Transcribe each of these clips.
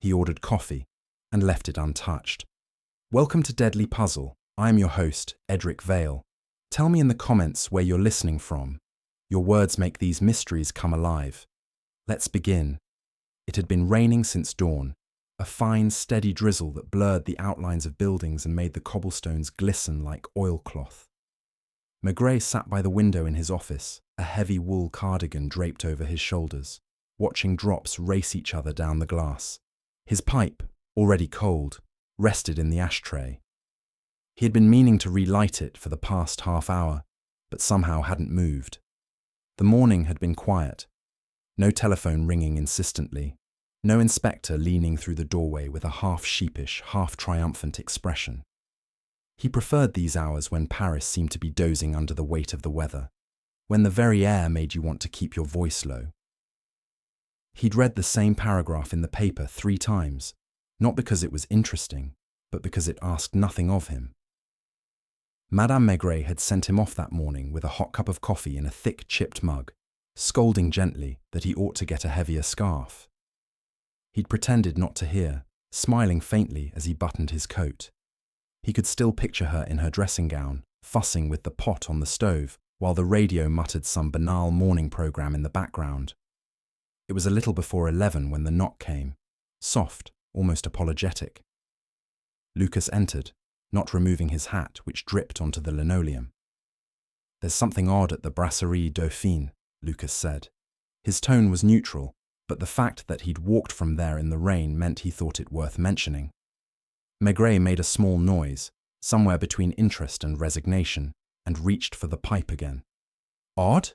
He ordered coffee and left it untouched. Welcome to Deadly Puzzle. I am your host, Edric Vale. Tell me in the comments where you're listening from. Your words make these mysteries come alive. Let's begin. It had been raining since dawn, a fine, steady drizzle that blurred the outlines of buildings and made the cobblestones glisten like oilcloth. Maigret sat by the window in his office, a heavy wool cardigan draped over his shoulders, watching drops race each other down the glass. His pipe, already cold, rested in the ashtray. He had been meaning to relight it for the past half hour, but somehow hadn't moved. The morning had been quiet. No telephone ringing insistently. No inspector leaning through the doorway with a half-sheepish, half-triumphant expression. He preferred these hours when Paris seemed to be dozing under the weight of the weather, when the very air made you want to keep your voice low. He'd read the same paragraph in the paper 3 times, not because it was interesting, but because it asked nothing of him. Madame Maigret had sent him off that morning with a hot cup of coffee in a thick chipped mug, scolding gently that he ought to get a heavier scarf. He'd pretended not to hear, smiling faintly as he buttoned his coat. He could still picture her in her dressing gown, fussing with the pot on the stove, while the radio muttered some banal morning program in the background. It was a little before 11 when the knock came, soft, almost apologetic. Lucas entered, not removing his hat, which dripped onto the linoleum. "There's something odd at the Brasserie Dauphine," Lucas said. His tone was neutral, but the fact that he'd walked from there in the rain meant he thought it worth mentioning. Maigret made a small noise, somewhere between interest and resignation, and reached for the pipe again. "Odd?"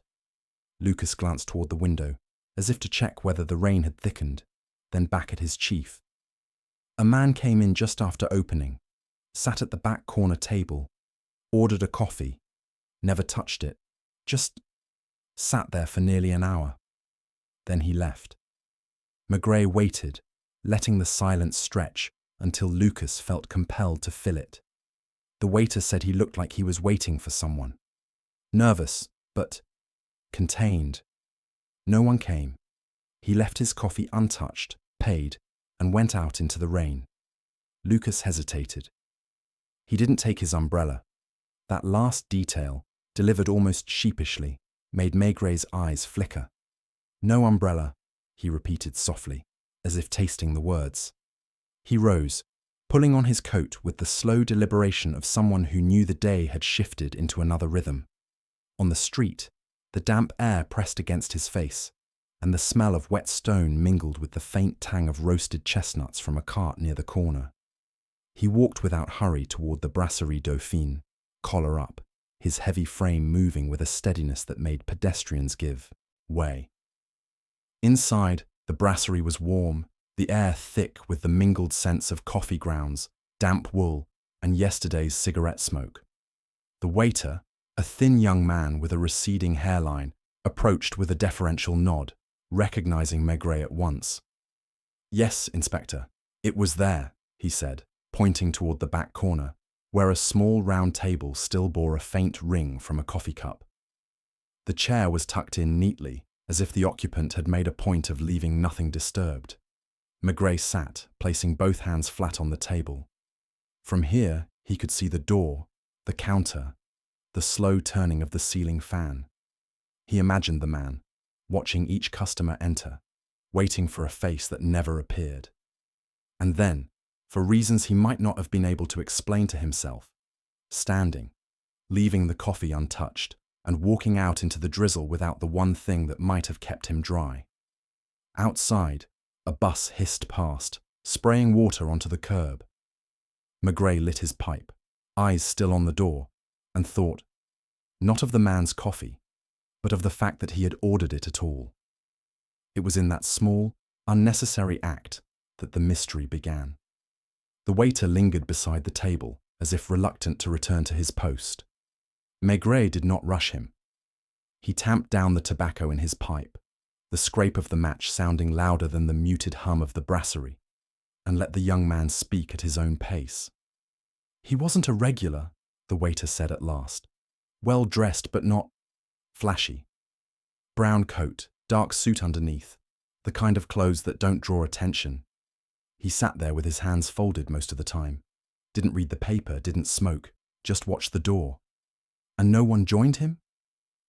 Lucas glanced toward the window, as if to check whether the rain had thickened, then back at his chief. A man came in just after opening, sat at the back corner table, ordered a coffee, never touched it, just sat there for nearly an hour. Then he left. Maigret waited, letting the silence stretch until Lucas felt compelled to fill it. The waiter said he looked like he was waiting for someone. Nervous, but contained. No one came. He left his coffee untouched, paid, and went out into the rain. Lucas hesitated. He didn't take his umbrella. That last detail, delivered almost sheepishly, made Maigret's eyes flicker. "No umbrella," he repeated softly, as if tasting the words. He rose, pulling on his coat with the slow deliberation of someone who knew the day had shifted into another rhythm. On the street, the damp air pressed against his face, and the smell of wet stone mingled with the faint tang of roasted chestnuts from a cart near the corner. He walked without hurry toward the Brasserie Dauphine, collar up, his heavy frame moving with a steadiness that made pedestrians give way. Inside, the brasserie was warm, the air thick with the mingled scents of coffee grounds, damp wool, and yesterday's cigarette smoke. The waiter, a thin young man with a receding hairline, approached with a deferential nod, recognizing Maigret at once. "Yes, Inspector, it was there," he said, pointing toward the back corner, where a small round table still bore a faint ring from a coffee cup. The chair was tucked in neatly, as if the occupant had made a point of leaving nothing disturbed. Maigret sat, placing both hands flat on the table. From here, he could see the door, the counter, the slow turning of the ceiling fan. He imagined the man, watching each customer enter, waiting for a face that never appeared. And then, for reasons he might not have been able to explain to himself, standing, leaving the coffee untouched, and walking out into the drizzle without the one thing that might have kept him dry. Outside, a bus hissed past, spraying water onto the curb. Maigret lit his pipe, eyes still on the door, and thought, not of the man's coffee, but of the fact that he had ordered it at all. It was in that small, unnecessary act that the mystery began. The waiter lingered beside the table, as if reluctant to return to his post. Maigret did not rush him. He tamped down the tobacco in his pipe, the scrape of the match sounding louder than the muted hum of the brasserie, and let the young man speak at his own pace. He wasn't a regular, the waiter said at last. Well dressed, but not flashy. Brown coat, dark suit underneath, the kind of clothes that don't draw attention. He sat there with his hands folded most of the time. Didn't read the paper, didn't smoke, just watched the door. And no one joined him?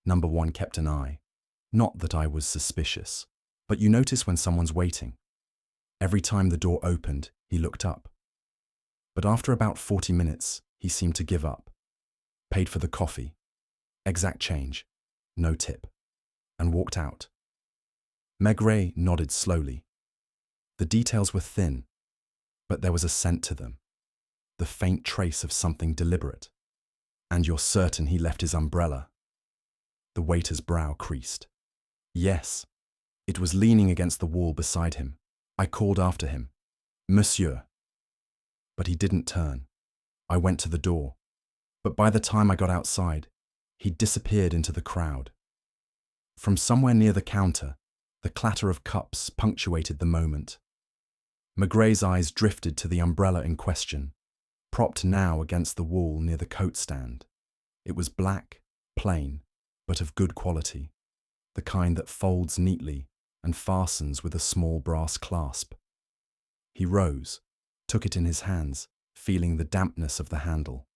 Number 1 kept an eye. Not that I was suspicious, but you notice when someone's waiting. Every time the door opened, he looked up. But after about 40 minutes, he seemed to give up. Paid for the coffee, exact change, no tip, and walked out. Maigret nodded slowly. The details were thin, but there was a scent to them, the faint trace of something deliberate. And you're certain he left his umbrella? The waiter's brow creased. Yes, it was leaning against the wall beside him. I called after him, Monsieur. But he didn't turn. I went to the door, but by the time I got outside, he'd disappeared into the crowd. From somewhere near the counter, the clatter of cups punctuated the moment. Maigret's eyes drifted to the umbrella in question, propped now against the wall near the coat stand. It was black, plain, but of good quality, the kind that folds neatly and fastens with a small brass clasp. He rose, took it in his hands, feeling the dampness of the handle.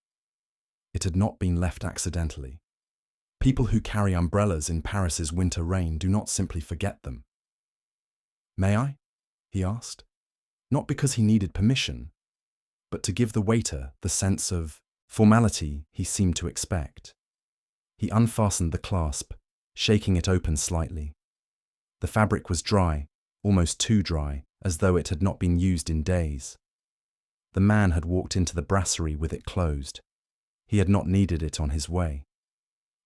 It had not been left accidentally. People who carry umbrellas in Paris's winter rain do not simply forget them. May I? He asked, not because he needed permission, but to give the waiter the sense of formality he seemed to expect. He unfastened the clasp, shaking it open slightly. The fabric was dry, almost too dry, as though it had not been used in days. The man had walked into the brasserie with it closed. He had not needed it on his way.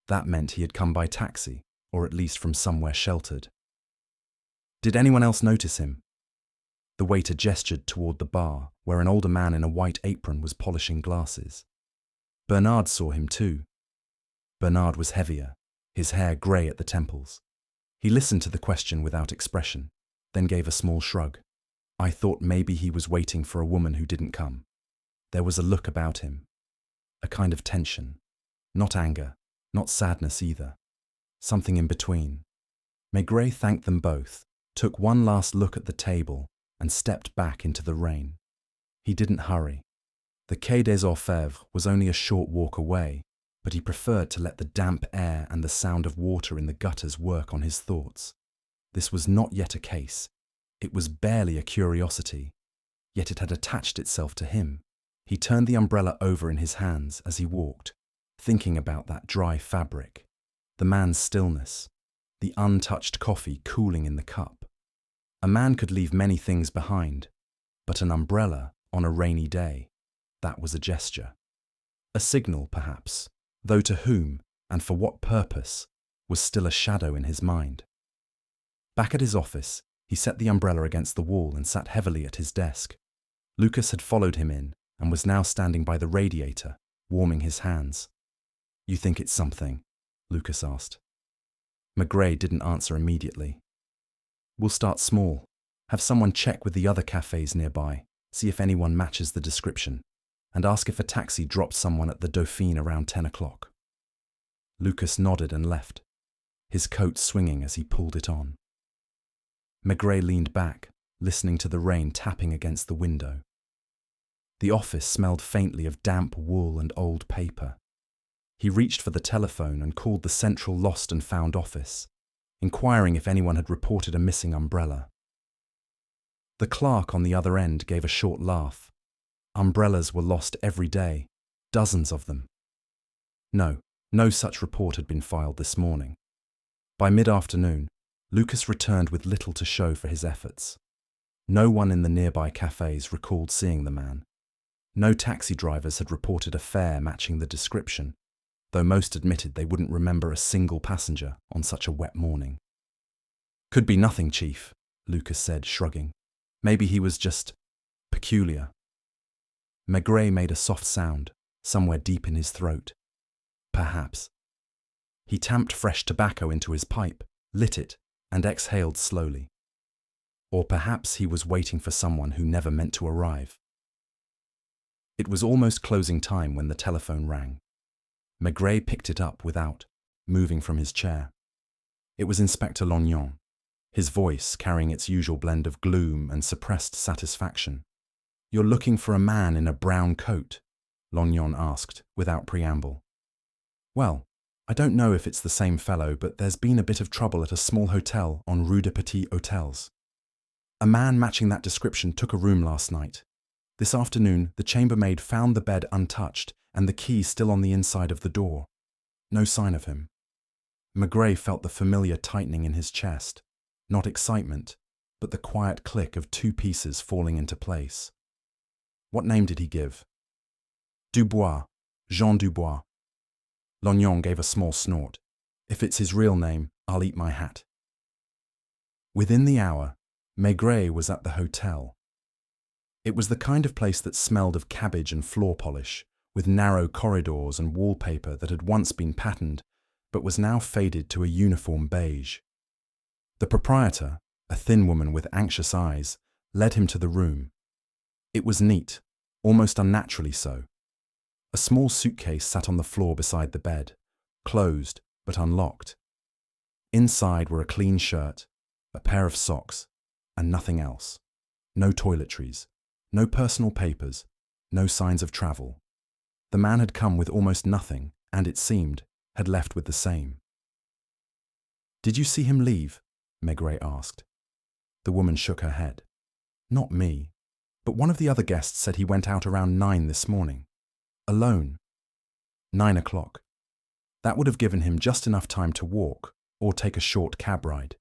That meant he had come by taxi, or at least from somewhere sheltered. Did anyone else notice him? The waiter gestured toward the bar, where an older man in a white apron was polishing glasses. Bernard saw him too. Bernard was heavier, his hair grey at the temples. He listened to the question without expression, then gave a small shrug. I thought maybe he was waiting for a woman who didn't come. There was a look about him, a kind of tension, not anger, not sadness either, something in between. Maigret thanked them both, took one last look at the table, and stepped back into the rain. He didn't hurry. The Quai des Orfèvres was only a short walk away, but he preferred to let the damp air and the sound of water in the gutters work on his thoughts. This was not yet a case. It was barely a curiosity, yet it had attached itself to him. He turned the umbrella over in his hands as he walked, thinking about that dry fabric, the man's stillness, the untouched coffee cooling in the cup. A man could leave many things behind, but an umbrella on a rainy day, that was a gesture. A signal, perhaps, though to whom and for what purpose was still a shadow in his mind. Back at his office, he set the umbrella against the wall and sat heavily at his desk. Lucas had followed him in and was now standing by the radiator, warming his hands. You think it's something? Lucas asked. Maigret didn't answer immediately. We'll start small. Have someone check with the other cafes nearby, see if anyone matches the description, and ask if a taxi dropped someone at the Dauphine around 10 o'clock. Lucas nodded and left, his coat swinging as he pulled it on. Maigret leaned back, listening to the rain tapping against the window. The office smelled faintly of damp wool and old paper. He reached for the telephone and called the central lost and found office, inquiring if anyone had reported a missing umbrella. The clerk on the other end gave a short laugh. Umbrellas were lost every day, dozens of them. No such report had been filed this morning. By mid-afternoon, Lucas returned with little to show for his efforts. No one in the nearby cafes recalled seeing the man. No taxi drivers had reported a fare matching the description, though most admitted they wouldn't remember a single passenger on such a wet morning. Could be nothing, Chief, Lucas said, shrugging. Maybe he was just peculiar. Maigret made a soft sound, somewhere deep in his throat. Perhaps. He tamped fresh tobacco into his pipe, lit it, and exhaled slowly. Or perhaps he was waiting for someone who never meant to arrive. It was almost closing time when the telephone rang. Maigret picked it up without moving from his chair. It was Inspector Lognan. his voice carrying its usual blend of gloom and suppressed satisfaction. "You're looking for a man in a brown coat?" Lognon asked, without preamble. "Well, I don't know if it's the same fellow, but there's been a bit of trouble at a small hotel on Rue des Petits Hôtels. A man matching that description took a room last night. This afternoon, the chambermaid found the bed untouched and the key still on the inside of the door. No sign of him." Maigret felt the familiar tightening in his chest, not excitement, but the quiet click of two pieces falling into place. "What name did he give?" "Dubois, Jean Dubois." Lognon gave a small snort. "If it's his real name, I'll eat my hat." Within the hour, Maigret was at the hotel. It was the kind of place that smelled of cabbage and floor polish, with narrow corridors and wallpaper that had once been patterned, but was now faded to a uniform beige. The proprietor, a thin woman with anxious eyes, led him to the room. It was neat, almost unnaturally so. A small suitcase sat on the floor beside the bed, closed but unlocked. Inside were a clean shirt, a pair of socks, and nothing else. No toiletries, no personal papers, no signs of travel. The man had come with almost nothing, and it seemed, had left with the same. "Did you see him leave?" Maigret asked. The woman shook her head. "Not me, but one of the other guests said he went out around 9 this morning. Alone. 9 o'clock. That would have given him just enough time to walk, or take a short cab ride,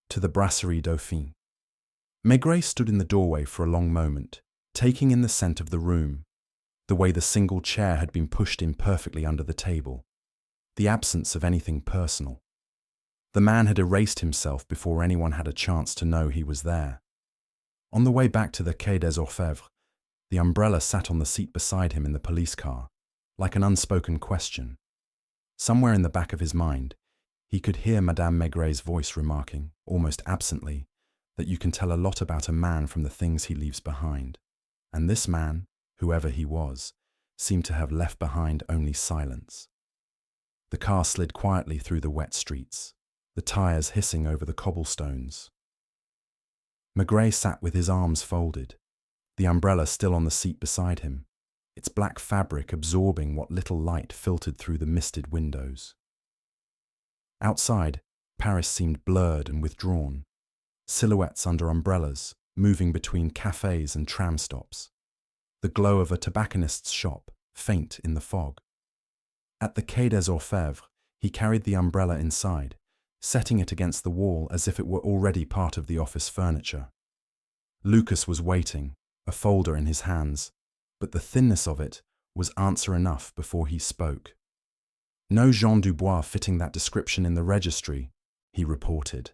to the Brasserie Dauphine." Maigret stood in the doorway for a long moment, taking in the scent of the room, the way the single chair had been pushed in perfectly under the table, the absence of anything personal. The man had erased himself before anyone had a chance to know he was there. On the way back to the Quai des Orfèvres, the umbrella sat on the seat beside him in the police car, like an unspoken question. Somewhere in the back of his mind, he could hear Madame Maigret's voice remarking, almost absently, that you can tell a lot about a man from the things he leaves behind. And this man, whoever he was, seemed to have left behind only silence. The car slid quietly through the wet streets, the tires hissing over the cobblestones. Maigret sat with his arms folded, the umbrella still on the seat beside him, its black fabric absorbing what little light filtered through the misted windows. Outside, Paris seemed blurred and withdrawn, silhouettes under umbrellas, moving between cafes and tram stops. The glow of a tobacconist's shop, faint in the fog. At the Quai des Orfèvres, he carried the umbrella inside, setting it against the wall as if it were already part of the office furniture. Lucas was waiting, a folder in his hands, but the thinness of it was answer enough before he spoke. "No Jean Dubois fitting that description in the registry," he reported.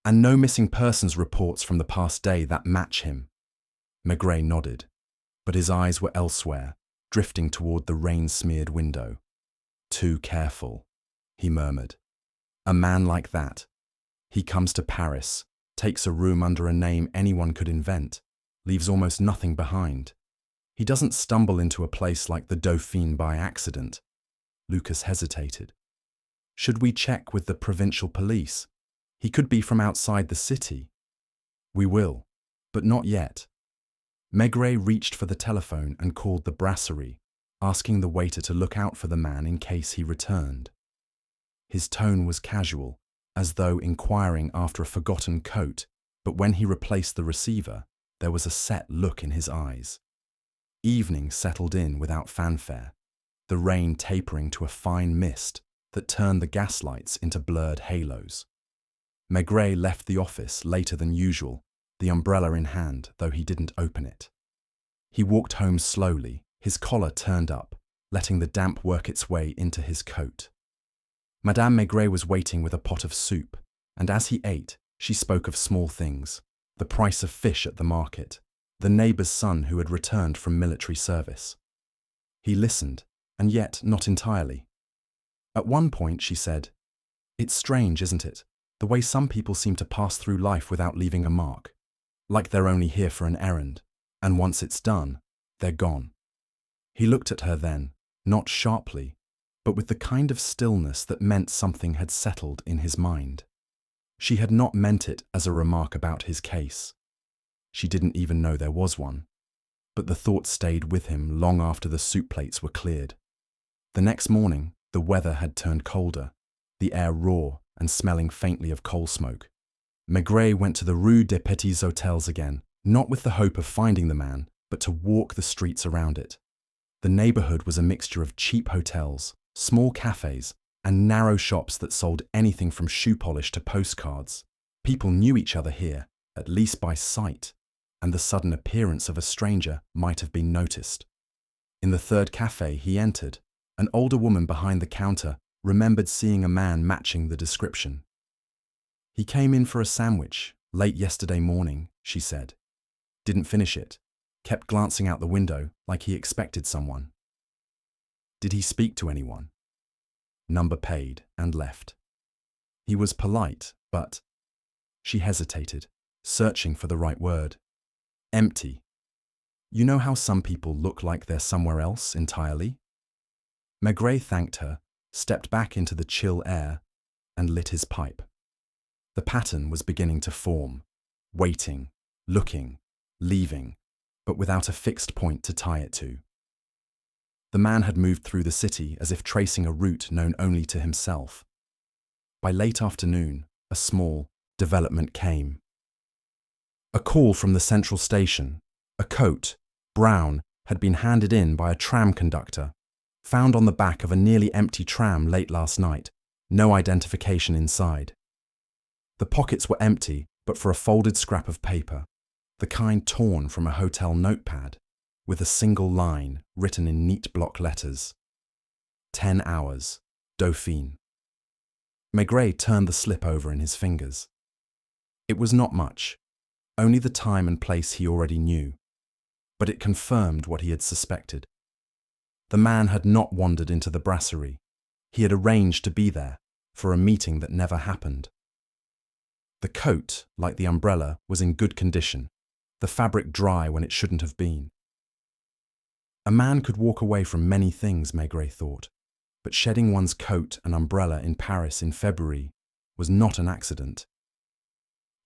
"And no missing persons reports from the past day that match him." Maigret nodded, but his eyes were elsewhere, drifting toward the rain-smeared window. "Too careful," he murmured. "A man like that. He comes to Paris, takes a room under a name anyone could invent, leaves almost nothing behind. He doesn't stumble into a place like the Dauphine by accident." Lucas hesitated. "Should we check with the provincial police? He could be from outside the city." "We will, but not yet." Maigret reached for the telephone and called the brasserie, asking the waiter to look out for the man in case he returned. His tone was casual, as though inquiring after a forgotten coat, but when he replaced the receiver, there was a set look in his eyes. Evening settled in without fanfare, the rain tapering to a fine mist that turned the gaslights into blurred halos. Maigret left the office later than usual, the umbrella in hand, though he didn't open it. He walked home slowly, his collar turned up, letting the damp work its way into his coat. Madame Maigret was waiting with a pot of soup, and as he ate, she spoke of small things, the price of fish at the market, the neighbour's son who had returned from military service. He listened, and yet not entirely. At one point she said, "It's strange, isn't it, the way some people seem to pass through life without leaving a mark, like they're only here for an errand, and once it's done, they're gone." He looked at her then, not sharply, but with the kind of stillness that meant something had settled in his mind. She had not meant it as a remark about his case. She didn't even know there was one. But the thought stayed with him long after the soup plates were cleared. The next morning, the weather had turned colder, the air raw and smelling faintly of coal smoke. Maigret went to the Rue des Petits Hôtels again, not with the hope of finding the man, but to walk the streets around it. The neighborhood was a mixture of cheap hotels, small cafes, and narrow shops that sold anything from shoe polish to postcards. People knew each other here, at least by sight, and the sudden appearance of a stranger might have been noticed. In the third cafe he entered, an older woman behind the counter remembered seeing a man matching the description. "He came in for a sandwich, late yesterday morning," she said. "Didn't finish it. Kept glancing out the window like he expected someone." "Did he speak to anyone?" "Number paid and left." "He was polite, but—" She hesitated, searching for the right word. "Empty. You know how some people look like they're somewhere else entirely?" Maigret thanked her, stepped back into the chill air, and lit his pipe. The pattern was beginning to form, waiting, looking, leaving, but without a fixed point to tie it to. The man had moved through the city as if tracing a route known only to himself. By late afternoon, a small development came. A call from the central station. A coat, brown, had been handed in by a tram conductor, found on the back of a nearly empty tram late last night, no identification inside. The pockets were empty, but for a folded scrap of paper, the kind torn from a hotel notepad, with a single line written in neat block letters. 10 hours, Dauphine. Maigret turned the slip over in his fingers. It was not much, only the time and place he already knew, but it confirmed what he had suspected. The man had not wandered into the brasserie. He had arranged to be there for a meeting that never happened. The coat, like the umbrella, was in good condition, the fabric dry when it shouldn't have been. A man could walk away from many things, Maigret thought, but shedding one's coat and umbrella in Paris in February was not an accident.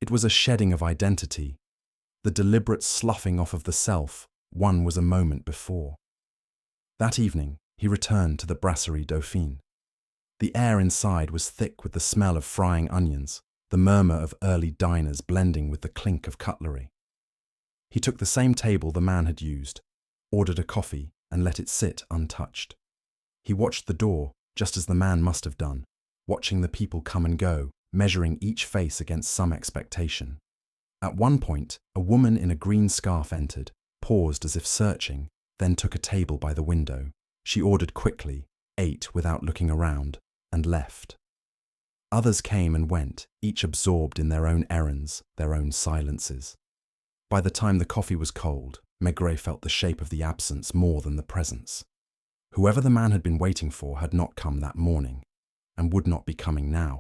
It was a shedding of identity, the deliberate sloughing off of the self one was a moment before. That evening, he returned to the Brasserie Dauphine. The air inside was thick with the smell of frying onions, the murmur of early diners blending with the clink of cutlery. He took the same table the man had used, ordered a coffee, and let it sit untouched. He watched the door, just as the man must have done, watching the people come and go, measuring each face against some expectation. At one point, a woman in a green scarf entered, paused as if searching, then took a table by the window. She ordered quickly, ate without looking around, and left. Others came and went, each absorbed in their own errands, their own silences. By the time the coffee was cold, Maigret felt the shape of the absence more than the presence. Whoever the man had been waiting for had not come that morning, and would not be coming now.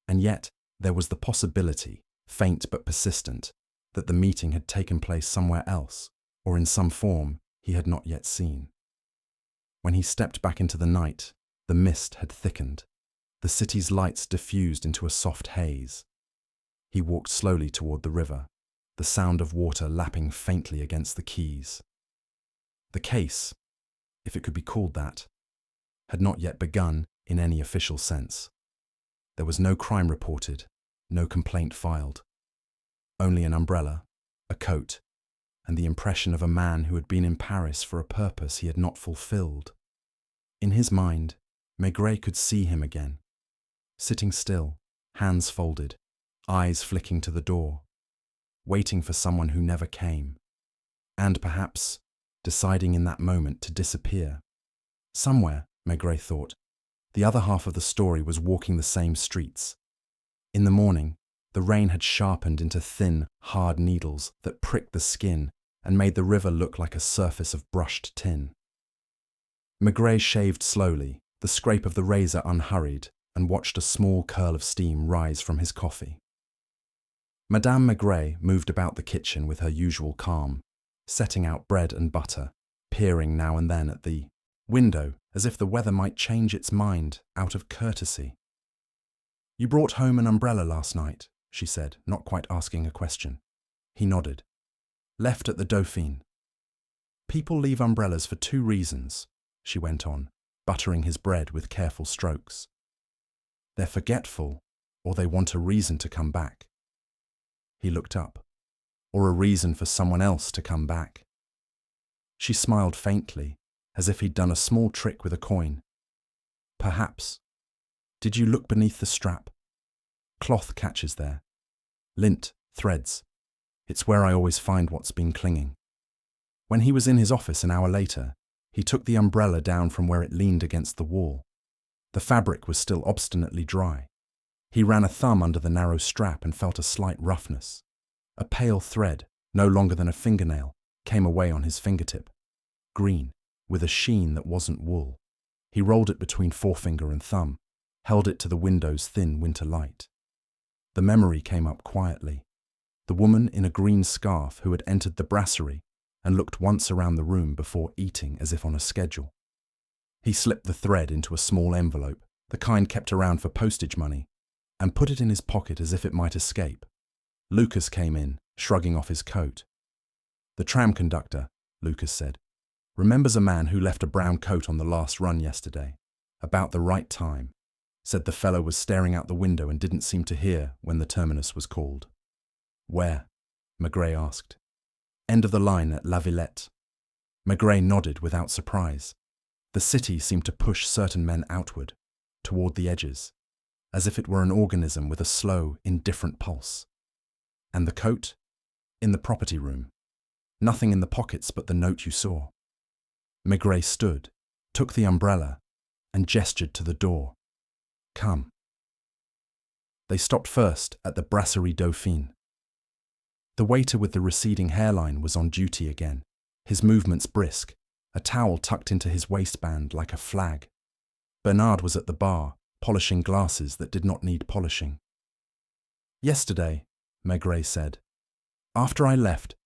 And yet, there was the possibility, faint but persistent, that the meeting had taken place somewhere else, or in some form he had not yet seen. When he stepped back into the night, the mist had thickened. The city's lights diffused into a soft haze. He walked slowly toward the river, the sound of water lapping faintly against the quays. The case, if it could be called that, had not yet begun in any official sense. There was no crime reported, no complaint filed. Only an umbrella, a coat, and the impression of a man who had been in Paris for a purpose he had not fulfilled. In his mind, Maigret could see him again, sitting still, hands folded, eyes flicking to the door, waiting for someone who never came, and perhaps deciding in that moment to disappear. Somewhere, Maigret thought, the other half of the story was walking the same streets. In the morning, the rain had sharpened into thin, hard needles that pricked the skin and made the river look like a surface of brushed tin. Maigret shaved slowly, the scrape of the razor unhurried, and watched a small curl of steam rise from his coffee. Madame Maigret moved about the kitchen with her usual calm, setting out bread and butter, peering now and then at the window as if the weather might change its mind out of courtesy. "You brought home an umbrella last night," she said, not quite asking a question. He nodded. Left at the Dauphine. People leave umbrellas for two reasons, she went on, buttering his bread with careful strokes. They're forgetful, or they want a reason to come back. He looked up. Or a reason for someone else to come back. She smiled faintly, as if he'd done a small trick with a coin. Perhaps. Did you look beneath the strap? Cloth catches there. Lint, threads. It's where I always find what's been clinging. When he was in his office an hour later, he took the umbrella down from where it leaned against the wall. The fabric was still obstinately dry. He ran a thumb under the narrow strap and felt a slight roughness. A pale thread, no longer than a fingernail, came away on his fingertip. Green, with a sheen that wasn't wool. He rolled it between forefinger and thumb, held it to the window's thin winter light. The memory came up quietly. The woman in a green scarf who had entered the brasserie and looked once around the room before eating as if on a schedule. He slipped the thread into a small envelope, the kind kept around for postage money, and put it in his pocket as if it might escape. Lucas came in, shrugging off his coat. The tram conductor, Lucas said, remembers a man who left a brown coat on the last run yesterday. About the right time. Said the fellow was staring out the window and didn't seem to hear when the terminus was called. Where? Maigret asked. End of the line at La Villette. Maigret nodded without surprise. The city seemed to push certain men outward, toward the edges, as if it were an organism with a slow, indifferent pulse. And the coat? In the property room. Nothing in the pockets but the note you saw. Maigret stood, took the umbrella, and gestured to the door. Come. They stopped first at the Brasserie Dauphine. The waiter with the receding hairline was on duty again, his movements brisk, a towel tucked into his waistband like a flag. Bernard was at the bar, polishing glasses that did not need polishing. Yesterday, Maigret said, after I left,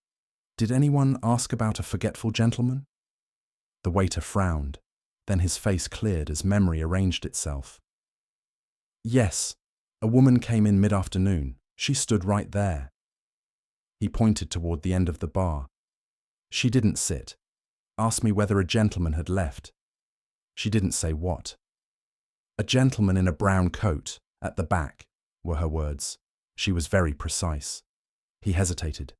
did anyone ask about a forgetful gentleman? The waiter frowned, then his face cleared as memory arranged itself. Yes, a woman came in mid-afternoon. She stood right there. He pointed toward the end of the bar. She didn't sit. Asked me whether a gentleman had left. She didn't say what. A gentleman in a brown coat, at the back, were her words. She was very precise. He hesitated.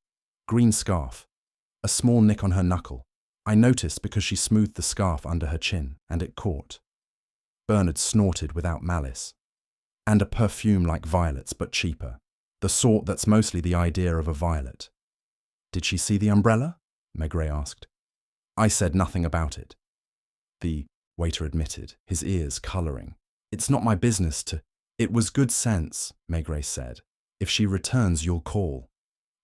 Green scarf. A small nick on her knuckle. I noticed because she smoothed the scarf under her chin, and it caught. Bernard snorted without malice. And a perfume like violets, but cheaper. The sort that's mostly the idea of a violet. Did she see the umbrella? Maigret asked. I said nothing about it. The waiter admitted, his ears colouring. It's not my business to... It was good sense, Maigret said. If she returns, you'll call.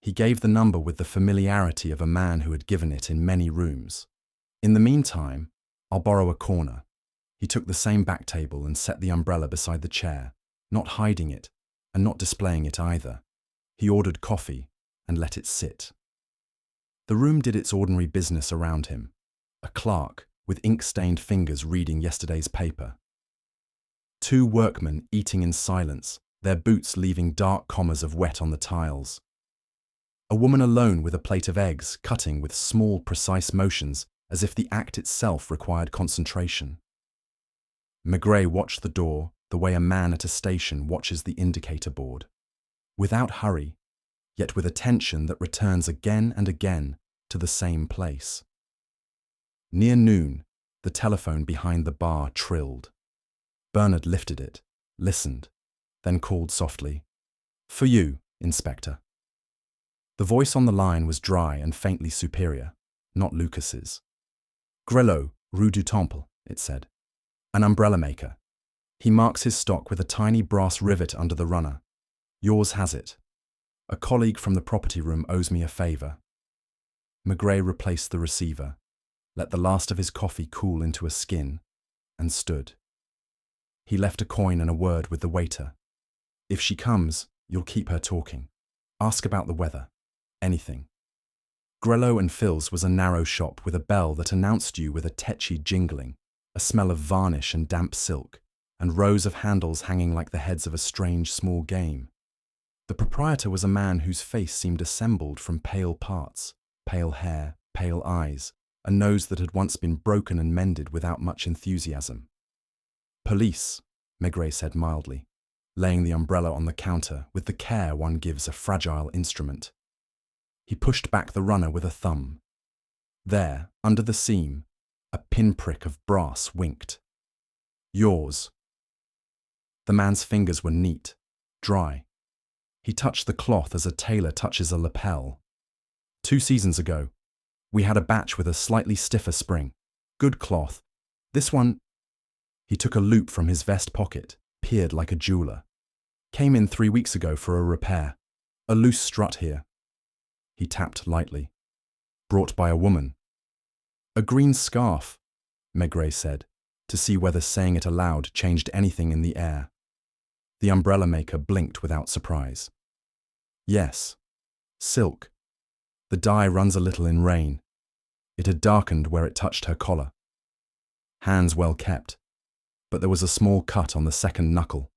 He gave the number with the familiarity of a man who had given it in many rooms. In the meantime, I'll borrow a corner. He took the same back table and set the umbrella beside the chair, not hiding it, and not displaying it either. He ordered coffee and let it sit. The room did its ordinary business around him. A clerk, with ink-stained fingers reading yesterday's paper. Two workmen eating in silence, their boots leaving dark commas of wet on the tiles. A woman alone with a plate of eggs, cutting with small, precise motions, as if the act itself required concentration. Maigret watched the door the way a man at a station watches the indicator board. Without hurry, yet with attention that returns again and again to the same place. Near noon, the telephone behind the bar trilled. Bernard lifted it, listened, then called softly, "For you, Inspector." The voice on the line was dry and faintly superior, not Lucas's. "Grelot, Rue du Temple," it said. "An umbrella maker. He marks his stock with a tiny brass rivet under the runner. Yours has it. A colleague from the property room owes me a favour." Maigret replaced the receiver, let the last of his coffee cool into a skin, and stood. He left a coin and a word with the waiter. "If she comes, you'll keep her talking. Ask about the weather. Anything." Grelot and Phil's was a narrow shop with a bell that announced you with a tetchy jingling, a smell of varnish and damp silk, and rows of handles hanging like the heads of a strange small game. The proprietor was a man whose face seemed assembled from pale parts, pale hair, pale eyes, a nose that had once been broken and mended without much enthusiasm. "Police," Maigret said mildly, laying the umbrella on the counter with the care one gives a fragile instrument. He pushed back the runner with a thumb. There, under the seam, a pinprick of brass winked. "Yours." The man's fingers were neat, dry. He touched the cloth as a tailor touches a lapel. 2 seasons ago, we had a batch with a slightly stiffer spring. Good cloth. This one... He took a loop from his vest pocket, peered like a jeweler. "Came in 3 weeks ago for a repair. A loose strut here." He tapped lightly. "Brought by a woman." "A green scarf," Maigret said, to see whether saying it aloud changed anything in the air. The umbrella maker blinked without surprise. "Yes. Silk. The dye runs a little in rain." It had darkened where it touched her collar. Hands well kept, but there was a small cut on the second knuckle.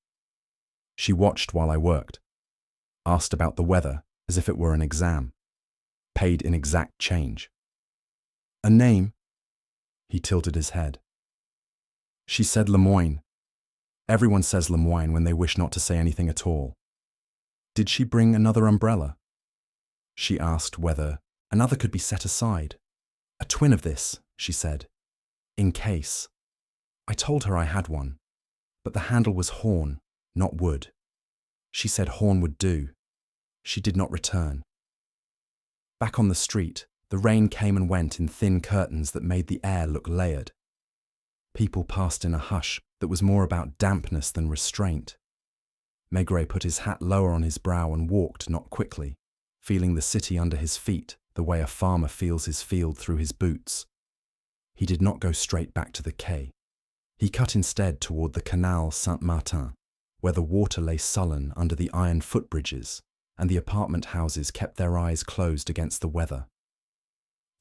She watched while I worked, asked about the weather as if it were an exam, paid in exact change. "A name?" He tilted his head. "She said Lemoyne. Everyone says Lemoyne when they wish not to say anything at all." "Did she bring another umbrella?" She asked whether another could be set aside. "A twin of this," she said, "in case." I told her I had one, but the handle was horn, not wood. She said horn would do. She did not return. Back on the street, the rain came and went in thin curtains that made the air look layered. People passed in a hush that was more about dampness than restraint. Maigret put his hat lower on his brow and walked not quickly, feeling the city under his feet the way a farmer feels his field through his boots. He did not go straight back to the quay. He cut instead toward the Canal Saint-Martin, where the water lay sullen under the iron footbridges, and the apartment houses kept their eyes closed against the weather.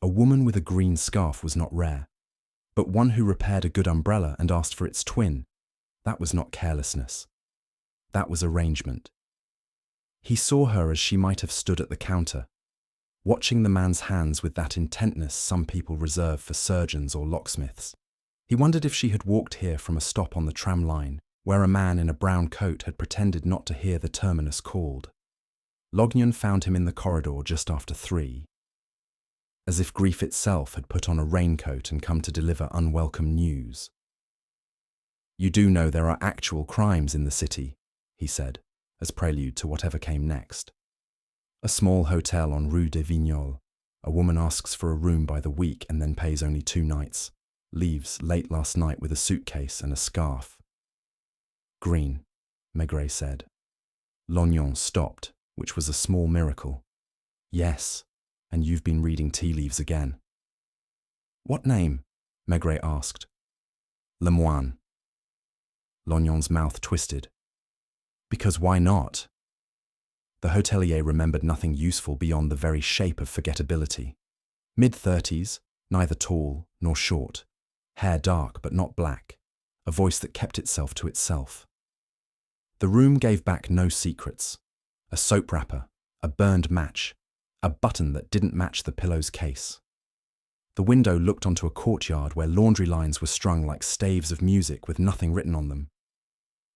A woman with a green scarf was not rare, but one who repaired a good umbrella and asked for its twin, that was not carelessness. That was arrangement. He saw her as she might have stood at the counter, watching the man's hands with that intentness some people reserve for surgeons or locksmiths. He wondered if she had walked here from a stop on the tram line, where a man in a brown coat had pretended not to hear the terminus called. Lognan found him in the corridor just after 3, as if grief itself had put on a raincoat and come to deliver unwelcome news. "You do know there are actual crimes in the city," he said, as prelude to whatever came next. "A small hotel on Rue des Vignoles. A woman asks for a room by the week and then pays only 2 nights. Leaves late last night with a suitcase and a scarf." "Green," Maigret said. Lognan stopped, which was a small miracle. "Yes, and you've been reading tea leaves again." "What name?" Maigret asked. "Lemoine." Lognan's mouth twisted. "Because why not?" The hotelier remembered nothing useful beyond the very shape of forgettability. Mid-30s, neither tall nor short. Hair dark but not black, a voice that kept itself to itself. The room gave back no secrets. A soap wrapper, a burned match, a button that didn't match the pillow's case. The window looked onto a courtyard where laundry lines were strung like staves of music with nothing written on them.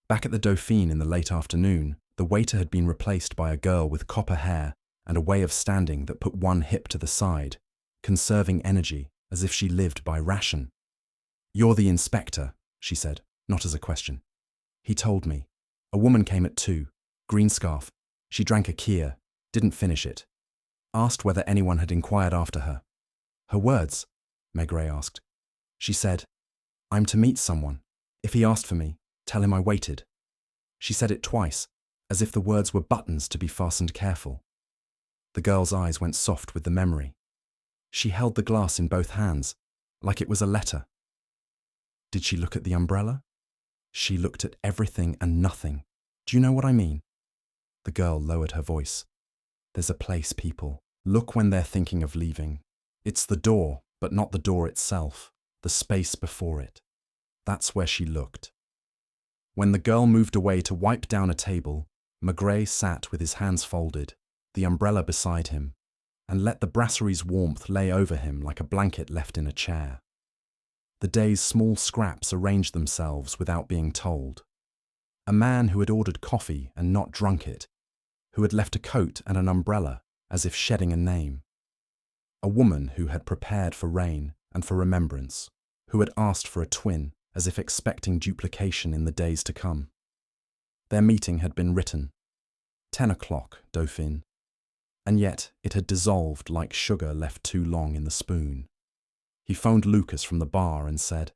Back at the Dauphine in the late afternoon, the waiter had been replaced by a girl with copper hair and a way of standing that put one hip to the side, conserving energy as if she lived by ration. "You're the inspector," she said, not as a question. "He told me. A woman came at 2, green scarf. She drank a Kia, didn't finish it. Asked whether anyone had inquired after her." "Her words?" Maigret asked. "She said, 'I'm to meet someone. If he asked for me, tell him I waited.' She said it twice, as if the words were buttons to be fastened careful." The girl's eyes went soft with the memory. She held the glass in both hands, like it was a letter. "Did she look at the umbrella?" "She looked at everything and nothing. Do you know what I mean?" The girl lowered her voice. "There's a place people look when they're thinking of leaving. It's the door, but not the door itself, the space before it. That's where she looked." When the girl moved away to wipe down a table, Maigret sat with his hands folded, the umbrella beside him, and let the brasserie's warmth lay over him like a blanket left in a chair. The day's small scraps arranged themselves without being told. A man who had ordered coffee and not drunk it, who had left a coat and an umbrella as if shedding a name. A woman who had prepared for rain and for remembrance, who had asked for a twin as if expecting duplication in the days to come. Their meeting had been written. 10 o'clock, Dauphine. And yet it had dissolved like sugar left too long in the spoon. He phoned Lucas from the bar and said,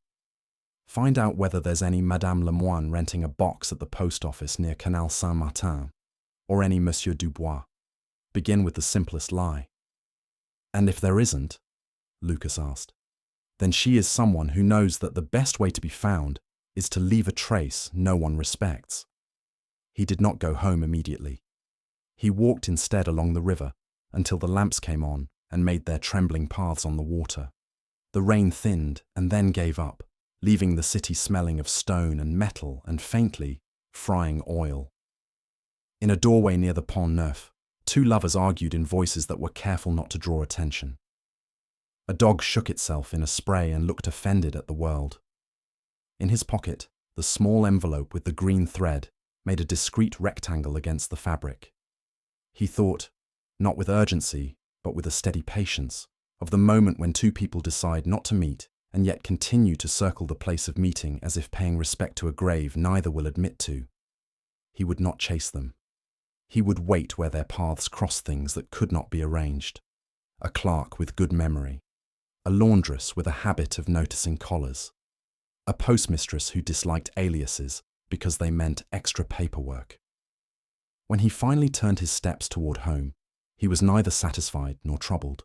"Find out whether there's any Madame Lemoine renting a box at the post office near Canal Saint-Martin, or any Monsieur Dubois. Begin with the simplest lie." "And if there isn't," Lucas asked, "then she is someone who knows that the best way to be found is to leave a trace no one respects." He did not go home immediately. He walked instead along the river until the lamps came on and made their trembling paths on the water. The rain thinned and then gave up, leaving the city smelling of stone and metal and faintly frying oil. In a doorway near the Pont Neuf, two lovers argued in voices that were careful not to draw attention. A dog shook itself in a spray and looked offended at the world. In his pocket, the small envelope with the green thread made a discreet rectangle against the fabric. He thought, not with urgency, but with a steady patience, of the moment when two people decide not to meet and yet continue to circle the place of meeting as if paying respect to a grave neither will admit to. He would not chase them. He would wait where their paths crossed things that could not be arranged. A clerk with good memory. A laundress with a habit of noticing collars. A postmistress who disliked aliases because they meant extra paperwork. When he finally turned his steps toward home, he was neither satisfied nor troubled.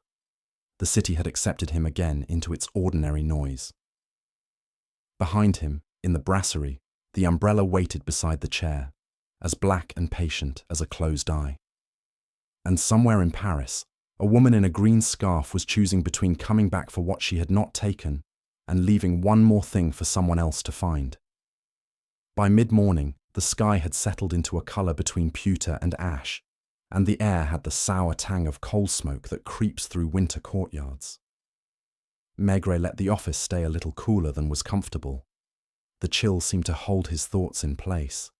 The city had accepted him again into its ordinary noise. Behind him, in the brasserie, the umbrella waited beside the chair, as black and patient as a closed eye. And somewhere in Paris, a woman in a green scarf was choosing between coming back for what she had not taken and leaving one more thing for someone else to find. By mid-morning, the sky had settled into a colour between pewter and ash, and the air had the sour tang of coal smoke that creeps through winter courtyards. Maigret let the office stay a little cooler than was comfortable. The chill seemed to hold his thoughts in place.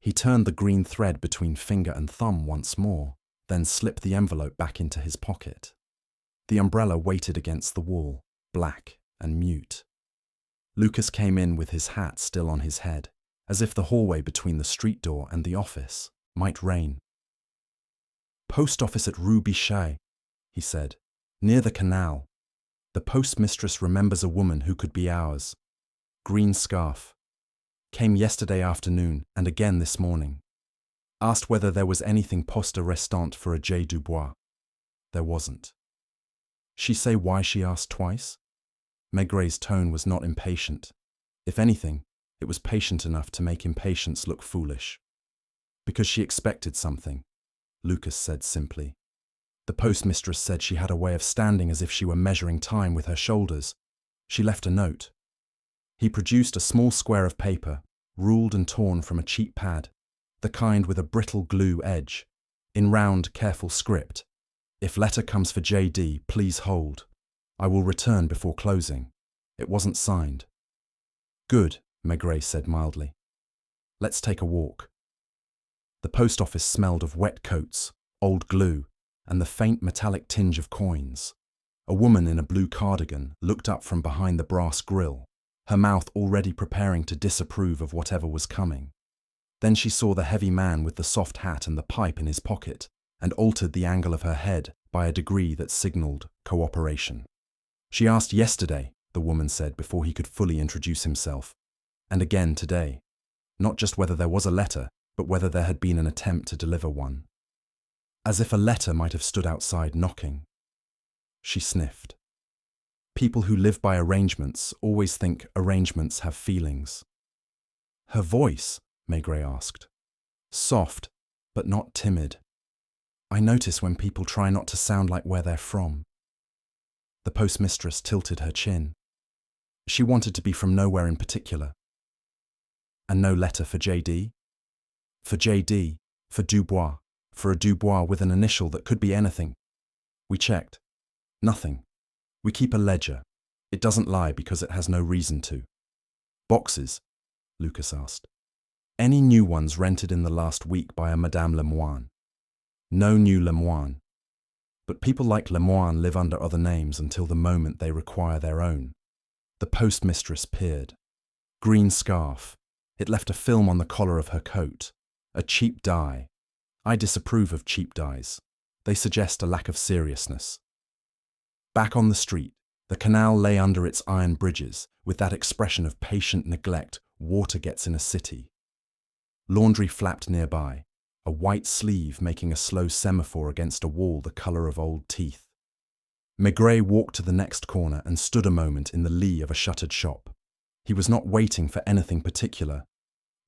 He turned the green thread between finger and thumb once more, then slipped the envelope back into his pocket. The umbrella waited against the wall, black and mute. Lucas came in with his hat still on his head, as if the hallway between the street door and the office might rain. "Post office at Rue Bichat," he said, "near the canal. The postmistress remembers a woman who could be ours. Green scarf. Came yesterday afternoon and again this morning. Asked whether there was anything poste restante for a J. Dubois. There wasn't. She say why she asked twice?" Maigret's tone was not impatient. If anything, it was patient enough to make impatience look foolish. "Because she expected something," Lucas said simply. "The postmistress said she had a way of standing as if she were measuring time with her shoulders. She left a note." He produced a small square of paper, ruled and torn from a cheap pad, the kind with a brittle glue edge, in round, careful script. "If letter comes for J.D., please hold. I will return before closing." It wasn't signed. "Good," Maigret said mildly. "Let's take a walk." The post office smelled of wet coats, old glue, and the faint metallic tinge of coins. A woman in a blue cardigan looked up from behind the brass grill, her mouth already preparing to disapprove of whatever was coming. Then she saw the heavy man with the soft hat and the pipe in his pocket, and altered the angle of her head by a degree that signalled cooperation. "She asked yesterday," the woman said before he could fully introduce himself, "and again today. Not just whether there was a letter, but whether there had been an attempt to deliver one. As if a letter might have stood outside knocking." She sniffed. People who live by arrangements always think arrangements have feelings. "Her voice?" Maigret asked. "Soft, but not timid. I notice when people try not to sound like where they're from." The postmistress tilted her chin. She wanted to be from nowhere in particular. "And no letter for J.D.? For J.D., For Dubois. For a Dubois with an initial that could be anything. We checked. Nothing. We keep a ledger. It doesn't lie because it has no reason to. Boxes? Lucas asked. Any new ones rented in the last week by a Madame Lemoine? No new Lemoine. But people like Lemoine live under other names until the moment they require their own. The postmistress peered. Green scarf. It left a film on the collar of her coat. A cheap dye. I disapprove of cheap dyes. They suggest a lack of seriousness. Back on the street, the canal lay under its iron bridges, with that expression of patient neglect water gets in a city. Laundry flapped nearby, a white sleeve making a slow semaphore against a wall the colour of old teeth. Maigret walked to the next corner and stood a moment in the lee of a shuttered shop. He was not waiting for anything particular,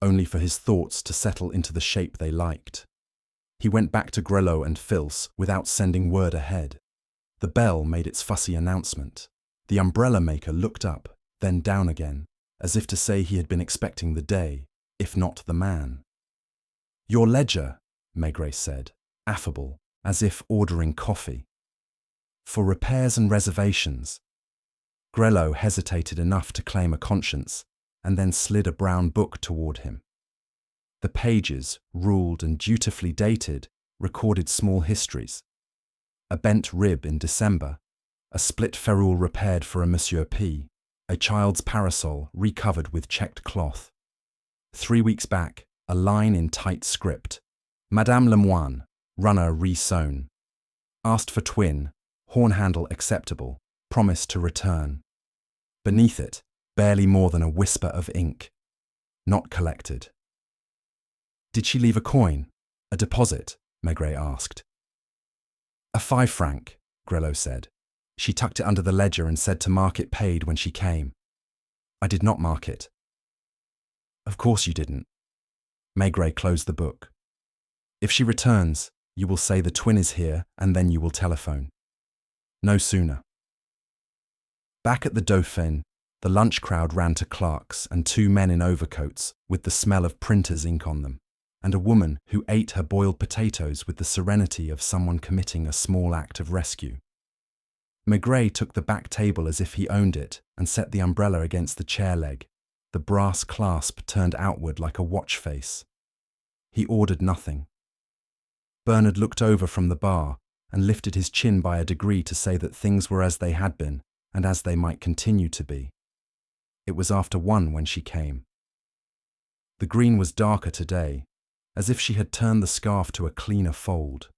only for his thoughts to settle into the shape they liked. He went back to Grelot and Fils without sending word ahead. The bell made its fussy announcement. The umbrella maker looked up, then down again, as if to say he had been expecting the day, if not the man. Your ledger, Maigret said, affable, as if ordering coffee. For repairs and reservations. Grelot hesitated enough to claim a conscience, and then slid a brown book toward him. The pages, ruled and dutifully dated, recorded small histories. A bent rib in December, a split ferrule repaired for a Monsieur P, a child's parasol recovered with checked cloth. 3 weeks back, a line in tight script. Madame Lemoine, runner re-sewn. Asked for twin, horn handle acceptable, promised to return. Beneath it, barely more than a whisper of ink. Not collected. Did she leave a coin? A deposit? Maigret asked. A 5 franc, Grelot said. She tucked it under the ledger and said to mark it paid when she came. I did not mark it. Of course you didn't. Maigret closed the book. If she returns, you will say the twin is here and then you will telephone. No sooner. Back at the Dauphin, the lunch crowd ran to Clark's and 2 men in overcoats with the smell of printer's ink on them, and a woman who ate her boiled potatoes with the serenity of someone committing a small act of rescue. Maigret took the back table as if he owned it and set the umbrella against the chair leg, the brass clasp turned outward like a watch face. He ordered nothing. Bernard looked over from the bar and lifted his chin by a degree to say that things were as they had been and as they might continue to be. It was after 1 when she came. The green was darker today, as if she had turned the scarf to a cleaner fold.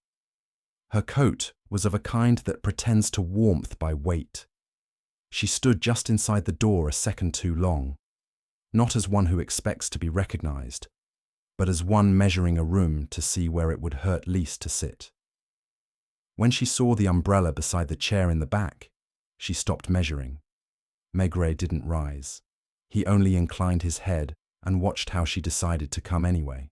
Her coat was of a kind that pretends to warmth by weight. She stood just inside the door a second too long, not as one who expects to be recognized, but as one measuring a room to see where it would hurt least to sit. When she saw the umbrella beside the chair in the back, she stopped measuring. Maigret didn't rise. He only inclined his head and watched how she decided to come anyway.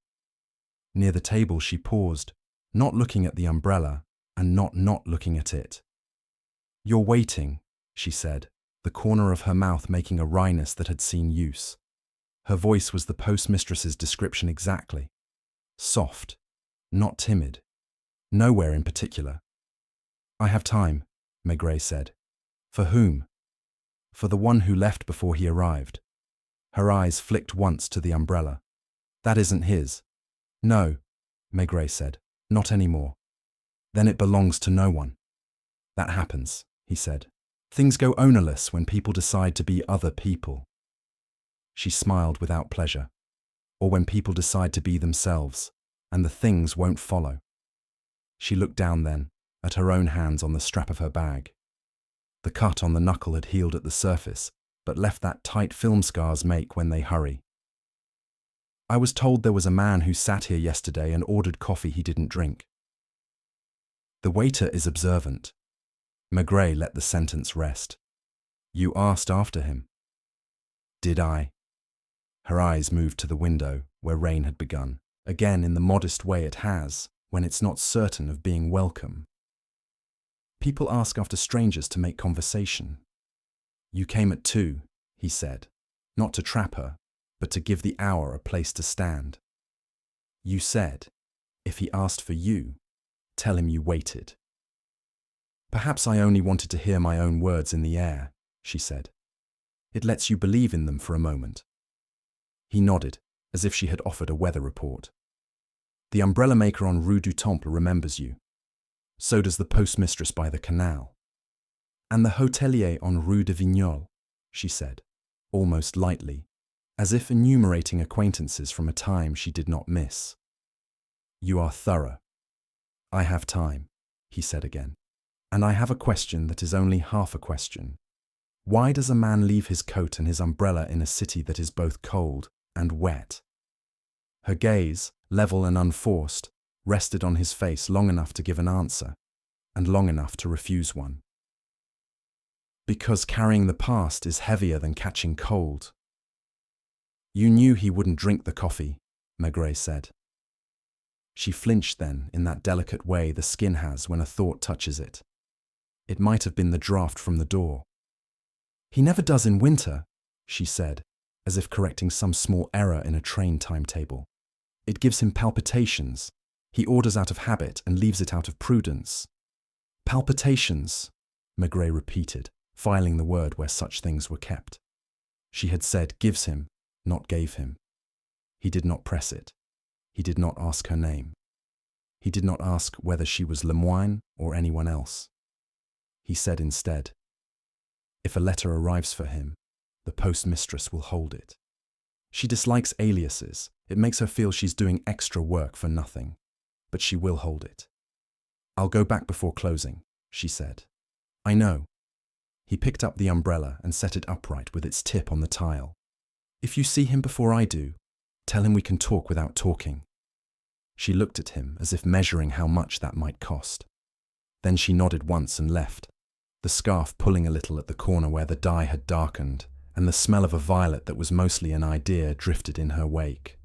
Near the table she paused, not looking at the umbrella and not looking at it. You're waiting, she said, the corner of her mouth making a wryness that had seen use. Her voice was the postmistress's description exactly. Soft, not timid, nowhere in particular. I have time, Maigret said. For whom? For the one who left before he arrived. Her eyes flicked once to the umbrella. That isn't his. No, Maigret said, not anymore. Then it belongs to no one. That happens, he said. Things go ownerless when people decide to be other people. She smiled without pleasure. Or when people decide to be themselves, and the things won't follow. She looked down then, at her own hands on the strap of her bag. The cut on the knuckle had healed at the surface, but left that tight film scars make when they hurry. I was told there was a man who sat here yesterday and ordered coffee he didn't drink. The waiter is observant. Maigret let the sentence rest. You asked after him. Did I? Her eyes moved to the window, where rain had begun, again in the modest way it has, when it's not certain of being welcome. People ask after strangers to make conversation. You came at 2, he said, not to trap her, but to give the hour a place to stand. You said, If he asked for you, tell him you waited. Perhaps I only wanted to hear my own words in the air, she said. It lets you believe in them for a moment. He nodded, as if she had offered a weather report. The umbrella maker on Rue du Temple remembers you. So does the postmistress by the canal. And the hotelier on Rue de Vignoles, she said, almost lightly, as if enumerating acquaintances from a time she did not miss. You are thorough. I have time, he said again. And I have a question that is only half a question. Why does a man leave his coat and his umbrella in a city that is both cold and wet? Her gaze, level and unforced, rested on his face long enough to give an answer, and long enough to refuse one. Because carrying the past is heavier than catching cold. You knew he wouldn't drink the coffee, Maigret said. She flinched then, in that delicate way the skin has when a thought touches it. It might have been the draught from the door. He never does in winter, she said, as if correcting some small error in a train timetable. It gives him palpitations. He orders out of habit and leaves it out of prudence. Palpitations, Maigret repeated, filing the word where such things were kept. She had said gives him, not gave him. He did not press it. He did not ask her name. He did not ask whether she was Lemoine or anyone else. He said instead, if a letter arrives for him, the postmistress will hold it. She dislikes aliases. It makes her feel she's doing extra work for nothing. But she will hold it. I'll go back before closing, she said. I know. He picked up the umbrella and set it upright with its tip on the tile. If you see him before I do, tell him we can talk without talking. She looked at him as if measuring how much that might cost. Then she nodded once and left, the scarf pulling a little at the corner where the dye had darkened, and the smell of a violet that was mostly an idea drifted in her wake.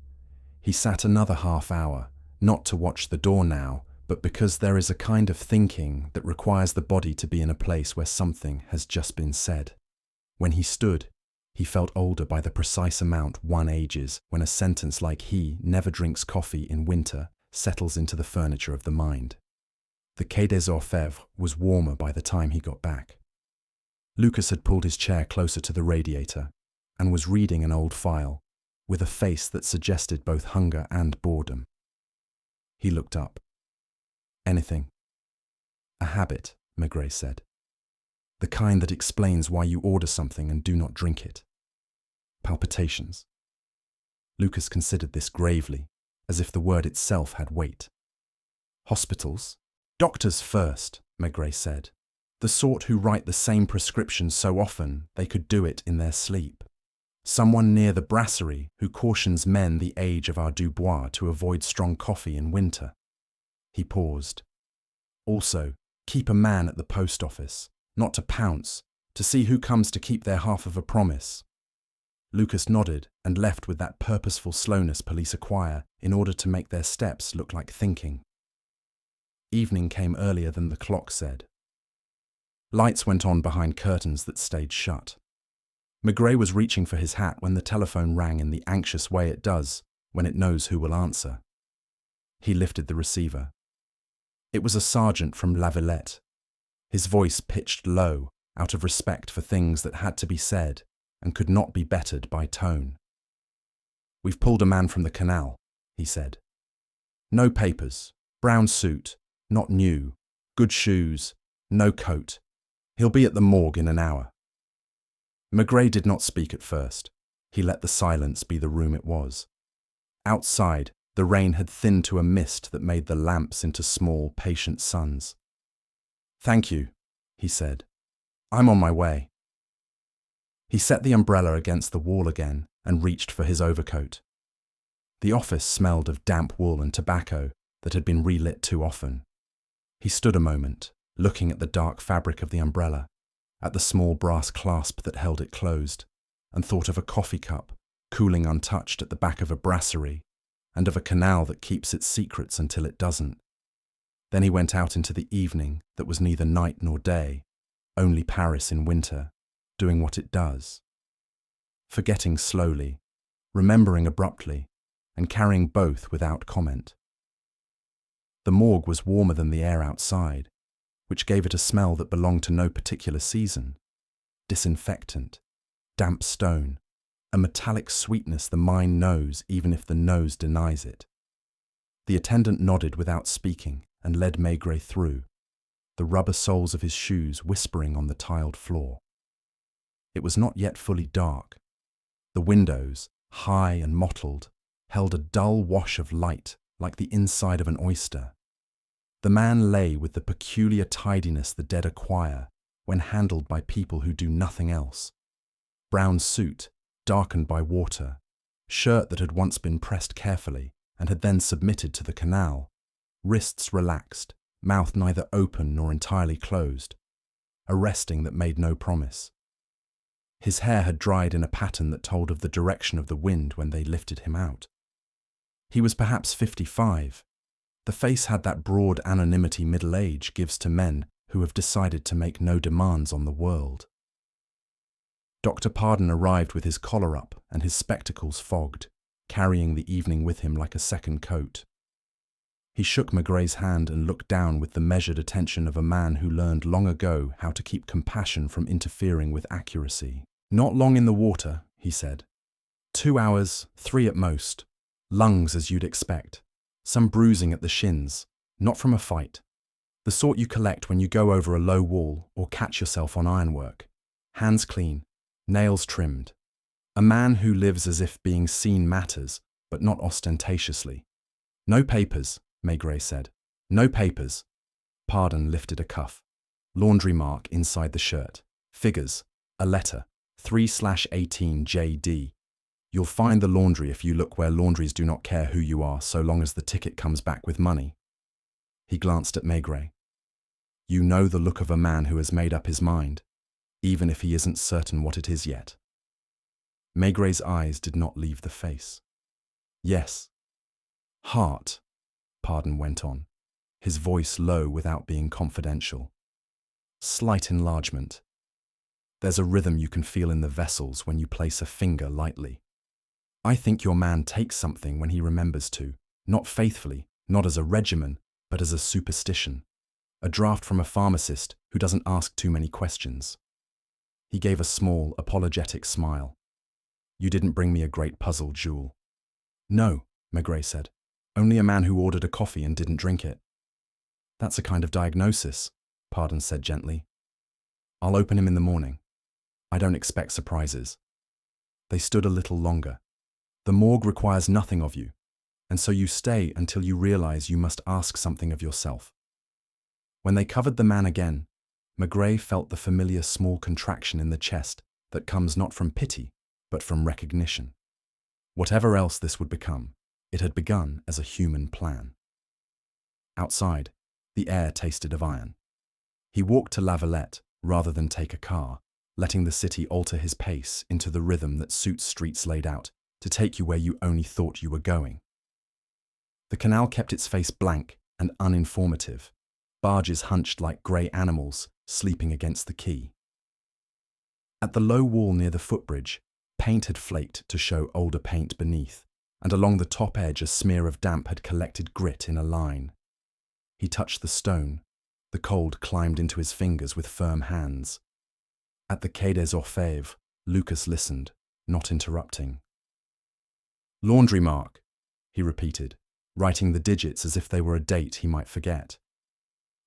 He sat another half hour, not to watch the door now, but because there is a kind of thinking that requires the body to be in a place where something has just been said. When he stood, he felt older by the precise amount one ages when a sentence like he never drinks coffee in winter settles into the furniture of the mind. The Quai des Orfèvres was warmer by the time he got back. Lucas had pulled his chair closer to the radiator and was reading an old file with a face that suggested both hunger and boredom. He looked up. Anything. A habit, Maigret said. The kind that explains why you order something and do not drink it. Palpitations. Lucas considered this gravely, as if the word itself had weight. Hospitals. Doctors first, Maigret said. The sort who write the same prescriptions so often they could do it in their sleep. Someone near the brasserie who cautions men the age of our Dubois to avoid strong coffee in winter. He paused. Also, keep a man at the post office, not to pounce, to see who comes to keep their half of a promise. Lucas nodded and left with that purposeful slowness police acquire in order to make their steps look like thinking. Evening came earlier than the clock said. Lights went on behind curtains that stayed shut. Maigret was reaching for his hat when the telephone rang in the anxious way it does when it knows who will answer. He lifted the receiver. It was a sergeant from La Villette. His voice pitched low, out of respect for things that had to be said and could not be bettered by tone. We've pulled a man from the canal, he said. No papers, brown suit, not new, good shoes, no coat. He'll be at the morgue in an hour. Maigret did not speak at first. He let the silence be the room it was. Outside, the rain had thinned to a mist that made the lamps into small, patient suns. Thank you, he said. I'm on my way. He set the umbrella against the wall again and reached for his overcoat. The office smelled of damp wool and tobacco that had been relit too often. He stood a moment, looking at the dark fabric of the umbrella, at the small brass clasp that held it closed, and thought of a coffee cup, cooling untouched at the back of a brasserie, and of a canal that keeps its secrets until it doesn't. Then he went out into the evening that was neither night nor day, only Paris in winter, doing what it does. Forgetting slowly, remembering abruptly, and carrying both without comment. The morgue was warmer than the air outside, which gave it a smell that belonged to no particular season. Disinfectant, damp stone, a metallic sweetness the mind knows even if the nose denies it. The attendant nodded without speaking and led Maigret through, the rubber soles of his shoes whispering on the tiled floor. It was not yet fully dark. The windows, high and mottled, held a dull wash of light like the inside of an oyster. The man lay with the peculiar tidiness the dead acquire when handled by people who do nothing else. Brown suit, darkened by water, shirt that had once been pressed carefully and had then submitted to the canal, wrists relaxed, mouth neither open nor entirely closed, a resting that made no promise. His hair had dried in a pattern that told of the direction of the wind when they lifted him out. He was perhaps 55. The face had that broad anonymity middle age gives to men who have decided to make no demands on the world. Dr. Pardon arrived with his collar up and his spectacles fogged, carrying the evening with him like a second coat. He shook Maigret's hand and looked down with the measured attention of a man who learned long ago how to keep compassion from interfering with accuracy. "Not long in the water," he said. 2 hours, 3 at most. Lungs as you'd expect. Some bruising at the shins, not from a fight. The sort you collect when you go over a low wall or catch yourself on ironwork. Hands clean, nails trimmed. A man who lives as if being seen matters, but not ostentatiously. "No papers," Maigret said. "No papers." Pardon lifted a cuff. Laundry mark inside the shirt. Figures. A letter. 3/18 JD. You'll find the laundry if you look where laundries do not care who you are so long as the ticket comes back with money. He glanced at Maigret. You know the look of a man who has made up his mind, even if he isn't certain what it is yet. Maigret's eyes did not leave the face. "Yes." "Heart," Pardon went on, his voice low without being confidential. "Slight enlargement. There's a rhythm you can feel in the vessels when you place a finger lightly. I think your man takes something when he remembers to, not faithfully, not as a regimen, but as a superstition. A draft from a pharmacist who doesn't ask too many questions." He gave a small, apologetic smile. "You didn't bring me a great puzzle, Jules." "No," Maigret said. "Only a man who ordered a coffee and didn't drink it." "That's a kind of diagnosis," Pardon said gently. "I'll open him in the morning. I don't expect surprises." They stood a little longer. The morgue requires nothing of you, and so you stay until you realize you must ask something of yourself. When they covered the man again, Maigret felt the familiar small contraction in the chest that comes not from pity, but from recognition. Whatever else this would become, it had begun as a human plan. Outside, the air tasted of iron. He walked to La Valette rather than take a car, letting the city alter his pace into the rhythm that suits streets laid out to take you where you only thought you were going. The canal kept its face blank and uninformative, barges hunched like grey animals sleeping against the quay. At the low wall near the footbridge, paint had flaked to show older paint beneath, and along the top edge a smear of damp had collected grit in a line. He touched the stone. The cold climbed into his fingers with firm hands. At the Quai des Orfèvres, Lucas listened, not interrupting. "Laundry mark," he repeated, writing the digits as if they were a date he might forget.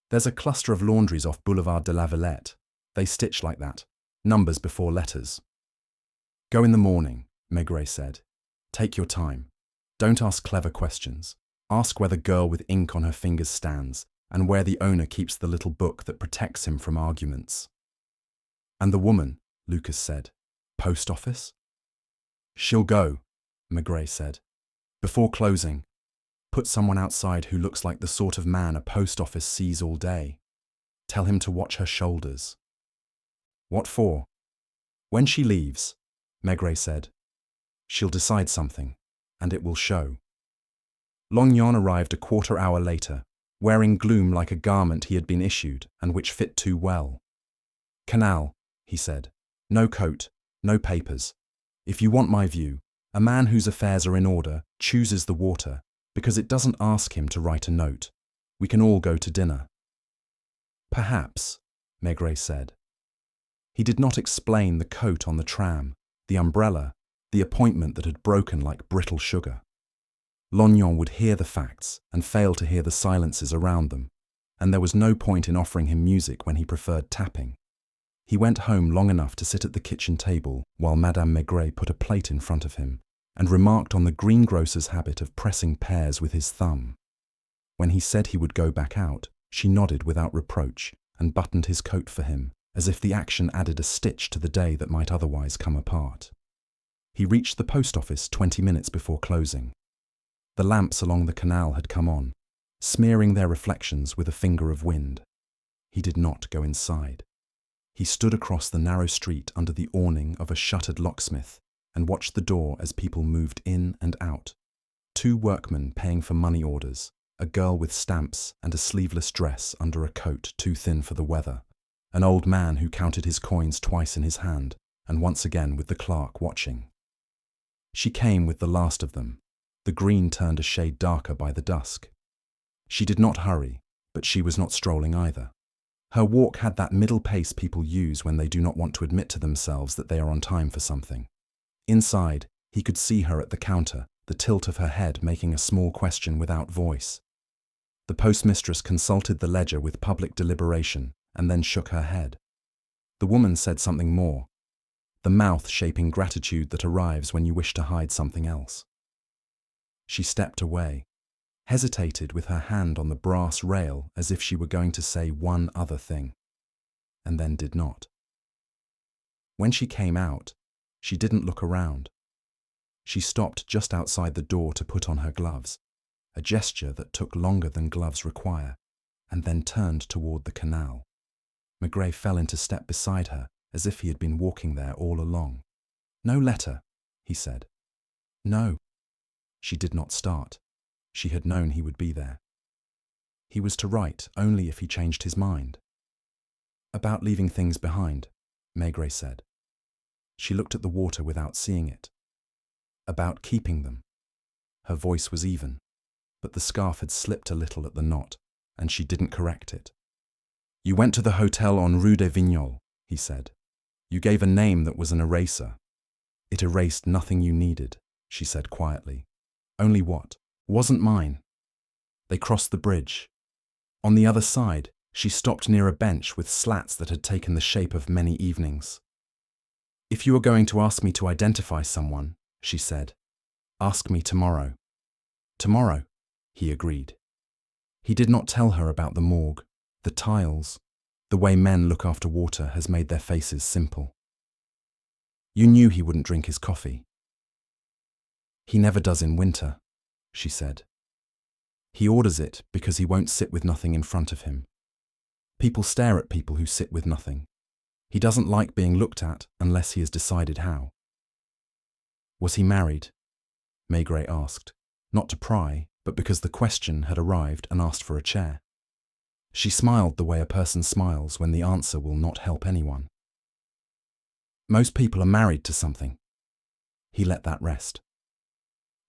"There's a cluster of laundries off Boulevard de la Villette. They stitch like that, numbers before letters." "Go in the morning," Maigret said. "Take your time. Don't ask clever questions. Ask where the girl with ink on her fingers stands, and where the owner keeps the little book that protects him from arguments." "And the woman," Lucas said. "Post office?" "She'll go," Maigret said. "Before closing, put someone outside who looks like the sort of man a post office sees all day. Tell him to watch her shoulders." "What for?" "When she leaves," Maigret said. "She'll decide something, and it will show." Longyon arrived a quarter hour later, wearing gloom like a garment he had been issued and which fit too well. "Canal," he said. "No coat, no papers. If you want my view, a man whose affairs are in order chooses the water because it doesn't ask him to write a note. We can all go to dinner. Perhaps, Maigret said. He did not explain the coat on the tram, the umbrella, the appointment that had broken like brittle sugar. Lognon would hear the facts and fail to hear the silences around them, and there was no point in offering him music when he preferred tapping. He went home long enough to sit at the kitchen table while Madame Maigret put a plate in front of him and remarked on the greengrocer's habit of pressing pears with his thumb. When he said he would go back out, she nodded without reproach and buttoned his coat for him, as if the action added a stitch to the day that might otherwise come apart. He reached the post office 20 minutes before closing. The lamps along the canal had come on, smearing their reflections with a finger of wind. He did not go inside. He stood across the narrow street under the awning of a shuttered locksmith and watched the door as people moved in and out. 2 workmen paying for money orders, a girl with stamps and a sleeveless dress under a coat too thin for the weather, an old man who counted his coins twice in his hand and once again with the clerk watching. She came with the last of them. The green turned a shade darker by the dusk. She did not hurry, but she was not strolling either. Her walk had that middle pace people use when they do not want to admit to themselves that they are on time for something. Inside, he could see her at the counter, the tilt of her head making a small question without voice. The postmistress consulted the ledger with public deliberation and then shook her head. The woman said something more, the mouth shaping gratitude that arrives when you wish to hide something else. She stepped away, hesitated with her hand on the brass rail as if she were going to say one other thing, and then did not. When she came out, she didn't look around. She stopped just outside the door to put on her gloves, a gesture that took longer than gloves require, and then turned toward the canal. Maigret fell into step beside her, as if he had been walking there all along. "No letter," he said. "No." She did not start. She had known he would be there. He was to write only if he changed his mind. "About leaving things behind," Maigret said. She looked at the water without seeing it. "About keeping them." Her voice was even, but the scarf had slipped a little at the knot, and she didn't correct it. "You went to the hotel on Rue des Vignoles," he said. "You gave a name that was an eraser." "It erased nothing you needed," she said quietly. "Only what wasn't mine." They crossed the bridge. On the other side, she stopped near a bench with slats that had taken the shape of many evenings. "If you are going to ask me to identify someone," she said, "ask me tomorrow." "Tomorrow," he agreed. He did not tell her about the morgue, the tiles. The way men look after water has made their faces simple. "You knew he wouldn't drink his coffee." "He never does in winter," she said. "He orders it because he won't sit with nothing in front of him. People stare at people who sit with nothing. He doesn't like being looked at unless he has decided how." "Was he married?" Maigret asked, not to pry, but because the question had arrived and asked for a chair. She smiled the way a person smiles when the answer will not help anyone. "Most people are married to something." He let that rest.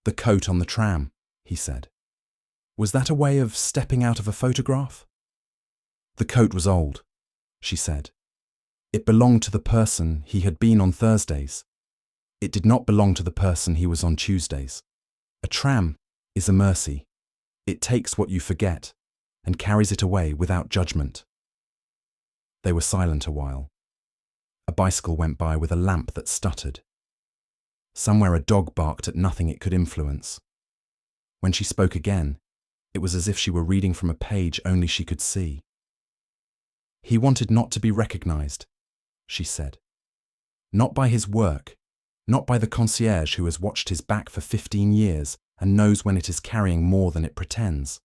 "The coat on the tram," he said. "Was that a way of stepping out of a photograph?" "The coat was old," she said. "It belonged to the person he had been on Thursdays. It did not belong to the person he was on Tuesdays. A tram is a mercy. It takes what you forget and carries it away without judgment." They were silent a while. A bicycle went by with a lamp that stuttered. Somewhere a dog barked at nothing it could influence. When she spoke again, it was as if she were reading from a page only she could see. "He wanted not to be recognized," she said. "Not by his work, not by the concierge who has watched his back for 15 years and knows when it is carrying more than it pretends.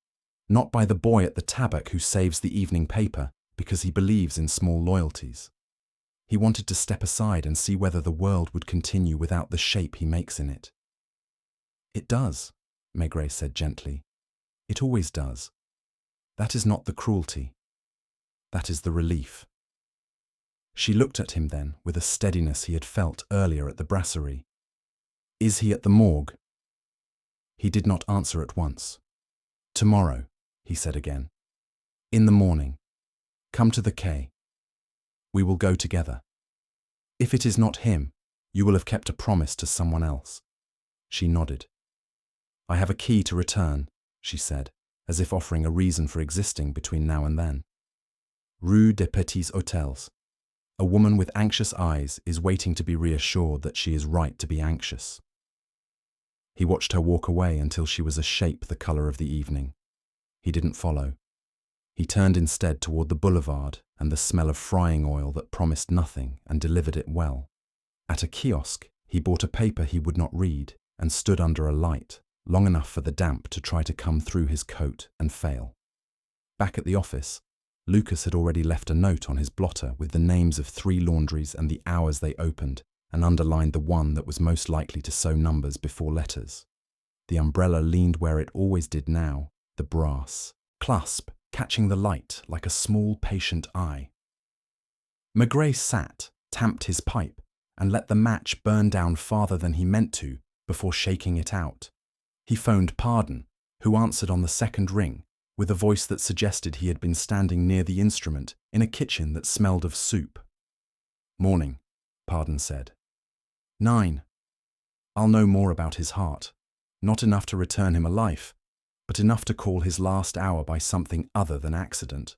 Not by the boy at the tabak who saves the evening paper because he believes in small loyalties. He wanted to step aside and see whether the world would continue without the shape he makes in it." "It does," Maigret said gently. "It always does. That is not the cruelty. That is the relief." She looked at him then with a steadiness he had felt earlier at the brasserie. "Is he at the morgue?" He did not answer at once. "Tomorrow," he said again. In the morning. Come to the quay. We will go together. If it is not him, you will have kept a promise to someone else. She nodded. I have a key to return, she said, as if offering a reason for existing between now and then. Rue des Petits Hôtels. A woman with anxious eyes is waiting to be reassured that she is right to be anxious. He watched her walk away until she was a shape the color of the evening. He didn't follow. He turned instead toward the boulevard and the smell of frying oil that promised nothing and delivered it well. At a kiosk, he bought a paper he would not read and stood under a light, long enough for the damp to try to come through his coat and fail. Back at the office, Lucas had already left a note on his blotter with the names of 3 laundries and the hours they opened, and underlined the one that was most likely to sew numbers before letters. The umbrella leaned where it always did now, the brass clasp catching the light like a small, patient eye. Maigret sat, tamped his pipe, and let the match burn down farther than he meant to before shaking it out. He phoned Pardon, who answered on the second ring, with a voice that suggested he had been standing near the instrument in a kitchen that smelled of soup. Morning, Pardon said. 9. I'll know more about his heart. Not enough to return him a life, but enough to call his last hour by something other than accident.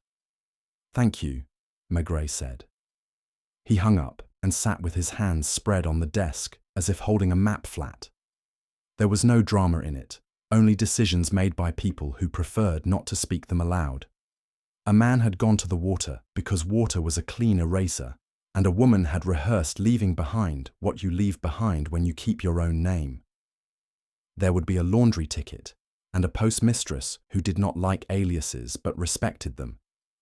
Thank you, Maigret said. He hung up and sat with his hands spread on the desk as if holding a map flat. There was no drama in it, only decisions made by people who preferred not to speak them aloud. A man had gone to the water because water was a clean eraser, and a woman had rehearsed leaving behind what you leave behind when you keep your own name. There would be a laundry ticket, and a postmistress who did not like aliases but respected them,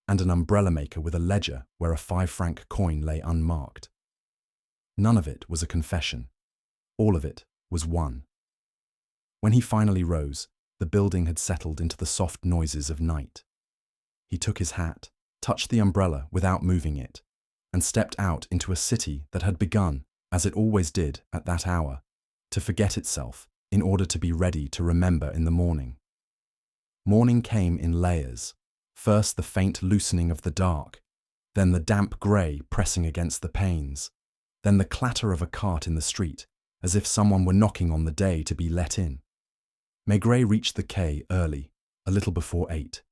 and an umbrella maker with a ledger where a 5-franc coin lay unmarked. None of it was a confession. All of it was one. When he finally rose, the building had settled into the soft noises of night. He took his hat, touched the umbrella without moving it, and stepped out into a city that had begun, as it always did at that hour, to forget itself in order to be ready to remember in the morning. Morning came in layers, first the faint loosening of the dark, then the damp grey pressing against the panes, then the clatter of a cart in the street, as if someone were knocking on the day to be let in. Maigret reached the quay early, a little before 8.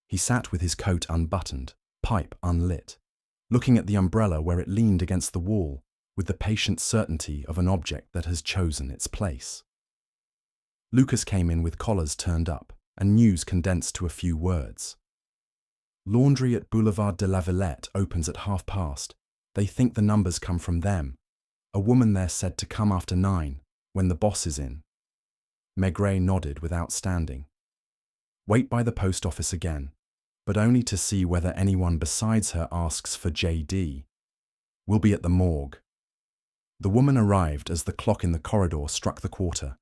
He sat with his coat unbuttoned, pipe unlit, looking at the umbrella where it leaned against the wall with the patient certainty of an object that has chosen its place. Lucas came in with collars turned up and news condensed to a few words. Laundry at Boulevard de la Villette opens at past. They think the numbers come from them. A woman there said to come after 9, when the boss is in. Maigret nodded without standing. Wait by the post office again, but only to see whether anyone besides her asks for J.D. We'll be at the morgue. The woman arrived as the clock in the corridor struck the quarter.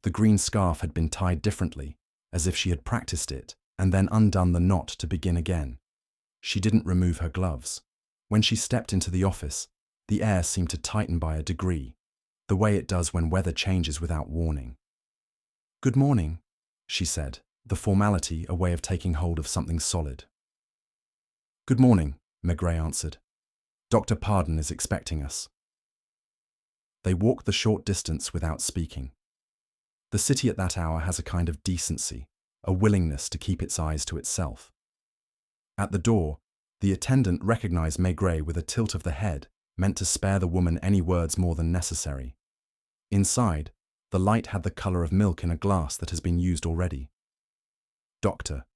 The green scarf had been tied differently, as if she had practiced it, and then undone the knot to begin again. She didn't remove her gloves. When she stepped into the office, the air seemed to tighten by a degree, the way it does when weather changes without warning. Good morning, she said, the formality a way of taking hold of something solid. Good morning, Maigret answered. Dr. Pardon is expecting us. They walked the short distance without speaking. The city at that hour has a kind of decency, a willingness to keep its eyes to itself. At the door, the attendant recognized Maigret with a tilt of the head, meant to spare the woman any words more than necessary. Inside, the light had the color of milk in a glass that has been used already. Doctor.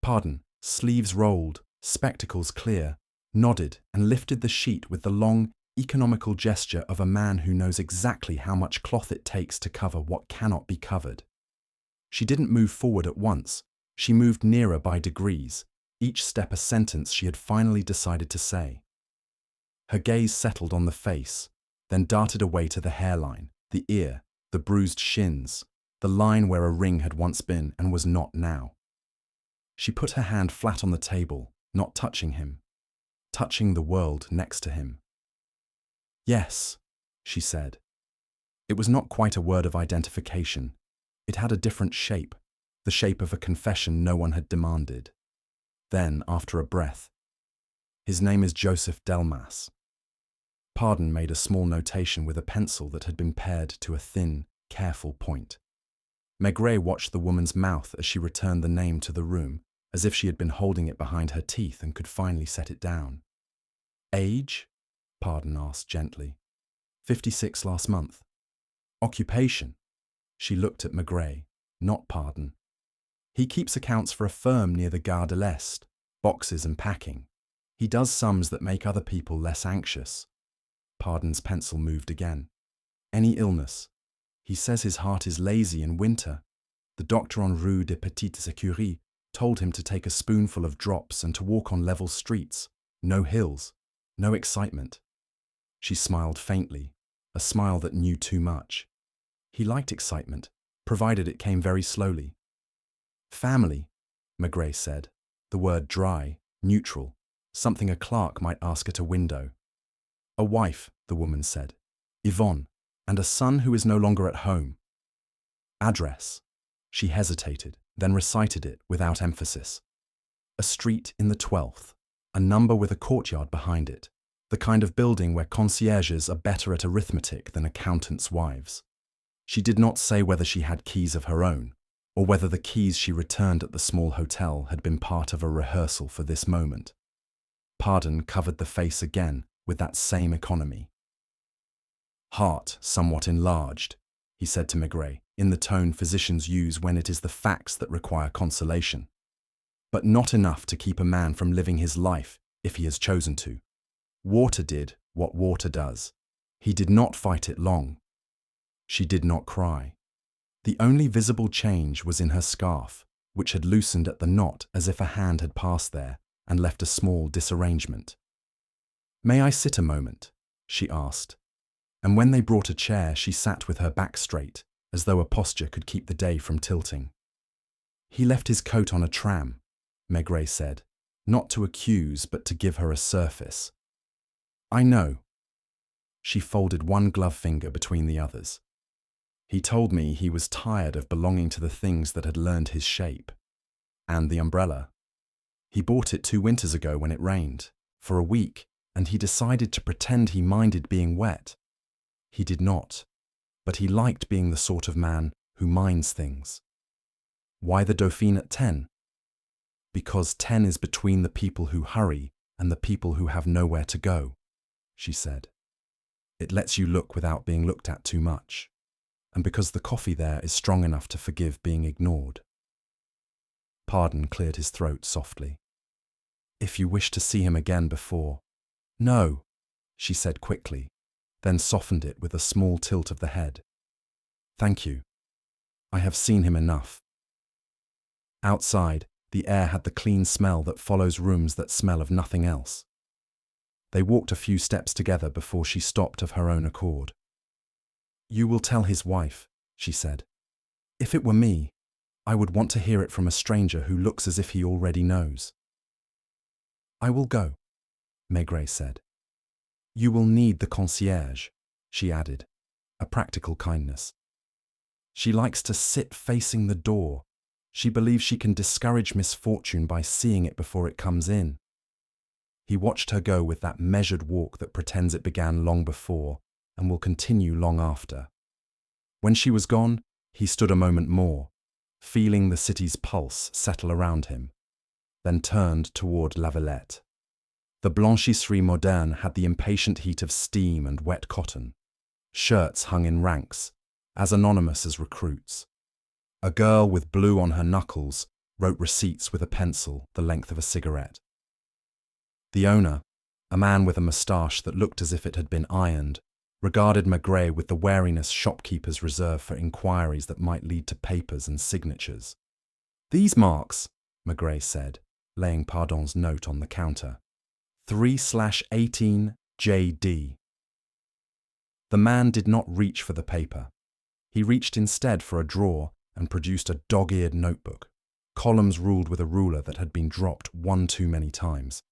Pardon, sleeves rolled, spectacles clear, nodded and lifted the sheet with the long, economical gesture of a man who knows exactly how much cloth it takes to cover what cannot be covered. She didn't move forward at once. She moved nearer by degrees, each step a sentence she had finally decided to say. Her gaze settled on the face, then darted away to the hairline, the ear, the bruised shins, the line where a ring had once been and was not now. She put her hand flat on the table, not touching him, touching the world next to him. Yes, she said. It was not quite a word of identification. It had a different shape, the shape of a confession no one had demanded. Then, after a breath, "His name is Joseph Delmas." Pardon made a small notation with a pencil that had been pared to a thin, careful point. Maigret watched the woman's mouth as she returned the name to the room, as if she had been holding it behind her teeth and could finally set it down. "Age?" Pardon asked gently. 56 last month." "Occupation?" She looked at Maigret, not Pardon. "He keeps accounts for a firm near the Gare de l'Est, boxes and packing. He does sums that make other people less anxious." Pardon's pencil moved again. "Any illness?" "He says his heart is lazy in winter. The doctor on Rue des Petites Écuries told him to take a spoonful of drops and to walk on level streets. No hills, no excitement." She smiled faintly, a smile that knew too much. He liked excitement, provided it came very slowly. "Family," Maigret said, the word dry, neutral, something a clerk might ask at a window. "A wife," the woman said, "Yvonne, and a son who is no longer at home." "Address?" She hesitated, then recited it without emphasis. "A street in the 12th, a number with a courtyard behind it, the kind of building where concierges are better at arithmetic than accountants' wives." She did not say whether she had keys of her own, or whether the keys she returned at the small hotel had been part of a rehearsal for this moment. Pardon covered the face again with that same economy. "Heart somewhat enlarged," he said to Maigret, in the tone physicians use when it is the facts that require consolation. "But not enough to keep a man from living his life if he has chosen to. Water did what water does. He did not fight it long." She did not cry. The only visible change was in her scarf, which had loosened at the knot as if a hand had passed there and left a small disarrangement. "May I sit a moment?" she asked. And when they brought a chair, she sat with her back straight, as though a posture could keep the day from tilting. "He left his coat on a tram," Maigret said, not to accuse but to give her a surface. "I know." She folded one glove finger between the others. "He told me he was tired of belonging to the things that had learned his shape. And the umbrella. He bought it 2 winters ago when it rained, for a week, and he decided to pretend he minded being wet. He did not, but he liked being the sort of man who minds things." "Why the Dauphine at 10? "Because 10 is between the people who hurry and the people who have nowhere to go," she said. "It lets you look without being looked at too much, and because the coffee there is strong enough to forgive being ignored." Pardon cleared his throat softly. "If you wish to see him again before—" "No," she said quickly, then softened it with a small tilt of the head. "Thank you. I have seen him enough." Outside, the air had the clean smell that follows rooms that smell of nothing else. They walked a few steps together before she stopped of her own accord. "You will tell his wife," she said. "If it were me, I would want to hear it from a stranger who looks as if he already knows." "I will go," Maigret said. "You will need the concierge," she added, a practical kindness. "She likes to sit facing the door. She believes she can discourage misfortune by seeing it before it comes in." He watched her go with that measured walk that pretends it began long before and will continue long after. When she was gone, he stood a moment more, feeling the city's pulse settle around him, then turned toward La Villette. The blanchisserie moderne had the impatient heat of steam and wet cotton. Shirts hung in ranks, as anonymous as recruits. A girl with blue on her knuckles wrote receipts with a pencil the length of a cigarette. The owner, a man with a moustache that looked as if it had been ironed, regarded Maigret with the wariness shopkeepers reserve for inquiries that might lead to papers and signatures. "These marks," Maigret said, laying Pardon's note on the counter. 3/18 JD. The man did not reach for the paper. He reached instead for a drawer and produced a dog-eared notebook, columns ruled with a ruler that had been dropped one too many times.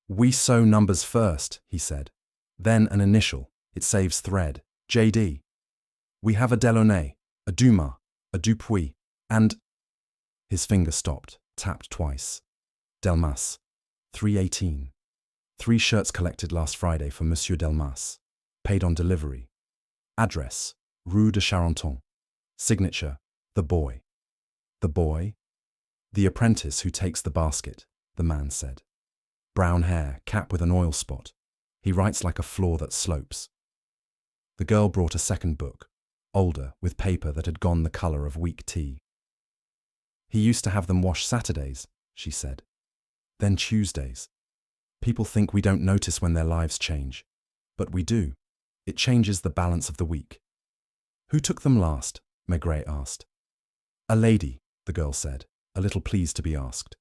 "We sew numbers first," he said. "Then an initial. It saves thread. JD. We have a Delaunay, a Dumas, a Dupuis, and—" His finger stopped, tapped twice. Delmas, 318. 3 shirts collected last Friday for Monsieur Delmas. Paid on delivery. Address, Rue de Charenton. Signature, the boy. The boy? The apprentice who takes the basket, the man said. Brown hair, cap with an oil spot. He writes like a floor that slopes. The girl brought a second book, older, with paper that had gone the colour of weak tea. He used to have them washed Saturdays, she said. Then Tuesdays. People think we don't notice when their lives change, but we do. It changes the balance of the week. Who took them last? Maigret asked. A lady, the girl said, a little pleased to be asked.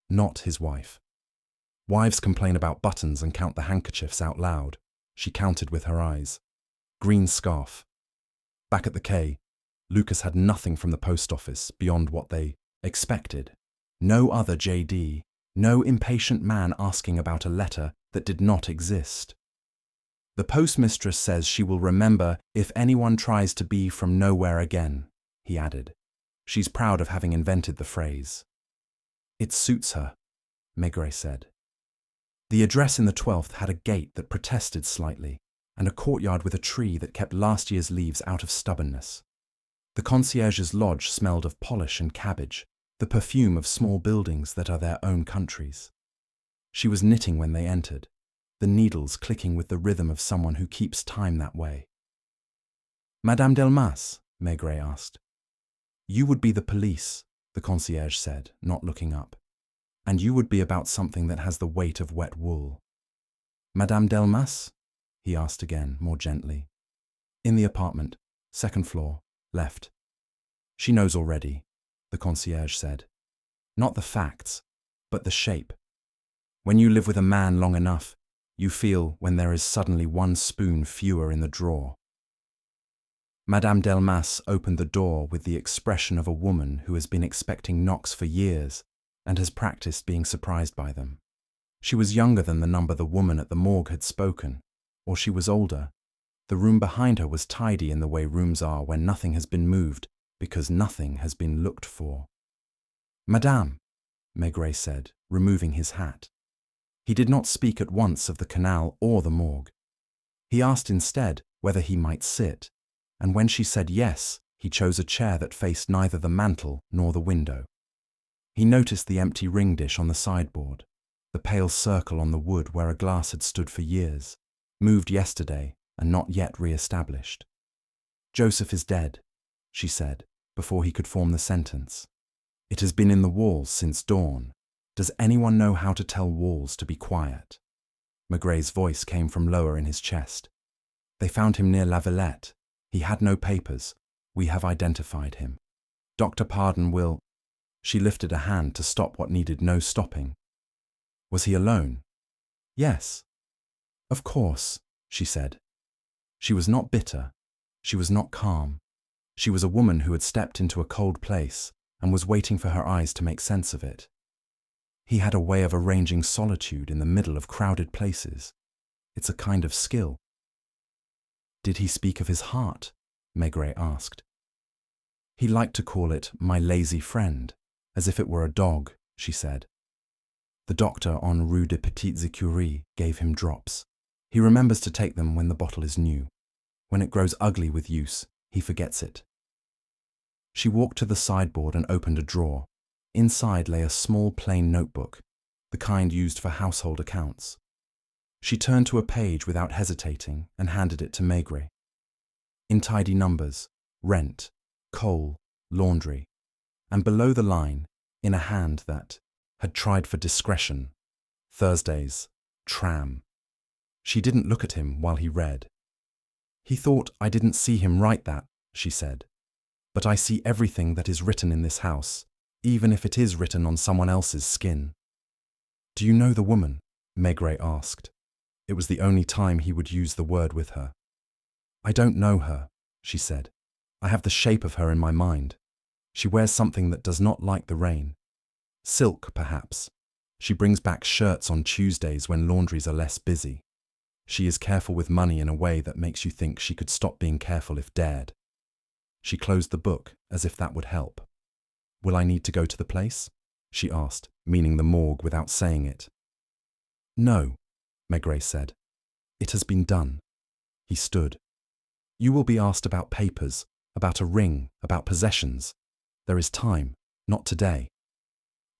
Not his wife. Wives complain about buttons and count the handkerchiefs out loud. She counted with her eyes. Green scarf. Back at the quay, Lucas had nothing from the post office beyond what they expected. No other JD, no impatient man asking about a letter that did not exist. The postmistress says she will remember if anyone tries to be from nowhere again, he added. She's proud of having invented the phrase. It suits her, Maigret said. The address in the 12th had a gate that protested slightly, and a courtyard with a tree that kept last year's leaves out of stubbornness. The concierge's lodge smelled of polish and cabbage, the perfume of small buildings that are their own countries. She was knitting when they entered, the needles clicking with the rhythm of someone who keeps time that way. Madame Delmas? Maigret asked. You would be the police, the concierge said, not looking up. And you would be about something that has the weight of wet wool. Madame Delmas? He asked again, more gently. In the apartment, 2nd floor, left. She knows already, the concierge said. Not the facts, but the shape. When you live with a man long enough, you feel when there is suddenly 1 spoon fewer in the drawer. Madame Delmas opened the door with the expression of a woman who has been expecting knocks for years and has practiced being surprised by them. She was younger than the number the woman at the morgue had spoken, or she was older. The room behind her was tidy in the way rooms are when nothing has been moved because nothing has been looked for. Madame, Maigret said, removing his hat. He did not speak at once of the canal or the morgue. He asked instead whether he might sit, and when she said yes, he chose a chair that faced neither the mantel nor the window. He noticed the empty ring dish on the sideboard, the pale circle on the wood where a glass had stood for years, moved yesterday and not yet re-established. Joseph is dead, she said, before he could form the sentence. It has been in the walls since dawn. Does anyone know how to tell walls to be quiet? Maigret's voice came from lower in his chest. They found him near La Villette. He had no papers. We have identified him. Dr. Pardon will... She lifted a hand to stop what needed no stopping. Was he alone? Yes. Of course, she said. She was not bitter. She was not calm. She was a woman who had stepped into a cold place and was waiting for her eyes to make sense of it. He had a way of arranging solitude in the middle of crowded places. It's a kind of skill. Did he speak of his heart? Maigret asked. He liked to call it my lazy friend, as if it were a dog, she said. The doctor on Rue des Petites Écuries gave him drops. He remembers to take them when the bottle is new. When it grows ugly with use, he forgets it. She walked to the sideboard and opened a drawer. Inside lay a small plain notebook, the kind used for household accounts. She turned to a page without hesitating and handed it to Maigret. In tidy numbers, rent, coal, laundry, and below the line, in a hand that had tried for discretion, Thursdays, tram. She didn't look at him while he read. He thought I didn't see him write that, she said. But I see everything that is written in this house, even if it is written on someone else's skin. Do you know the woman? Maigret asked. It was the only time he would use the word with her. I don't know her, she said. I have the shape of her in my mind. She wears something that does not like the rain. Silk, perhaps. She brings back shirts on Tuesdays when laundries are less busy. She is careful with money in a way that makes you think she could stop being careful if dared. She closed the book as if that would help. Will I need to go to the place? She asked, meaning the morgue, without saying it. No, Maigret said. It has been done. He stood. You will be asked about papers, about a ring, about possessions. There is time, not today.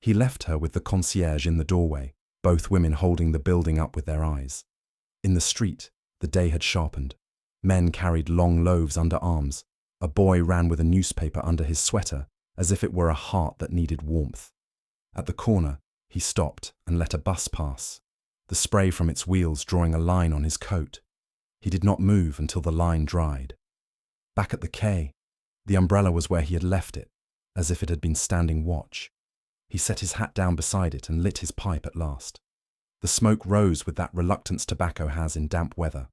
He left her with the concierge in the doorway, both women holding the building up with their eyes. In the street, the day had sharpened. Men carried long loaves under arms. A boy ran with a newspaper under his sweater, as if it were a heart that needed warmth. At the corner, he stopped and let a bus pass, the spray from its wheels drawing a line on his coat. He did not move until the line dried. Back at the quay, the umbrella was where he had left it, as if it had been standing watch. He set his hat down beside it and lit his pipe at last. The smoke rose with that reluctance tobacco has in damp weather.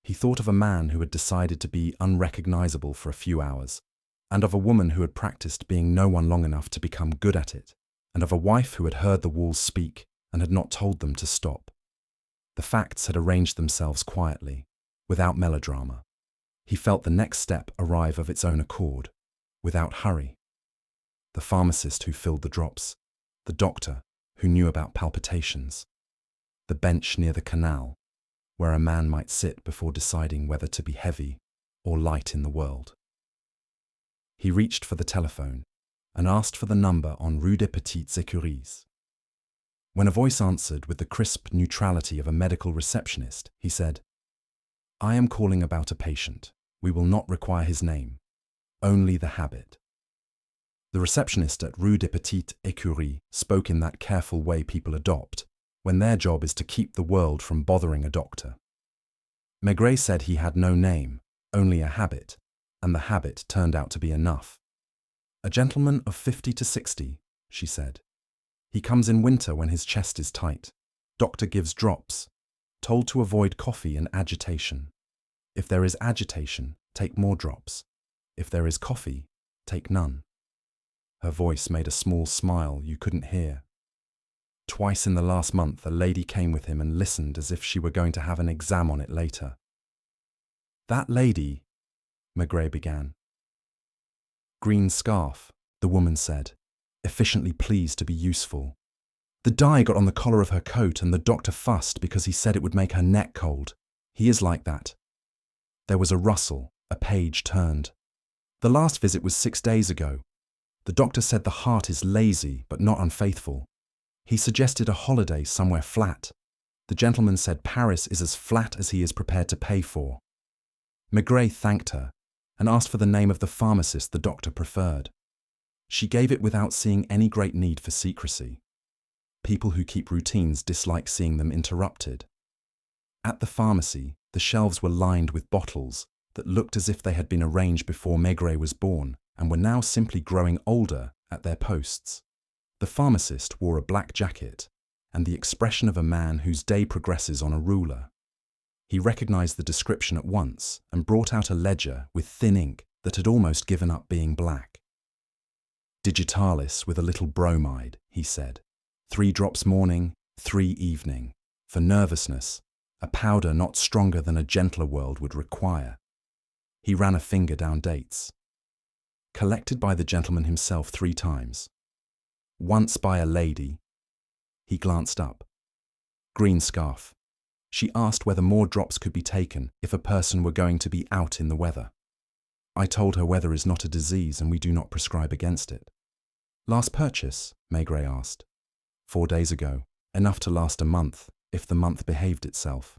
He thought of a man who had decided to be unrecognizable for a few hours, and of a woman who had practiced being no one long enough to become good at it, and of a wife who had heard the walls speak and had not told them to stop. The facts had arranged themselves quietly, without melodrama. He felt the next step arrive of its own accord, without hurry. The pharmacist who filled the drops, the doctor who knew about palpitations, the bench near the canal, where a man might sit before deciding whether to be heavy or light in the world. He reached for the telephone and asked for the number on Rue des Petites Écuries. When a voice answered with the crisp neutrality of a medical receptionist, he said, "I am calling about a patient. We will not require his name, only the habit." The receptionist at Rue des Petites Écuries spoke in that careful way people adopt when their job is to keep the world from bothering a doctor. Maigret said he had no name, only a habit, and the habit turned out to be enough. "A gentleman of 50 to 60, she said. "He comes in winter when his chest is tight. Doctor gives drops. Told to avoid coffee and agitation. If there is agitation, take more drops. If there is coffee, take none." Her voice made a small smile you couldn't hear. Twice in the last month a lady came with him and listened as if she were going to have an exam on it later. "That lady," Maigret began. "Green scarf," the woman said, efficiently pleased to be useful. "The dye got on the collar of her coat and the doctor fussed because he said it would make her neck cold. He is like that." There was a rustle, a page turned. "The last visit was 6 days ago. The doctor said the heart is lazy but not unfaithful. He suggested a holiday somewhere flat. The gentleman said Paris is as flat as he is prepared to pay for." Maigret thanked her and asked for the name of the pharmacist the doctor preferred. She gave it without seeing any great need for secrecy. People who keep routines dislike seeing them interrupted. At the pharmacy, the shelves were lined with bottles that looked as if they had been arranged before Maigret was born and were now simply growing older at their posts. The pharmacist wore a black jacket and the expression of a man whose day progresses on a ruler. He recognized the description at once and brought out a ledger with thin ink that had almost given up being black. "Digitalis with a little bromide," he said. 3 drops morning, 3 evening. For nervousness, a powder not stronger than a gentler world would require. He ran a finger down dates. Collected by the gentleman himself 3 times. Once by a lady. He glanced up. Green scarf. She asked whether more drops could be taken if a person were going to be out in the weather. I told her weather is not a disease and we do not prescribe against it. "Last purchase?" Maigret asked. 4 days ago, enough to last a month, if the month behaved itself.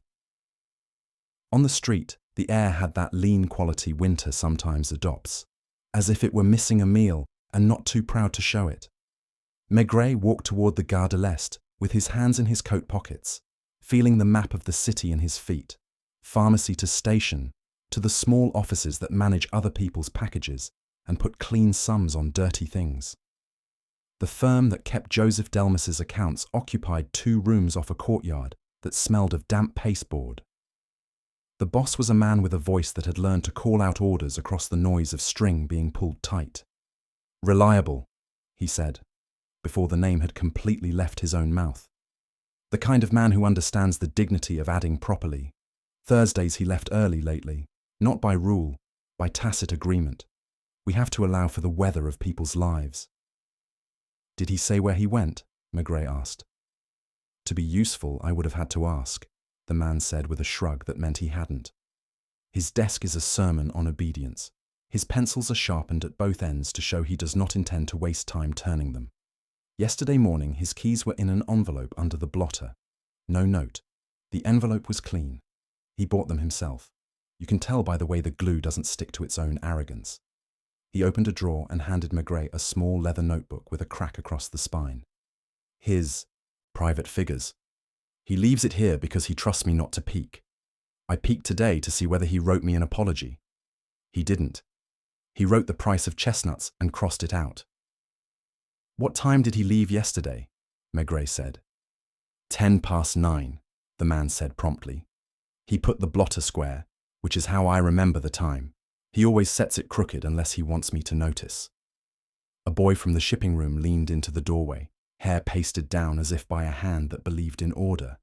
On the street, the air had that lean quality winter sometimes adopts, as if it were missing a meal and not too proud to show it. Maigret walked toward the Gare de l'Est with his hands in his coat pockets, feeling the map of the city in his feet, pharmacy to station, to the small offices that manage other people's packages and put clean sums on dirty things. The firm that kept Joseph Delmas's accounts occupied 2 rooms off a courtyard that smelled of damp pasteboard. The boss was a man with a voice that had learned to call out orders across the noise of string being pulled tight. "Reliable," he said, before the name had completely left his own mouth. The kind of man who understands the dignity of adding properly. Thursdays he left early lately, not by rule, by tacit agreement. We have to allow for the weather of people's lives. "Did he say where he went?" Maigret asked. To be useful, I would have had to ask, the man said with a shrug that meant he hadn't. His desk is a sermon on obedience. His pencils are sharpened at both ends to show he does not intend to waste time turning them. Yesterday morning, his keys were in an envelope under the blotter. No note. The envelope was clean. He bought them himself. You can tell by the way the glue doesn't stick to its own arrogance. He opened a drawer and handed Maigret a small leather notebook with a crack across the spine. His private figures. He leaves it here because he trusts me not to peek. I peeked today to see whether he wrote me an apology. He didn't. He wrote the price of chestnuts and crossed it out. What time did he leave yesterday? Maigret said. 9:10, the man said promptly. He put the blotter square, which is how I remember the time. He always sets it crooked unless he wants me to notice. A boy from the shipping room leaned into the doorway, hair pasted down as if by a hand that believed in order.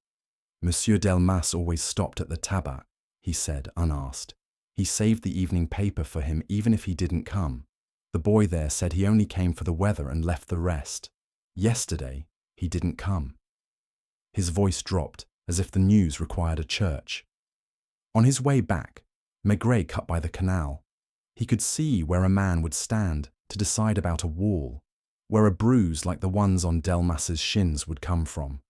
Monsieur Delmas always stopped at the tabac, he said, unasked. He saved the evening paper for him even if he didn't come. The boy there said he only came for the weather and left the rest. Yesterday, he didn't come. His voice dropped, as if the news required a church. On his way back, Maigret cut by the canal. He could see where a man would stand to decide about a wall, where a bruise like the ones on Delmas's shins would come from.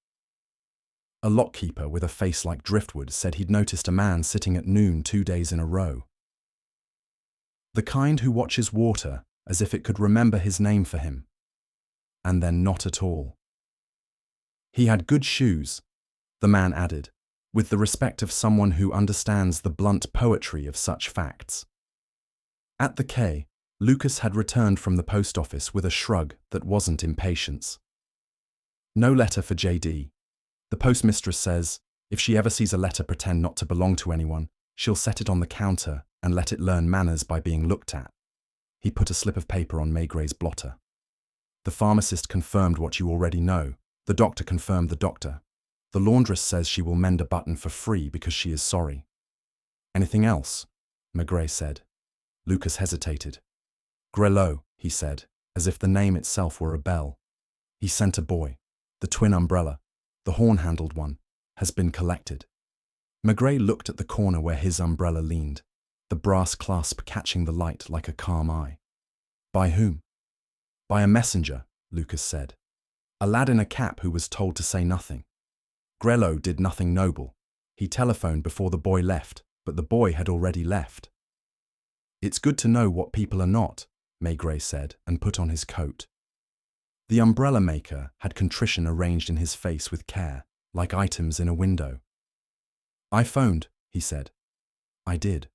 A lockkeeper with a face like driftwood said he'd noticed a man sitting at noon 2 days in a row. The kind who watches water as if it could remember his name for him. And then not at all. He had good shoes, the man added, with the respect of someone who understands the blunt poetry of such facts. At the quay, Lucas had returned from the post office with a shrug that wasn't impatience. No letter for J.D. The postmistress says, if she ever sees a letter pretend not to belong to anyone, she'll set it on the counter and let it learn manners by being looked at. He put a slip of paper on Maigret's blotter. The pharmacist confirmed what you already know. The doctor confirmed the doctor. The laundress says she will mend a button for free because she is sorry. Anything else? Maigret said. Lucas hesitated. Grelot, he said, as if the name itself were a bell. He sent a boy. The twin umbrella, the horn-handled one, has been collected. Maigret looked at the corner where his umbrella leaned, the brass clasp catching the light like a calm eye. By whom? By a messenger, Lucas said. A lad in a cap who was told to say nothing. Grelot did nothing noble. He telephoned before the boy left, but the boy had already left. It's good to know what people are not, Maigret said, and put on his coat. The umbrella maker had contrition arranged in his face with care, like items in a window. I phoned, he said. I did.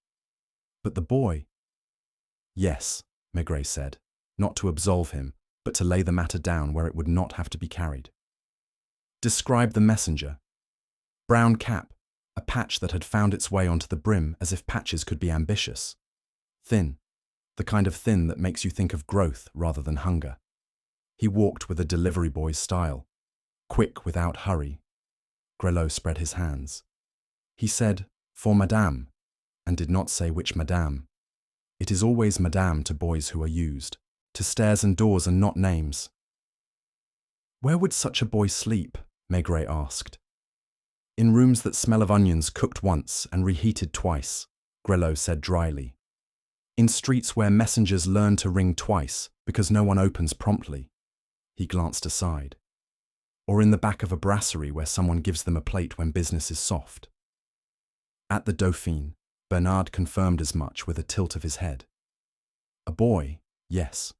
But the boy? Yes, Maigret said, not to absolve him, but to lay the matter down where it would not have to be carried. Describe the messenger. Brown cap, a patch that had found its way onto the brim as if patches could be ambitious. Thin, the kind of thin that makes you think of growth rather than hunger. He walked with a delivery boy's style, quick without hurry. Grelot spread his hands. He said, for madame, and did not say which madame. It is always madame to boys who are used, to stairs and doors and not names. Where would such a boy sleep? Maigret asked. In rooms that smell of onions cooked once and reheated twice, Grelot said dryly. In streets where messengers learn to ring twice because no one opens promptly. He glanced aside. Or in the back of a brasserie where someone gives them a plate when business is soft. At the Dauphine, Bernard confirmed as much with a tilt of his head. A boy, yes.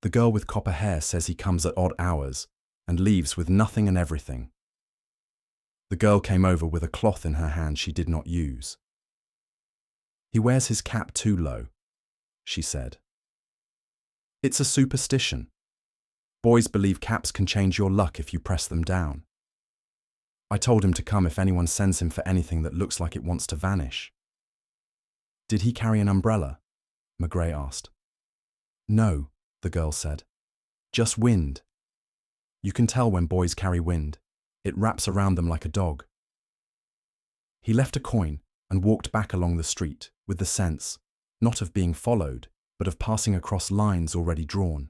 The girl with copper hair says he comes at odd hours and leaves with nothing and everything. The girl came over with a cloth in her hand she did not use. He wears his cap too low, she said. It's a superstition. Boys believe caps can change your luck if you press them down. I told him to come if anyone sends him for anything that looks like it wants to vanish. Did he carry an umbrella? Maigret asked. No, the girl said. Just wind. You can tell when boys carry wind. It wraps around them like a dog. He left a coin and walked back along the street with the sense, not of being followed, but of passing across lines already drawn.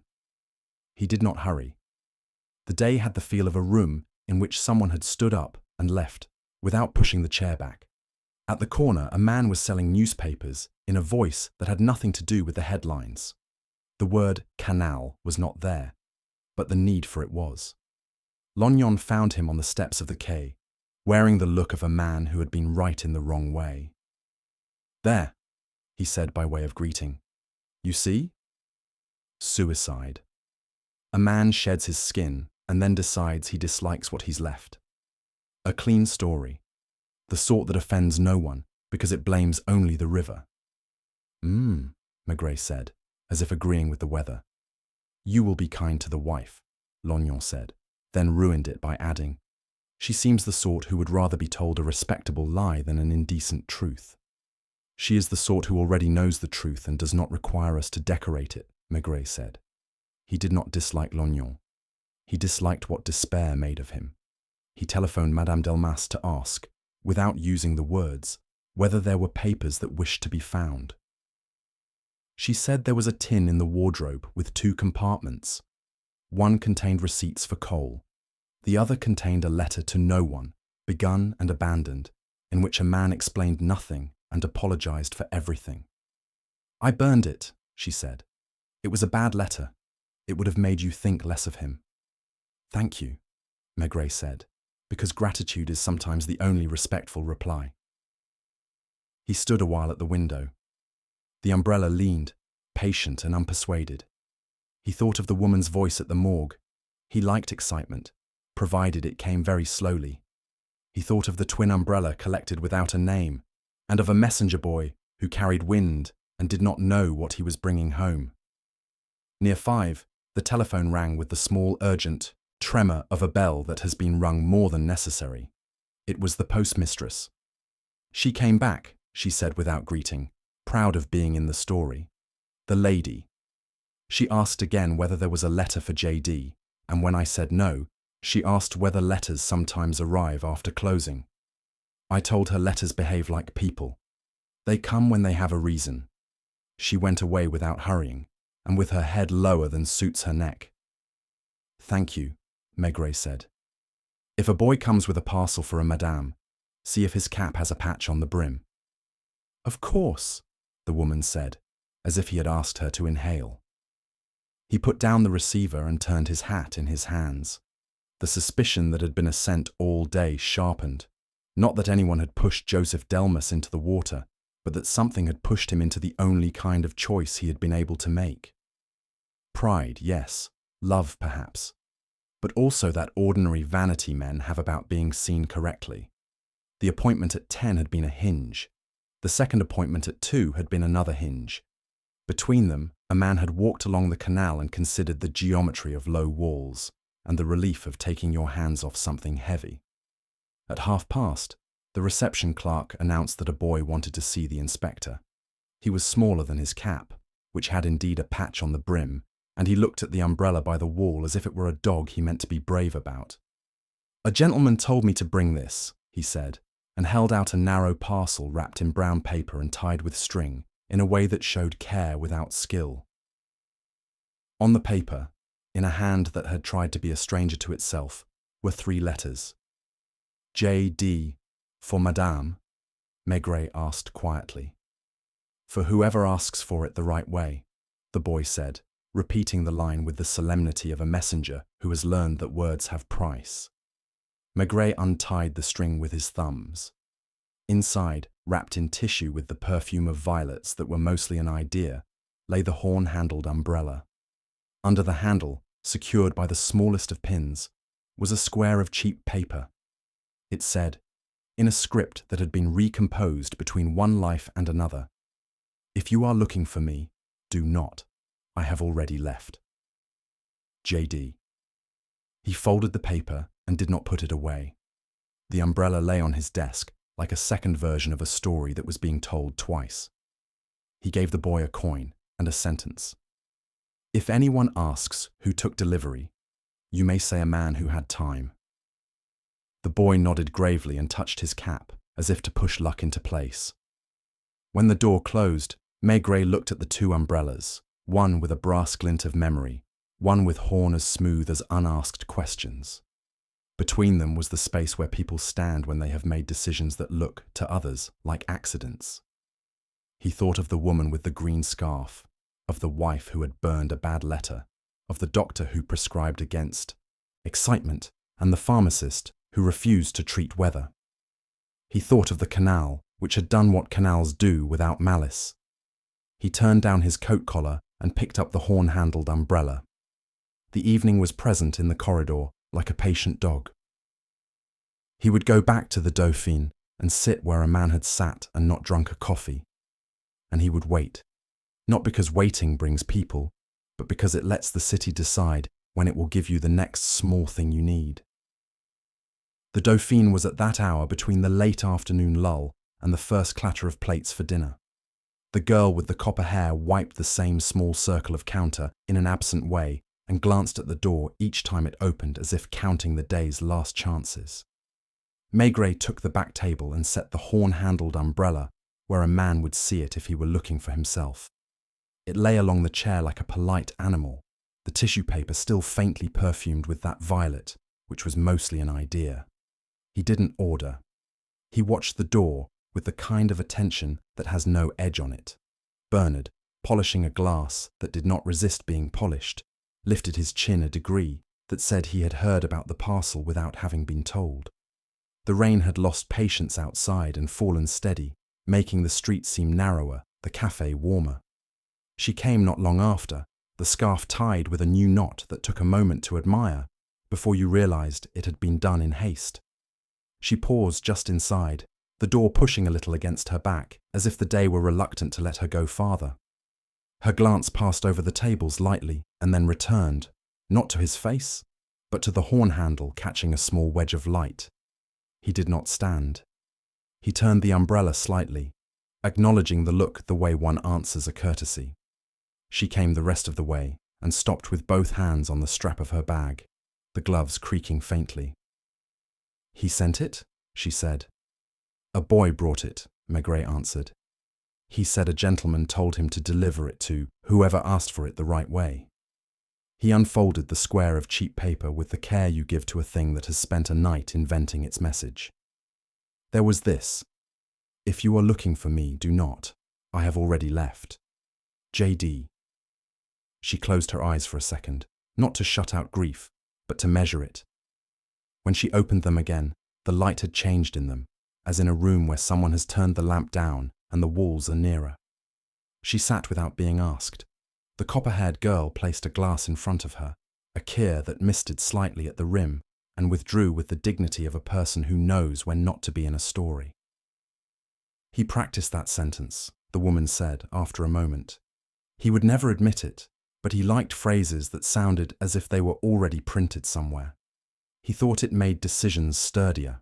He did not hurry. The day had the feel of a room in which someone had stood up and left without pushing the chair back. At the corner, a man was selling newspapers in a voice that had nothing to do with the headlines. The word canal was not there, but the need for it was. Lognon found him on the steps of the quay, wearing the look of a man who had been right in the wrong way. "There," he said by way of greeting. "You see? Suicide. A man sheds his skin and then decides he dislikes what he's left. A clean story. The sort that offends no one because it blames only the river." Maigret said, as if agreeing with the weather. "You will be kind to the wife," Lognon said, then ruined it by adding, "She seems the sort who would rather be told a respectable lie than an indecent truth." "She is the sort who already knows the truth and does not require us to decorate it," Maigret said. He did not dislike Lognon. He disliked what despair made of him. He telephoned Madame Delmas to ask, without using the words, whether there were papers that wished to be found. She said there was a tin in the wardrobe with 2 compartments. One contained receipts for coal. The other contained a letter to no one, begun and abandoned, in which a man explained nothing and apologized for everything. "I burned it," she said. "It was a bad letter. It would have made you think less of him." "Thank you," Maigret said, because gratitude is sometimes the only respectful reply. He stood a while at the window. The umbrella leaned, patient and unpersuaded. He thought of the woman's voice at the morgue. He liked excitement, provided it came very slowly. He thought of the twin umbrella collected without a name, and of a messenger boy who carried wind and did not know what he was bringing home. Near 5, the telephone rang with the small, urgent tremor of a bell that has been rung more than necessary. It was the postmistress. "She came back," she said without greeting, proud of being in the story. "The lady." She asked again whether there was a letter for J.D., and when I said no, she asked whether letters sometimes arrive after closing. I told her letters behave like people. They come when they have a reason. She went away without hurrying, and with her head lower than suits her neck. "Thank you," Maigret said. "If a boy comes with a parcel for a madame, see if his cap has a patch on the brim." "Of course," the woman said, as if he had asked her to inhale. He put down the receiver and turned his hat in his hands. The suspicion that had been a scent all day sharpened. Not that anyone had pushed Joseph Delmas into the water, but that something had pushed him into the only kind of choice he had been able to make. Pride, yes. Love, perhaps. But also that ordinary vanity men have about being seen correctly. The appointment at 10 had been a hinge. The second appointment at 2 had been another hinge. Between them, a man had walked along the canal and considered the geometry of low walls and the relief of taking your hands off something heavy. At 1:30, the reception clerk announced that a boy wanted to see the inspector. He was smaller than his cap, which had indeed a patch on the brim, and he looked at the umbrella by the wall as if it were a dog he meant to be brave about. "A gentleman told me to bring this," he said, and held out a narrow parcel wrapped in brown paper and tied with string, in a way that showed care without skill. On the paper, in a hand that had tried to be a stranger to itself, were 3 letters. "J.D. for Madame?" Maigret asked quietly. "For whoever asks for it the right way," the boy said, repeating the line with the solemnity of a messenger who has learned that words have price. Maigret untied the string with his thumbs. Inside, wrapped in tissue with the perfume of violets that were mostly an idea, lay the horn-handled umbrella. Under the handle, secured by the smallest of pins, was a square of cheap paper. It said, in a script that had been recomposed between one life and another, "If you are looking for me, do not. I have already left. J.D." He folded the paper and did not put it away. The umbrella lay on his desk, like a second version of a story that was being told twice. He gave the boy a coin and a sentence. "If anyone asks who took delivery, you may say a man who had time." The boy nodded gravely and touched his cap, as if to push luck into place. When the door closed, Maigret looked at the 2 umbrellas, one with a brass glint of memory, one with horn as smooth as unasked questions. Between them was the space where people stand when they have made decisions that look, to others, like accidents. He thought of the woman with the green scarf, of the wife who had burned a bad letter, of the doctor who prescribed against excitement, and the pharmacist who refused to treat weather. He thought of the canal, which had done what canals do without malice. He turned down his coat collar and picked up the horn-handled umbrella. The evening was present in the corridor, like a patient dog. He would go back to the Dauphine and sit where a man had sat and not drunk a coffee. And he would wait, not because waiting brings people, but because it lets the city decide when it will give you the next small thing you need. The Dauphine was at that hour between the late afternoon lull and the first clatter of plates for dinner. The girl with the copper hair wiped the same small circle of counter in an absent way and glanced at the door each time it opened as if counting the day's last chances. Maigret took the back table and set the horn-handled umbrella where a man would see it if he were looking for himself. It lay along the chair like a polite animal, the tissue paper still faintly perfumed with that violet, which was mostly an idea. He didn't order. He watched the door with the kind of attention that has no edge on it. Bernard, polishing a glass that did not resist being polished, lifted his chin a degree that said he had heard about the parcel without having been told. The rain had lost patience outside and fallen steady, making the street seem narrower, the café warmer. She came not long after, the scarf tied with a new knot that took a moment to admire, before you realized it had been done in haste. She paused just inside, the door pushing a little against her back, as if the day were reluctant to let her go farther. Her glance passed over the tables lightly and then returned, not to his face, but to the horn handle catching a small wedge of light. He did not stand. He turned the umbrella slightly, acknowledging the look the way one answers a courtesy. She came the rest of the way and stopped with both hands on the strap of her bag, the gloves creaking faintly. "He sent it?" she said. "A boy brought it," Maigret answered. "He said a gentleman told him to deliver it to whoever asked for it the right way." He unfolded the square of cheap paper with the care you give to a thing that has spent a night inventing its message. There was this: "If you are looking for me, do not. I have already left. J.D." She closed her eyes for a second, not to shut out grief, but to measure it. When she opened them again, the light had changed in them, as in a room where someone has turned the lamp down and the walls are nearer. She sat without being asked. The copper-haired girl placed a glass in front of her, a kir that misted slightly at the rim, and withdrew with the dignity of a person who knows when not to be in a story. "He practiced that sentence," the woman said after a moment. "He would never admit it, but he liked phrases that sounded as if they were already printed somewhere. He thought it made decisions sturdier.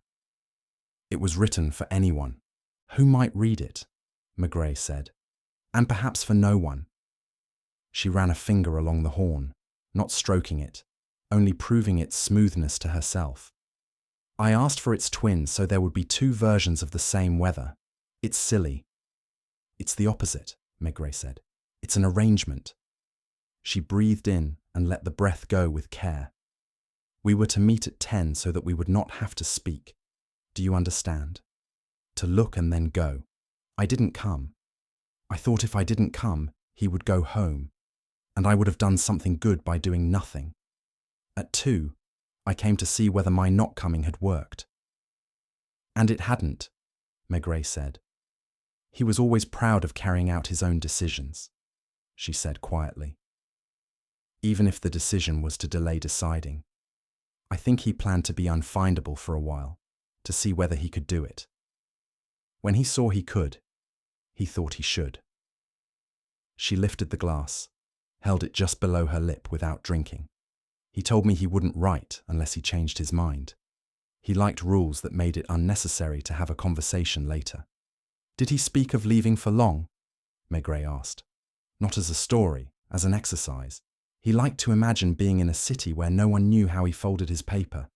It was written for anyone. Who might read it?" Maigret said. "And perhaps for no one." She ran a finger along the horn, not stroking it, only proving its smoothness to herself. "I asked for its twin so there would be two versions of the same weather. It's silly." "It's the opposite," Maigret said. "It's an arrangement." She breathed in and let the breath go with care. "We were to meet at 10 so that we would not have to speak. Do you understand? To look and then go. I didn't come. I thought if I didn't come, he would go home, and I would have done something good by doing nothing. At 2, I came to see whether my not coming had worked." "And it hadn't," Maigret said. "He was always proud of carrying out his own decisions," she said quietly. "Even if the decision was to delay deciding. I think he planned to be unfindable for a while, to see whether he could do it. When he saw he could, he thought he should." She lifted the glass, held it just below her lip without drinking. "He told me he wouldn't write unless he changed his mind. He liked rules that made it unnecessary to have a conversation later." "Did he speak of leaving for long?" Maigret asked. "Not as a story, as an exercise. He liked to imagine being in a city where no one knew how he folded his paper.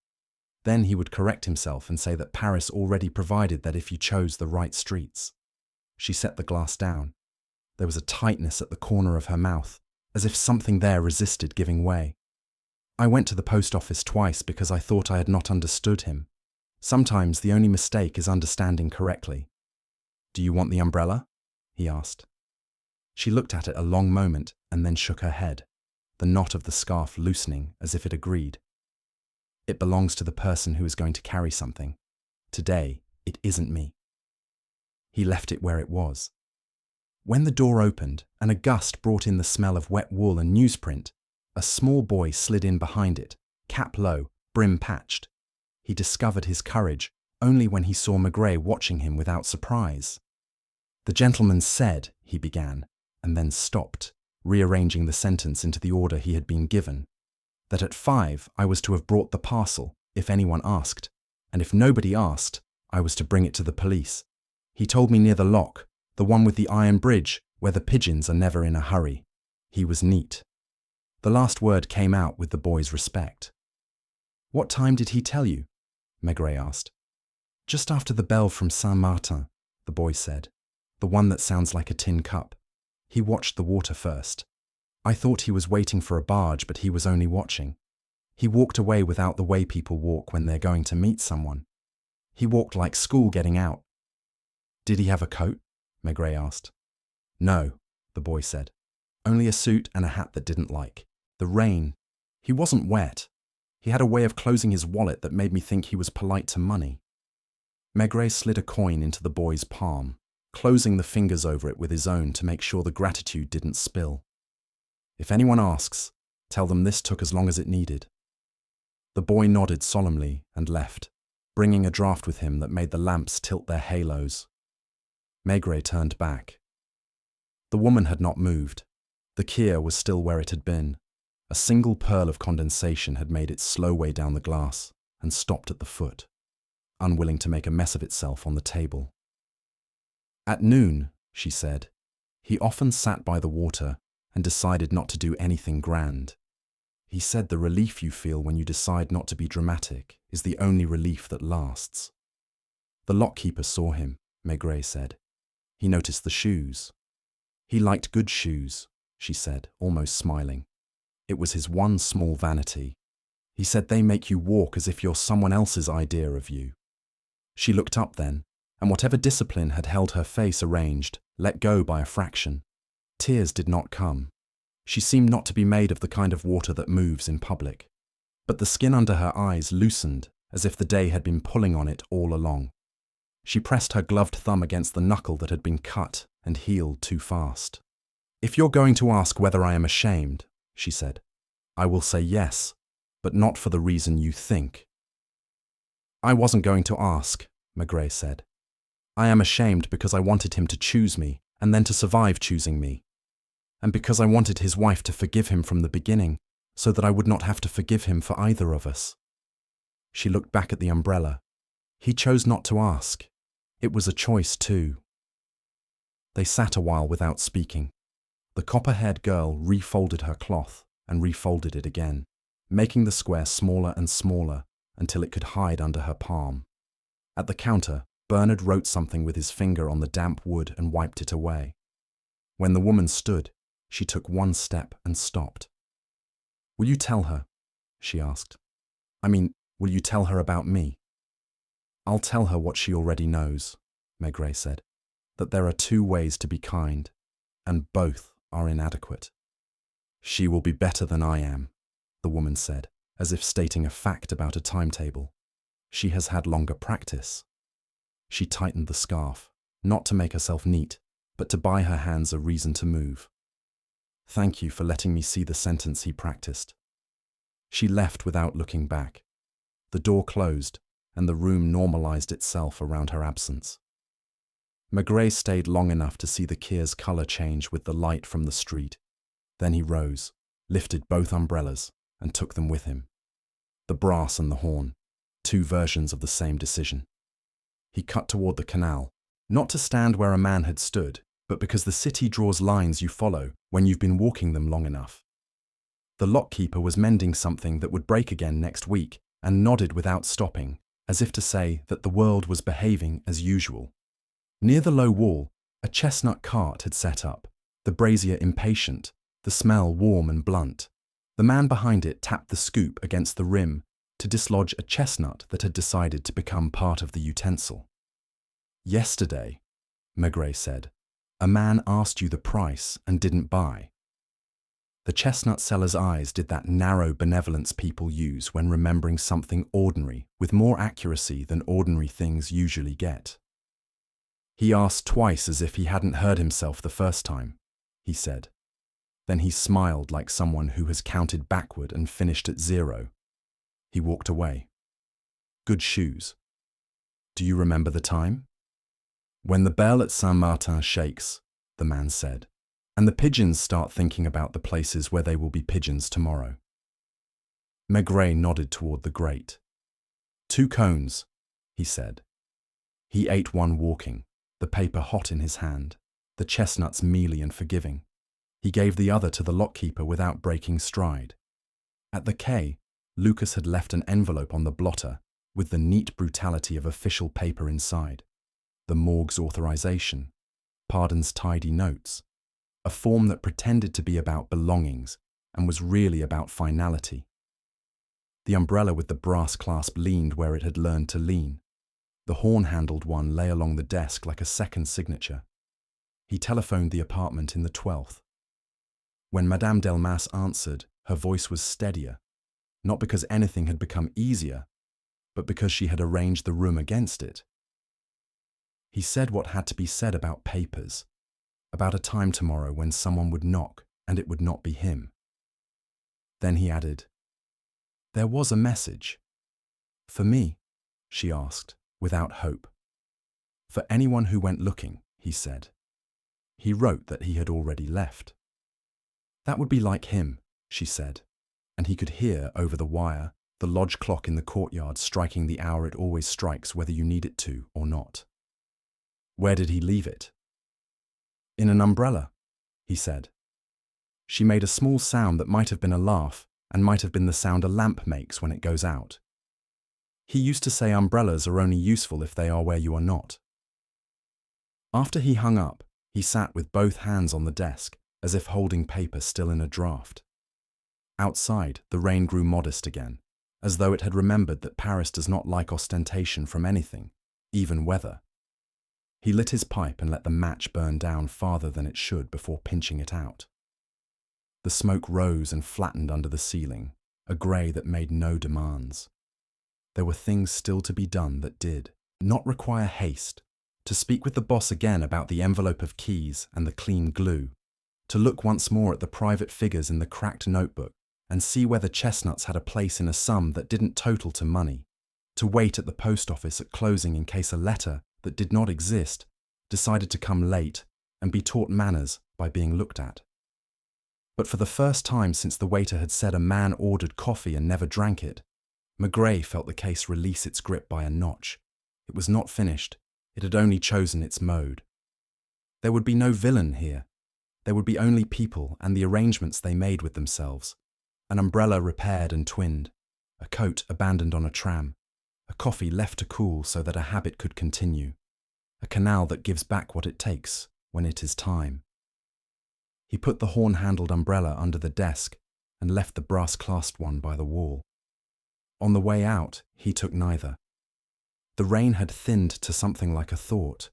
Then he would correct himself and say that Paris already provided that if you chose the right streets." She set the glass down. There was a tightness at the corner of her mouth, as if something there resisted giving way. I went to the post office twice because I thought I had not understood him. Sometimes the only mistake is understanding correctly. "Do you want the umbrella?" he asked. She looked at it a long moment and then shook her head, the knot of the scarf loosening as if it agreed. "It belongs to the person who is going to carry something. Today, it isn't me." He left it where it was. When the door opened and a gust brought in the smell of wet wool and newsprint, a small boy slid in behind it, cap low, brim patched. He discovered his courage only when he saw Maigret watching him without surprise. "The gentleman said," he began, and then stopped, rearranging the sentence into the order he had been given, "that at 5 I was to have brought the parcel, if anyone asked, and if nobody asked, I was to bring it to the police. He told me near the lock, the one with the iron bridge, where the pigeons are never in a hurry. He was neat." The last word came out with the boy's respect. "What time did he tell you?" Maigret asked. "Just after the bell from Saint-Martin," the boy said, "the one that sounds like a tin cup. He watched the water first. I thought he was waiting for a barge, but he was only watching. He walked away without the way people walk when they're going to meet someone. He walked like school getting out." "Did he have a coat?" Maigret asked. "No," the boy said. "Only a suit and a hat that didn't like. The rain. He wasn't wet. He had a way of closing his wallet that made me think he was polite to money." Maigret slid a coin into the boy's palm, closing the fingers over it with his own to make sure the gratitude didn't spill. "If anyone asks, tell them this took as long as it needed." The boy nodded solemnly and left, bringing a draught with him that made the lamps tilt their halos. Maigret turned back. The woman had not moved. The kier was still where it had been. A single pearl of condensation had made its slow way down the glass and stopped at the foot, unwilling to make a mess of itself on the table. "At noon," she said, "he often sat by the water and decided not to do anything grand. He said the relief you feel when you decide not to be dramatic is the only relief that lasts." "The lockkeeper saw him," Maigret said. "He noticed the shoes. He liked good shoes," she said, almost smiling. "It was his one small vanity. He said they make you walk as if you're someone else's idea of you." She looked up then, and whatever discipline had held her face arranged, let go by a fraction. Tears did not come. She seemed not to be made of the kind of water that moves in public. But the skin under her eyes loosened as if the day had been pulling on it all along. She pressed her gloved thumb against the knuckle that had been cut and healed too fast. "If you're going to ask whether I am ashamed," she said, "I will say yes, but not for the reason you think." "I wasn't going to ask," Maigret said. "I am ashamed because I wanted him to choose me and then to survive choosing me. And because I wanted his wife to forgive him from the beginning, so that I would not have to forgive him for either of us." She looked back at the umbrella. He chose not to ask. It was a choice too. They sat a while without speaking. The copper-haired girl refolded her cloth and refolded it again, making the square smaller and smaller until it could hide under her palm. At the counter, Bernard wrote something with his finger on the damp wood and wiped it away. When the woman stood, she took one step and stopped. "Will you tell her?" she asked. Will you tell her about me?" "I'll tell her what she already knows," Maigret said, "that there are 2 ways to be kind, and both are inadequate." "She will be better than I am," the woman said, as if stating a fact about a timetable. "She has had longer practice." She tightened the scarf, not to make herself neat, but to buy her hands a reason to move. "Thank you for letting me see the sentence he practiced." She left without looking back. The door closed, and the room normalized itself around her absence. Maigret stayed long enough to see the kier's color change with the light from the street. Then he rose, lifted both umbrellas, and took them with him. The brass and the horn, 2 versions of the same decision. He cut toward the canal, not to stand where a man had stood, but because the city draws lines you follow when you've been walking them long enough. The lockkeeper was mending something that would break again next week, and nodded without stopping, as if to say that the world was behaving as usual. Near the low wall, a chestnut cart had set up, the brazier impatient, the the smell warm and blunt. The man behind it tapped the scoop against the rim to dislodge a chestnut that had decided to become part of the utensil. "Yesterday," Maigret said, "a man asked you the price and didn't buy." The chestnut seller's eyes did that narrow benevolence people use when remembering something ordinary with more accuracy than ordinary things usually get. "He asked twice as if he hadn't heard himself the first time," he said. Then he smiled like someone who has counted backward and finished at 0. He walked away. "Good shoes. Do you remember the time?" "When the bell at Saint-Martin shakes," the man said, "and the pigeons start thinking about the places where they will be pigeons tomorrow." Maigret nodded toward the grate. "2 cones," he said. He ate one walking, the paper hot in his hand, the chestnuts mealy and forgiving. He gave the other to the lockkeeper without breaking stride. At the quay, Lucas had left an envelope on the blotter with the neat brutality of official paper inside. The morgue's authorization, Pardon's tidy notes, a form that pretended to be about belongings and was really about finality. The umbrella with the brass clasp leaned where it had learned to lean. The horn-handled one lay along the desk like a second signature. He telephoned the apartment in the 12th. When Madame Delmas answered, her voice was steadier, not because anything had become easier, but because she had arranged the room against it. He said what had to be said about papers, about a time tomorrow when someone would knock and it would not be him. Then he added, "There was a message." "For me?" she asked, without hope. "For anyone who went looking," he said. He wrote that he had already left. "That would be like him," she said, and he could hear, over the wire, the lodge clock in the courtyard striking the hour it always strikes whether you need it to or not. "Where did he leave it?" "In an umbrella," he said. She made a small sound that might have been a laugh and might have been the sound a lamp makes when it goes out. He used to say umbrellas are only useful if they are where you are not. After he hung up, he sat with both hands on the desk, as if holding paper still in a draft. Outside, the rain grew modest again, as though it had remembered that Paris does not like ostentation from anything, even weather. He lit his pipe and let the match burn down farther than it should before pinching it out. The smoke rose and flattened under the ceiling, a grey that made no demands. There were things still to be done that did not require haste, to speak with the boss again about the envelope of keys and the clean glue, to look once more at the private figures in the cracked notebook and see whether chestnuts had a place in a sum that didn't total to money, to wait at the post office at closing in case a letter that did not exist decided to come late and be taught manners by being looked at. But for the first time since the waiter had said a man ordered coffee and never drank it, Maigret felt the case release its grip by a notch. It was not finished. It had only chosen its mode. There would be no villain here. There would be only people and the arrangements they made with themselves. An umbrella repaired and twinned, a coat abandoned on a tram, a coffee left to cool so that a habit could continue, a canal that gives back what it takes when it is time. He put the horn-handled umbrella under the desk and left the brass-clasped one by the wall. On the way out, he took neither. The rain had thinned to something like a thought,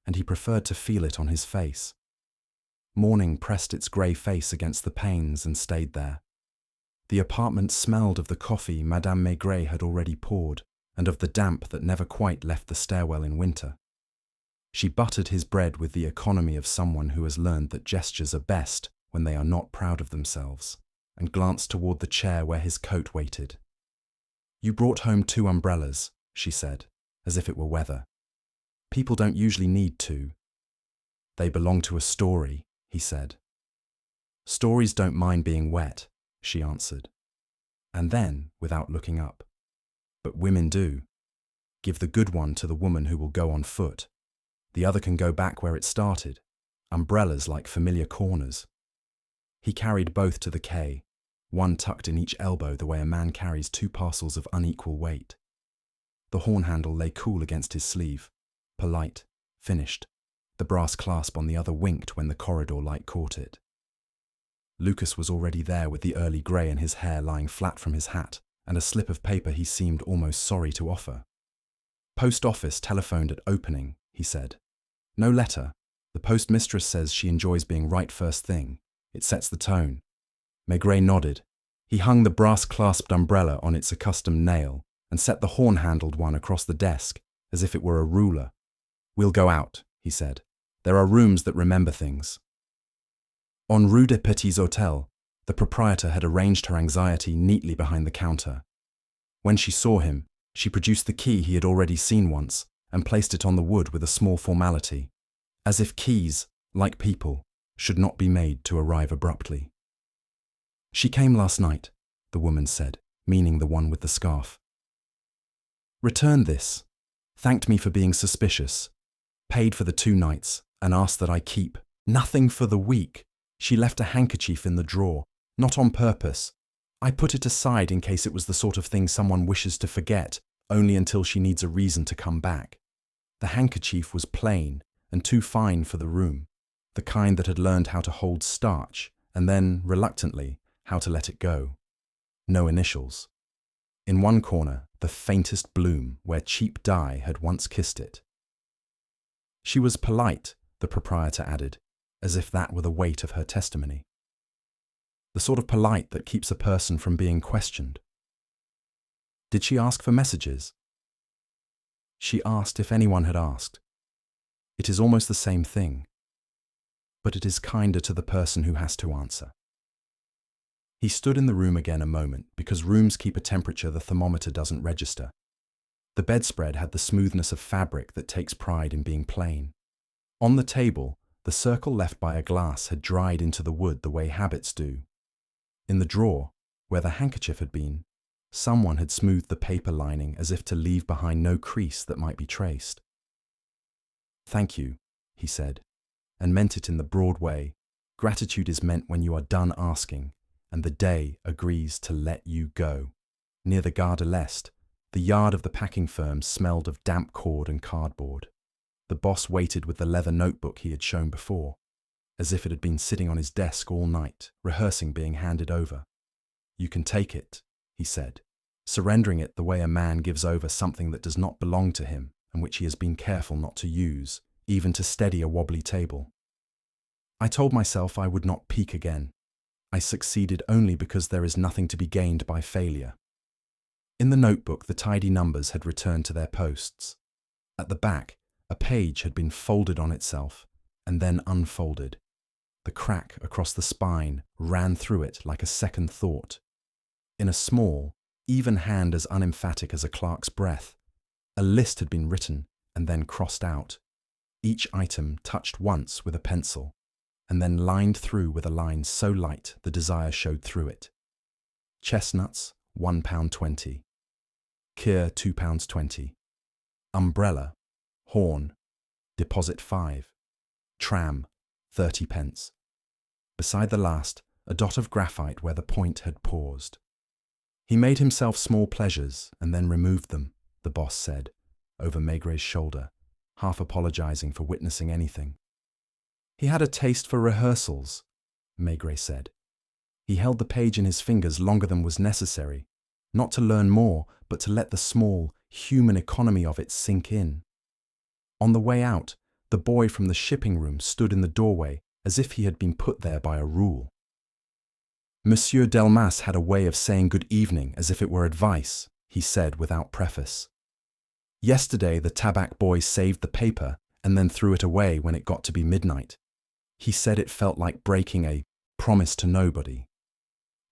and he preferred to feel it on his face. Morning pressed its grey face against the panes and stayed there. The apartment smelled of the coffee Madame Maigret had already poured, and of the damp that never quite left the stairwell in winter. She buttered his bread with the economy of someone who has learned that gestures are best when they are not proud of themselves, and glanced toward the chair where his coat waited. "You brought home 2 umbrellas," she said, as if it were weather. "People don't usually need 2. "They belong to a story," he said. "Stories don't mind being wet," she answered. And then, without looking up, "But women do. Give the good one to the woman who will go on foot. The other can go back where it started. Umbrellas like familiar corners." He carried both to the quay, one tucked in each elbow the way a man carries 2 parcels of unequal weight. The horn handle lay cool against his sleeve, polite, finished. The brass clasp on the other winked when the corridor light caught it. Lucas was already there with the early grey in his hair lying flat from his hat, and a slip of paper he seemed almost sorry to offer. "Post office telephoned at opening," he said. "No letter. The postmistress says she enjoys being right first thing. It sets the tone." Maigret nodded. He hung the brass-clasped umbrella on its accustomed nail and set the horn-handled one across the desk, as if it were a ruler. "We'll go out," he said. "There are rooms that remember things." On Rue des Petits Hôtels, the proprietor had arranged her anxiety neatly behind the counter. When she saw him, she produced the key he had already seen once and placed it on the wood with a small formality, as if keys, like people, should not be made to arrive abruptly. "She came last night," the woman said, meaning the one with the scarf. "Returned this, thanked me for being suspicious, paid for the 2 nights, and asked that I keep nothing for the week. She left a handkerchief in the drawer, not on purpose. I put it aside in case it was the sort of thing someone wishes to forget, only until she needs a reason to come back. The handkerchief was plain and too fine for the room, the kind that had learned how to hold starch, and then, reluctantly, how to let it go. No initials. In one corner, the faintest bloom where cheap dye had once kissed it. She was polite, the proprietor added, as if that were the weight of her testimony. The sort of polite that keeps a person from being questioned. Did she ask for messages? She asked if anyone had asked. It is almost the same thing, but it is kinder to the person who has to answer. He stood in the room again a moment, because rooms keep a temperature the thermometer doesn't register. The bedspread had the smoothness of fabric that takes pride in being plain. On the table, the circle left by a glass had dried into the wood the way habits do. In the drawer, where the handkerchief had been, someone had smoothed the paper lining as if to leave behind no crease that might be traced. "Thank you," he said, and meant it in the broad way. Gratitude is meant when you are done asking, and the day agrees to let you go. Near the Gare de l'Est, the yard of the packing firm smelled of damp cord and cardboard. The boss waited with the leather notebook he had shown before, as if it had been sitting on his desk all night, rehearsing being handed over. "You can take it," he said, surrendering it the way a man gives over something that does not belong to him and which he has been careful not to use, even to steady a wobbly table. "I told myself I would not peak again. I succeeded only because there is nothing to be gained by failure." In the notebook, the tidy numbers had returned to their posts. At the back, a page had been folded on itself and then unfolded. The crack across the spine ran through it like a second thought. In a small, even hand as unemphatic as a clerk's breath, a list had been written and then crossed out, each item touched once with a pencil, and then lined through with a line so light the desire showed through it. Chestnuts, £1.20. Kir, £2.20. Umbrella, horn, deposit 5. Tram, 30p. Beside the last, a dot of graphite where the point had paused. He made himself small pleasures and then removed them, the boss said, over Maigret's shoulder, half apologizing for witnessing anything. He had a taste for rehearsals, Maigret said. He held the page in his fingers longer than was necessary, not to learn more, but to let the small, human economy of it sink in. On the way out, the boy from the shipping room stood in the doorway as if he had been put there by a rule. Monsieur Delmas had a way of saying good evening as if it were advice, he said without preface. Yesterday the tabac boy saved the paper and then threw it away when it got to be midnight. He said it felt like breaking a promise to nobody.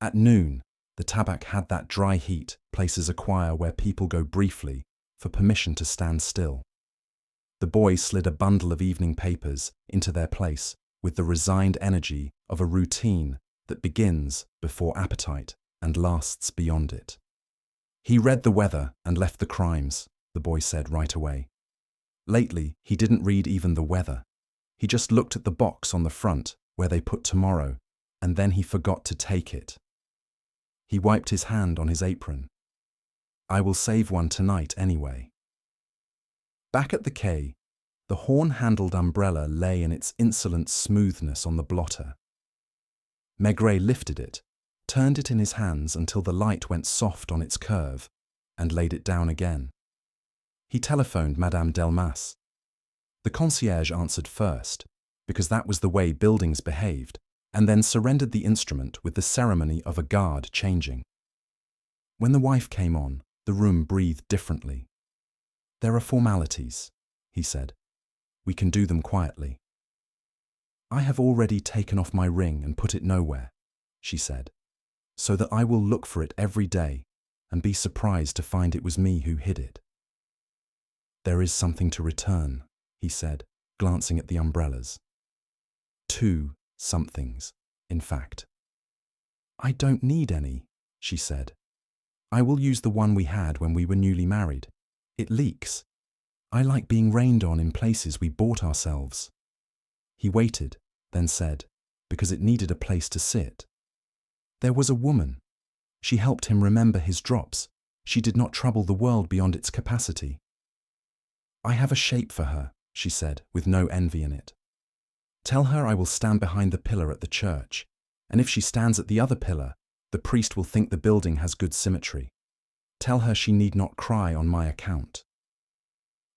At noon, the tabac had that dry heat places acquire where people go briefly for permission to stand still. The boy slid a bundle of evening papers into their place with the resigned energy of a routine that begins before appetite and lasts beyond it. He read the weather and left the crimes, the boy said right away. Lately, he didn't read even the weather. He just looked at the box on the front where they put tomorrow, and then he forgot to take it. He wiped his hand on his apron. I will save one tonight anyway. Back at the quay, the horn-handled umbrella lay in its insolent smoothness on the blotter. Maigret lifted it, turned it in his hands until the light went soft on its curve, and laid it down again. He telephoned Madame Delmas. The concierge answered first, because that was the way buildings behaved, and then surrendered the instrument with the ceremony of a guard changing. When the wife came on, the room breathed differently. "There are formalities," he said. "We can do them quietly." "I have already taken off my ring and put it nowhere," she said, "so that I will look for it every day and be surprised to find it was me who hid it." "There is something to return," he said, glancing at the umbrellas. "Two somethings, in fact." "I don't need any," she said. "I will use the one we had when we were newly married. It leaks. I like being rained on in places we bought ourselves." He waited, then said, because it needed a place to sit. "There was a woman. She helped him remember his drops. She did not trouble the world beyond its capacity." "I have a shape for her," she said, with no envy in it. "Tell her I will stand behind the pillar at the church, and if she stands at the other pillar, the priest will think the building has good symmetry. Tell her she need not cry on my account."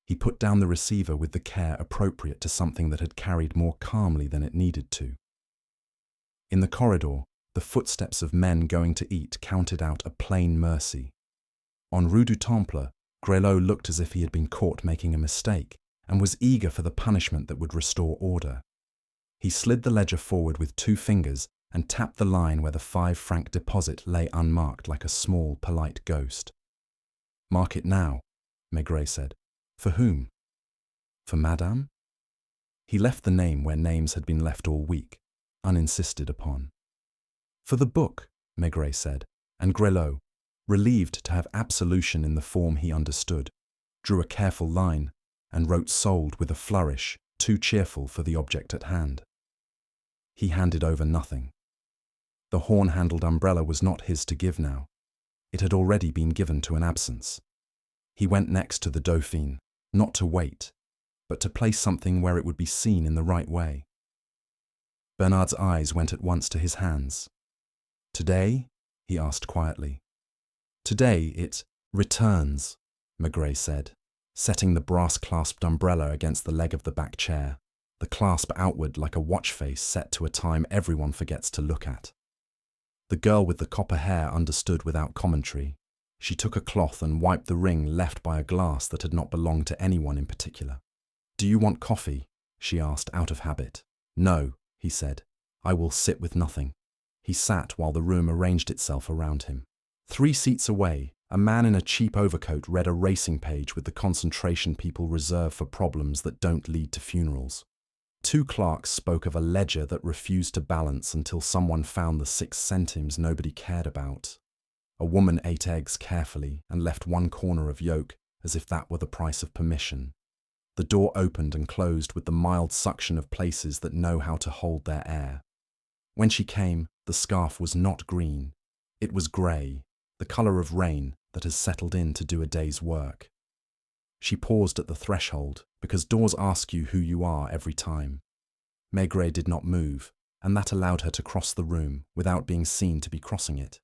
He put down the receiver with the care appropriate to something that had carried more calmly than it needed to. In the corridor, the footsteps of men going to eat counted out a plain mercy. On Rue du Temple, Grelot looked as if he had been caught making a mistake and was eager for the punishment that would restore order. He slid the ledger forward with 2 fingers and tapped the line where the 5-franc deposit lay unmarked like a small, polite ghost. "Mark it now," Maigret said. "For whom?" "For Madame?" He left the name where names had been left all week, uninsisted upon. "For the book," Maigret said, and Grelot, relieved to have absolution in the form he understood, drew a careful line and wrote "sold" with a flourish too cheerful for the object at hand. He handed over nothing. The horn-handled umbrella was not his to give now. It had already been given to an absence. He went next to the Dauphine, not to wait, but to place something where it would be seen in the right way. Bernard's eyes went at once to his hands. "Today?" he asked quietly. "Today it returns," Maigret said, setting the brass-clasped umbrella against the leg of the back chair, the clasp outward like a watch face set to a time everyone forgets to look at. The girl with the copper hair understood without commentary. She took a cloth and wiped the ring left by a glass that had not belonged to anyone in particular. "Do you want coffee?" she asked out of habit. "No," he said. "I will sit with nothing." He sat while the room arranged itself around him. 3 seats away, a man in a cheap overcoat read a racing page with the concentration people reserve for problems that don't lead to funerals. 2 clerks spoke of a ledger that refused to balance until someone found the 6 centimes nobody cared about. A woman ate eggs carefully and left 1 corner of yolk as if that were the price of permission. The door opened and closed with the mild suction of places that know how to hold their air. When she came, the scarf was not green. It was grey, the colour of rain that has settled in to do a day's work. She paused at the threshold, because doors ask you who you are every time. Maigret did not move, and that allowed her to cross the room without being seen to be crossing it.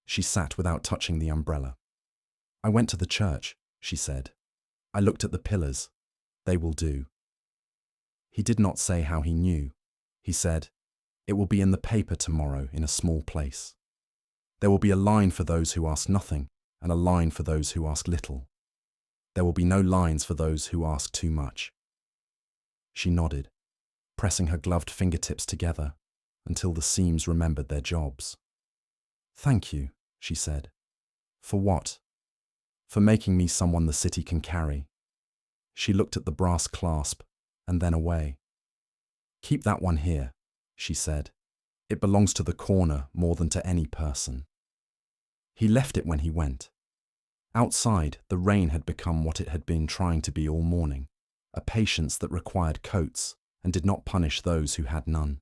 She sat without touching the umbrella. "I went to the church," she said. "I looked at the pillars. They will do." He did not say how he knew. He said, "It will be in the paper tomorrow in a small place. There will be a line for those who ask nothing and a line for those who ask little. There will be no lines for those who ask too much." She nodded, pressing her gloved fingertips together until the seams remembered their jobs. "Thank you," she said. "For what?" "For making me someone the city can carry." She looked at the brass clasp and then away. "Keep that one here," she said. "It belongs to the corner more than to any person." He left it when he went. Outside, the rain had become what it had been trying to be all morning, a patience that required coats and did not punish those who had none.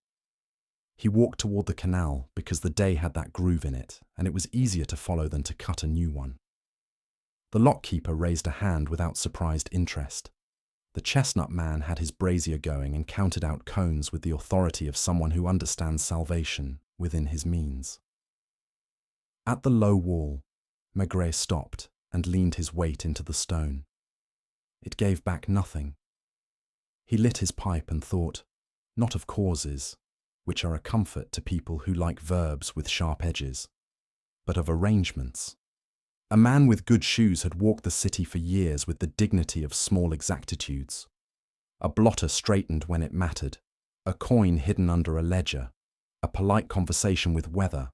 He walked toward the canal because the day had that groove in it, and it was easier to follow than to cut a new one. The lock-keeper raised a hand without surprised interest. The chestnut man had his brazier going and counted out cones with the authority of someone who understands salvation within his means. At the low wall, Maigret stopped and leaned his weight into the stone. It gave back nothing. He lit his pipe and thought, not of causes, which are a comfort to people who like verbs with sharp edges, but of arrangements. A man with good shoes had walked the city for years with the dignity of small exactitudes. A blotter straightened when it mattered, a coin hidden under a ledger, a polite conversation with weather,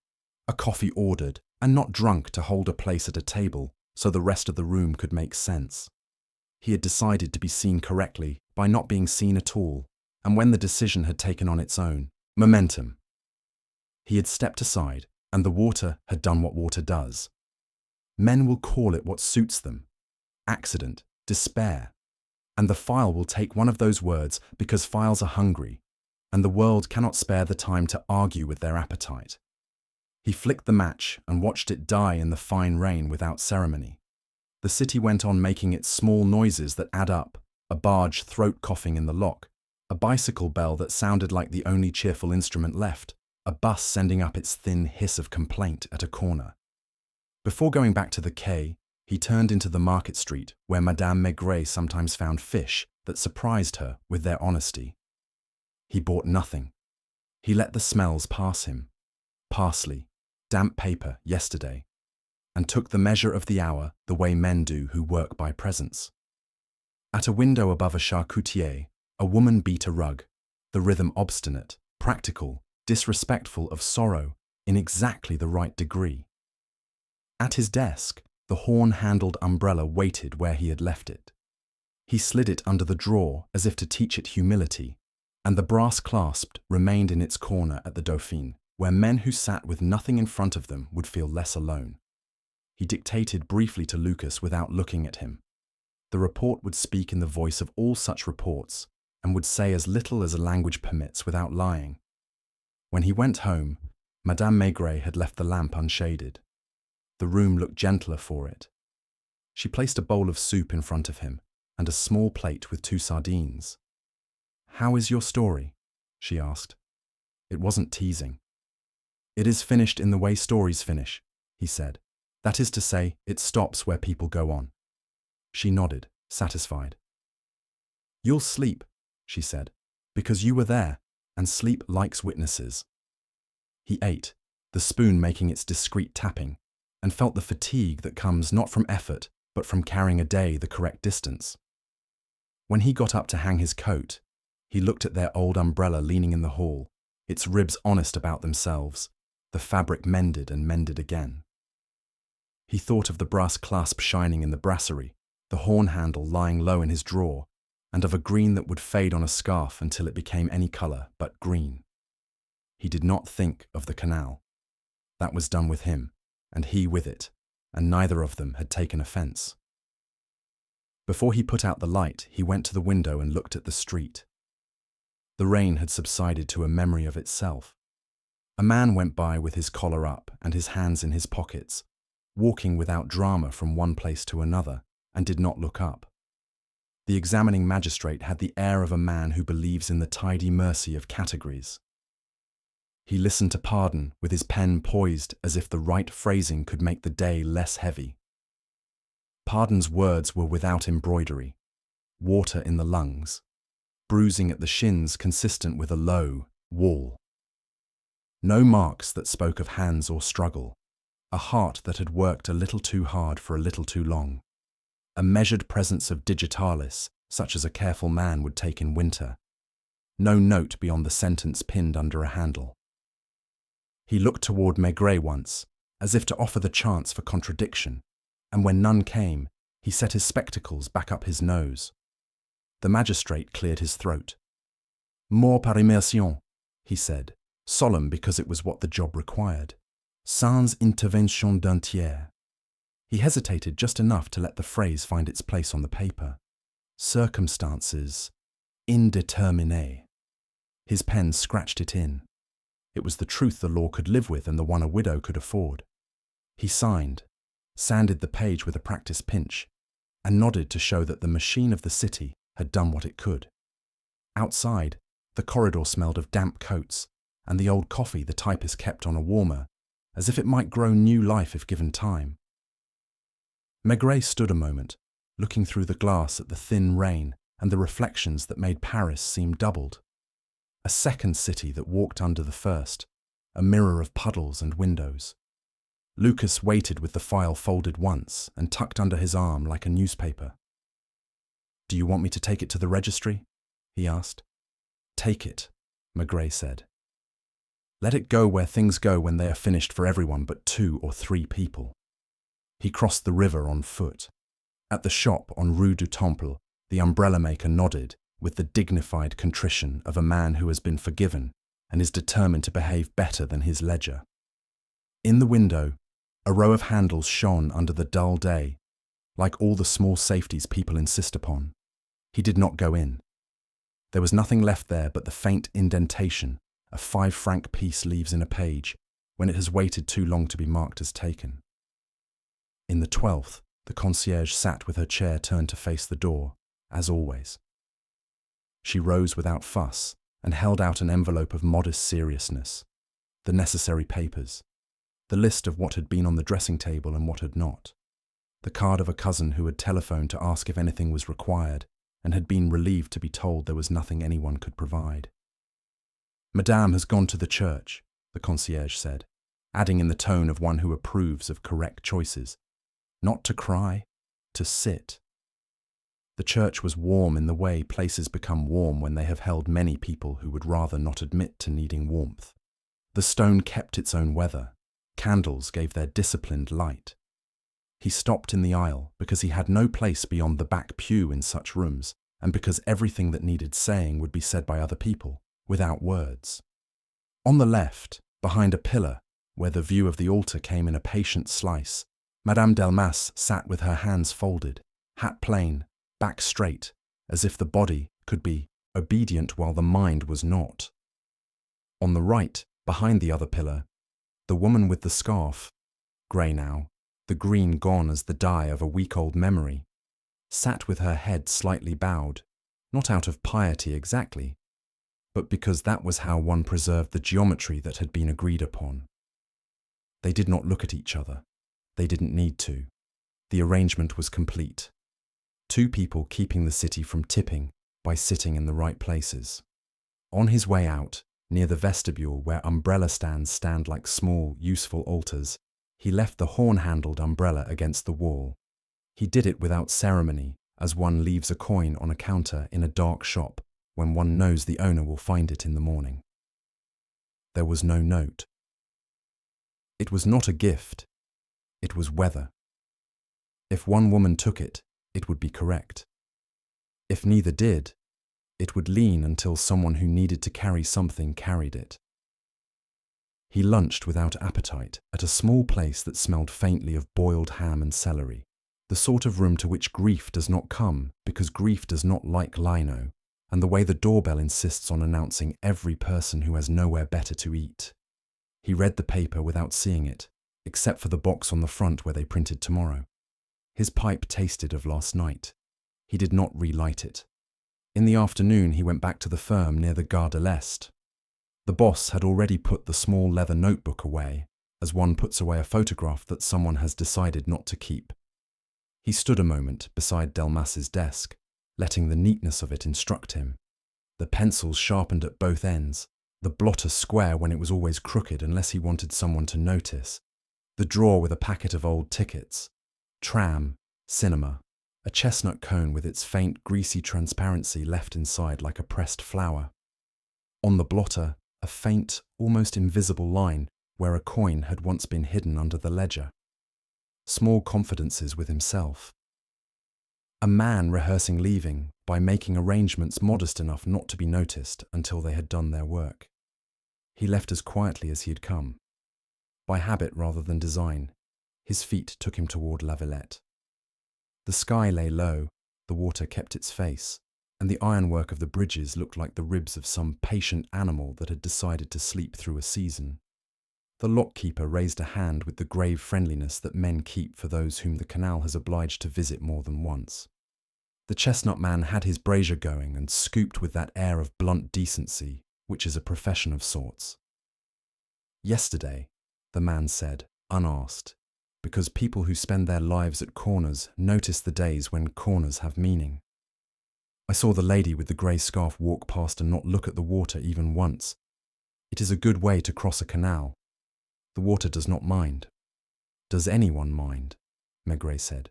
a coffee ordered and not drunk to hold a place at a table so the rest of the room could make sense. He had decided to be seen correctly by not being seen at all, and when the decision had taken on its own momentum, he had stepped aside, and the water had done what water does. Men will call it what suits them: accident, despair, and the file will take one of those words because files are hungry, and the world cannot spare the time to argue with their appetite. He flicked the match and watched it die in the fine rain without ceremony. The city went on making its small noises that add up, a barge throat coughing in the lock, a bicycle bell that sounded like the only cheerful instrument left, a bus sending up its thin hiss of complaint at a corner. Before going back to the quay, he turned into the market street where Madame Maigret sometimes found fish that surprised her with their honesty. He bought nothing. He let the smells pass him. Parsley, damp paper, yesterday, and took the measure of the hour the way men do who work by presents. At a window above a charcutier, a woman beat a rug, the rhythm obstinate, practical, disrespectful of sorrow in exactly the right degree. At his desk, the horn-handled umbrella waited where he had left it. He slid it under the drawer as if to teach it humility, and the brass clasped remained in its corner at the Dauphine, where men who sat with nothing in front of them would feel less alone. He dictated briefly to Lucas without looking at him. The report would speak in the voice of all such reports, and would say as little as a language permits without lying. When he went home, Madame Maigret had left the lamp unshaded. The room looked gentler for it. She placed a bowl of soup in front of him, and a small plate with 2 sardines. "How is your story?" she asked. It wasn't teasing. "It is finished in the way stories finish," he said. "That is to say, it stops where people go on." She nodded, satisfied. "You'll sleep," she said, "because you were there, and sleep likes witnesses." He ate, the spoon making its discreet tapping, and felt the fatigue that comes not from effort, but from carrying a day the correct distance. When he got up to hang his coat, he looked at their old umbrella leaning in the hall, its ribs honest about themselves, the fabric mended and mended again. He thought of the brass clasp shining in the brasserie, the horn handle lying low in his drawer, and of a green that would fade on a scarf until it became any colour but green. He did not think of the canal. That was done with him, and he with it, and neither of them had taken offence. Before he put out the light, he went to the window and looked at the street. The rain had subsided to a memory of itself. A man went by with his collar up and his hands in his pockets, walking without drama from one place to another, and did not look up. The examining magistrate had the air of a man who believes in the tidy mercy of categories. He listened to Pardon with his pen poised as if the right phrasing could make the day less heavy. Pardon's words were without embroidery, water in the lungs, bruising at the shins consistent with a low wall. No marks that spoke of hands or struggle, a heart that had worked a little too hard for a little too long, a measured presence of digitalis such as a careful man would take in winter, no note beyond the sentence pinned under a handle. He looked toward Maigret once, as if to offer the chance for contradiction, and when none came, he set his spectacles back up his nose. The magistrate cleared his throat. "Mort par immersion," he said, solemn because it was what the job required. "Sans intervention d'un tiers." He hesitated just enough to let the phrase find its place on the paper. "Circumstances indéterminées." His pen scratched it in. It was the truth the law could live with and the one a widow could afford. He signed, sanded the page with a practiced pinch, and nodded to show that the machine of the city had done what it could. Outside, the corridor smelled of damp coats, and the old coffee the typist kept on a warmer, as if it might grow new life if given time. Maigret stood a moment, looking through the glass at the thin rain and the reflections that made Paris seem doubled. A second city that walked under the first, a mirror of puddles and windows. Lucas waited with the file folded once and tucked under his arm like a newspaper. "Do you want me to take it to the registry?" he asked. "Take it," Maigret said. "Let it go where things go when they are finished for everyone but 2 or 3 people." He crossed the river on foot. At the shop on Rue du Temple, the umbrella maker nodded with the dignified contrition of a man who has been forgiven and is determined to behave better than his ledger. In the window, a row of handles shone under the dull day, like all the small safeties people insist upon. He did not go in. There was nothing left there but the faint indentation a 5-franc piece leaves in a page when it has waited too long to be marked as taken. In the 12th, the concierge sat with her chair turned to face the door, as always. She rose without fuss and held out an envelope of modest seriousness, the necessary papers, the list of what had been on the dressing table and what had not, the card of a cousin who had telephoned to ask if anything was required and had been relieved to be told there was nothing anyone could provide. "Madame has gone to the church," the concierge said, adding in the tone of one who approves of correct choices, "not to cry, to sit." The church was warm in the way places become warm when they have held many people who would rather not admit to needing warmth. The stone kept its own weather. Candles gave their disciplined light. He stopped in the aisle because he had no place beyond the back pew in such rooms, and because everything that needed saying would be said by other people, without words. On the left, behind a pillar, where the view of the altar came in a patient slice, Madame Delmas sat with her hands folded, hat plain, back straight, as if the body could be obedient while the mind was not. On the right, behind the other pillar, the woman with the scarf, grey now, the green gone as the dye of a week-old memory, sat with her head slightly bowed, not out of piety exactly, but because that was how one preserved the geometry that had been agreed upon. They did not look at each other. They didn't need to. The arrangement was complete. 2 people keeping the city from tipping by sitting in the right places. On his way out, near the vestibule where umbrella stands stand like small, useful altars, he left the horn-handled umbrella against the wall. He did it without ceremony, as one leaves a coin on a counter in a dark shop when one knows the owner will find it in the morning. There was no note. It was not a gift. It was weather. If one woman took it, it would be correct. If neither did, it would lean until someone who needed to carry something carried it. He lunched without appetite at a small place that smelled faintly of boiled ham and celery, the sort of room to which grief does not come because grief does not like lino, and the way the doorbell insists on announcing every person who has nowhere better to eat. He read the paper without seeing it, except for the box on the front where they printed tomorrow. His pipe tasted of last night. He did not relight it. In the afternoon he went back to the firm near the Gare de l'Est. The boss had already put the small leather notebook away, as one puts away a photograph that someone has decided not to keep. He stood a moment beside Delmas's desk, letting the neatness of it instruct him. The pencils sharpened at both ends, the blotter square when it was always crooked unless he wanted someone to notice, the drawer with a packet of old tickets, tram, cinema, a chestnut cone with its faint greasy transparency left inside like a pressed flower. On the blotter, a faint, almost invisible line where a coin had once been hidden under the ledger. Small confidences with himself. A man rehearsing leaving by making arrangements modest enough not to be noticed until they had done their work. He left as quietly as he had come. By habit rather than design, his feet took him toward La Villette. The sky lay low, the water kept its face, and the ironwork of the bridges looked like the ribs of some patient animal that had decided to sleep through a season. The lock-keeper raised a hand with the grave friendliness that men keep for those whom the canal has obliged to visit more than once. The chestnut man had his brazier going and scooped with that air of blunt decency, which is a profession of sorts. Yesterday, the man said, unasked, because people who spend their lives at corners notice the days when corners have meaning. I saw the lady with the grey scarf walk past and not look at the water even once. It is a good way to cross a canal. The water does not mind. Does anyone mind? Maigret said.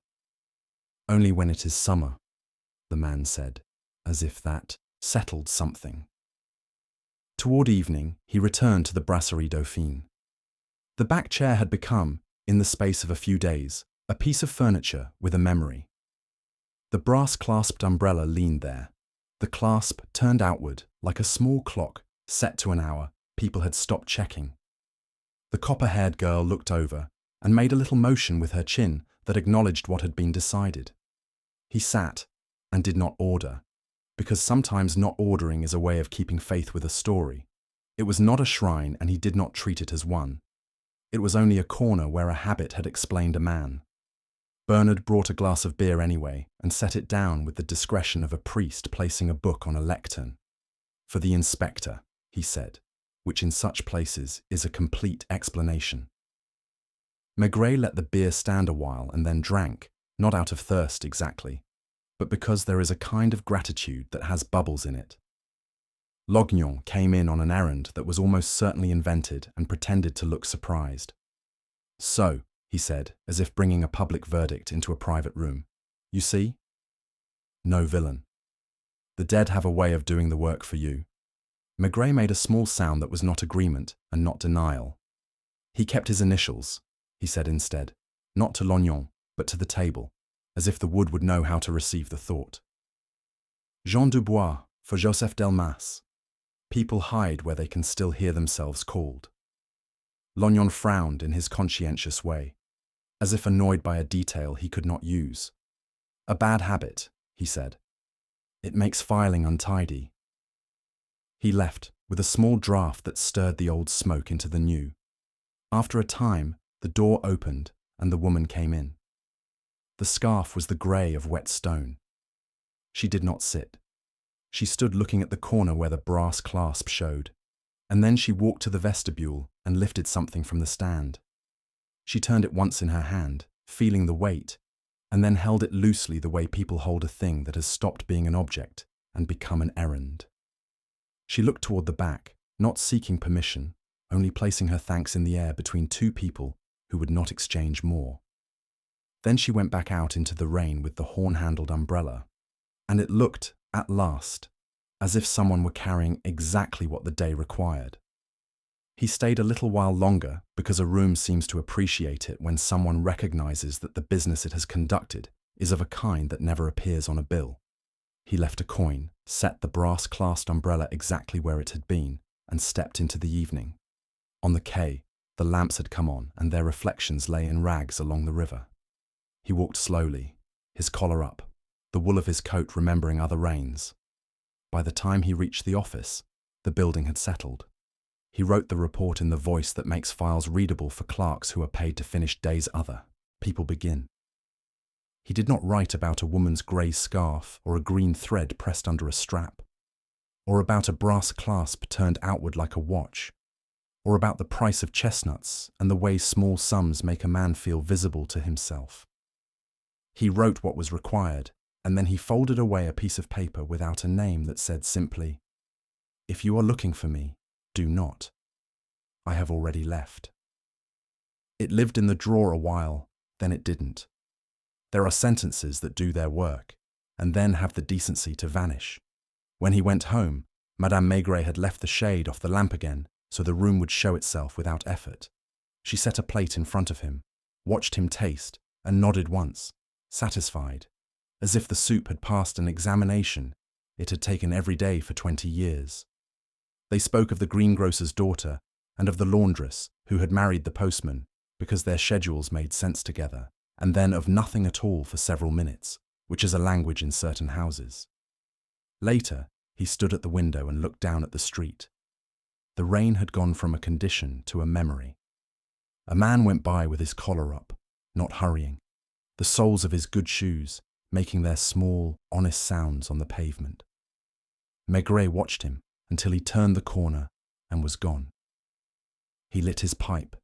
Only when it is summer, the man said, as if that settled something. Toward evening, he returned to the Brasserie Dauphine. The back chair had become, in the space of a few days, a piece of furniture with a memory. The brass-clasped umbrella leaned there. The clasp turned outward like a small clock set to an hour people had stopped checking. The copper-haired girl looked over and made a little motion with her chin that acknowledged what had been decided. He sat and did not order, because sometimes not ordering is a way of keeping faith with a story. It was not a shrine, and he did not treat it as one. It was only a corner where a habit had explained a man. Bernard brought a glass of beer anyway and set it down with the discretion of a priest placing a book on a lectern. For the inspector, he said, which in such places is a complete explanation. Maigret let the beer stand a while and then drank, not out of thirst exactly, but because there is a kind of gratitude that has bubbles in it. Lognon came in on an errand that was almost certainly invented and pretended to look surprised. So, he said, as if bringing a public verdict into a private room, you see? No villain. The dead have a way of doing the work for you. Maigret made a small sound that was not agreement and not denial. He kept his initials, he said instead, not to Lognon, but to the table, as if the wood would know how to receive the thought. Jean Dubois for Joseph Delmas. People hide where they can still hear themselves called. Lognon frowned in his conscientious way, as if annoyed by a detail he could not use. A bad habit, he said. It makes filing untidy. He left, with a small draught that stirred the old smoke into the new. After a time, the door opened and the woman came in. The scarf was the grey of wet stone. She did not sit. She stood looking at the corner where the brass clasp showed, and then she walked to the vestibule and lifted something from the stand. She turned it once in her hand, feeling the weight, and then held it loosely the way people hold a thing that has stopped being an object and become an errand. She looked toward the back, not seeking permission, only placing her thanks in the air between two people who would not exchange more. Then she went back out into the rain with the horn-handled umbrella, and it looked, at last, as if someone were carrying exactly what the day required. He stayed a little while longer because a room seems to appreciate it when someone recognizes that the business it has conducted is of a kind that never appears on a bill. He left a coin, set the brass-clasped umbrella exactly where it had been, and stepped into the evening. On the quay, the lamps had come on and their reflections lay in rags along the river. He walked slowly, his collar up, the wool of his coat remembering other rains. By the time he reached the office, the building had settled. He wrote the report in the voice that makes files readable for clerks who are paid to finish days other. People begin. He did not write about a woman's grey scarf or a green thread pressed under a strap, or about a brass clasp turned outward like a watch, or about the price of chestnuts and the way small sums make a man feel visible to himself. He wrote what was required, and then he folded away a piece of paper without a name that said simply, "If you are looking for me, do not. I have already left." It lived in the drawer a while, then it didn't. There are sentences that do their work, and then have the decency to vanish. When he went home, Madame Maigret had left the shade off the lamp again, so the room would show itself without effort. She set a plate in front of him, watched him taste, and nodded once, satisfied, as if the soup had passed an examination it had taken every day for 20 years. They spoke of the greengrocer's daughter and of the laundress who had married the postman because their schedules made sense together, and then of nothing at all for several minutes, which is a language in certain houses. Later, he stood at the window and looked down at the street. The rain had gone from a condition to a memory. A man went by with his collar up, not hurrying, the soles of his good shoes making their small, honest sounds on the pavement. Maigret watched him until he turned the corner and was gone. He lit his pipe,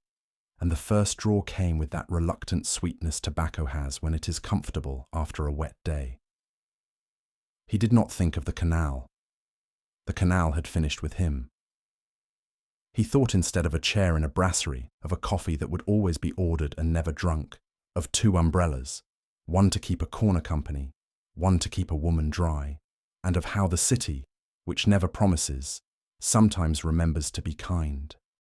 and the first draw came with that reluctant sweetness tobacco has when it is comfortable after a wet day. He did not think of the canal. The canal had finished with him. He thought instead of a chair in a brasserie, of a coffee that would always be ordered and never drunk, of 2 umbrellas, one to keep a corner company, one to keep a woman dry, and of how the city, which never promises, sometimes remembers to be kind.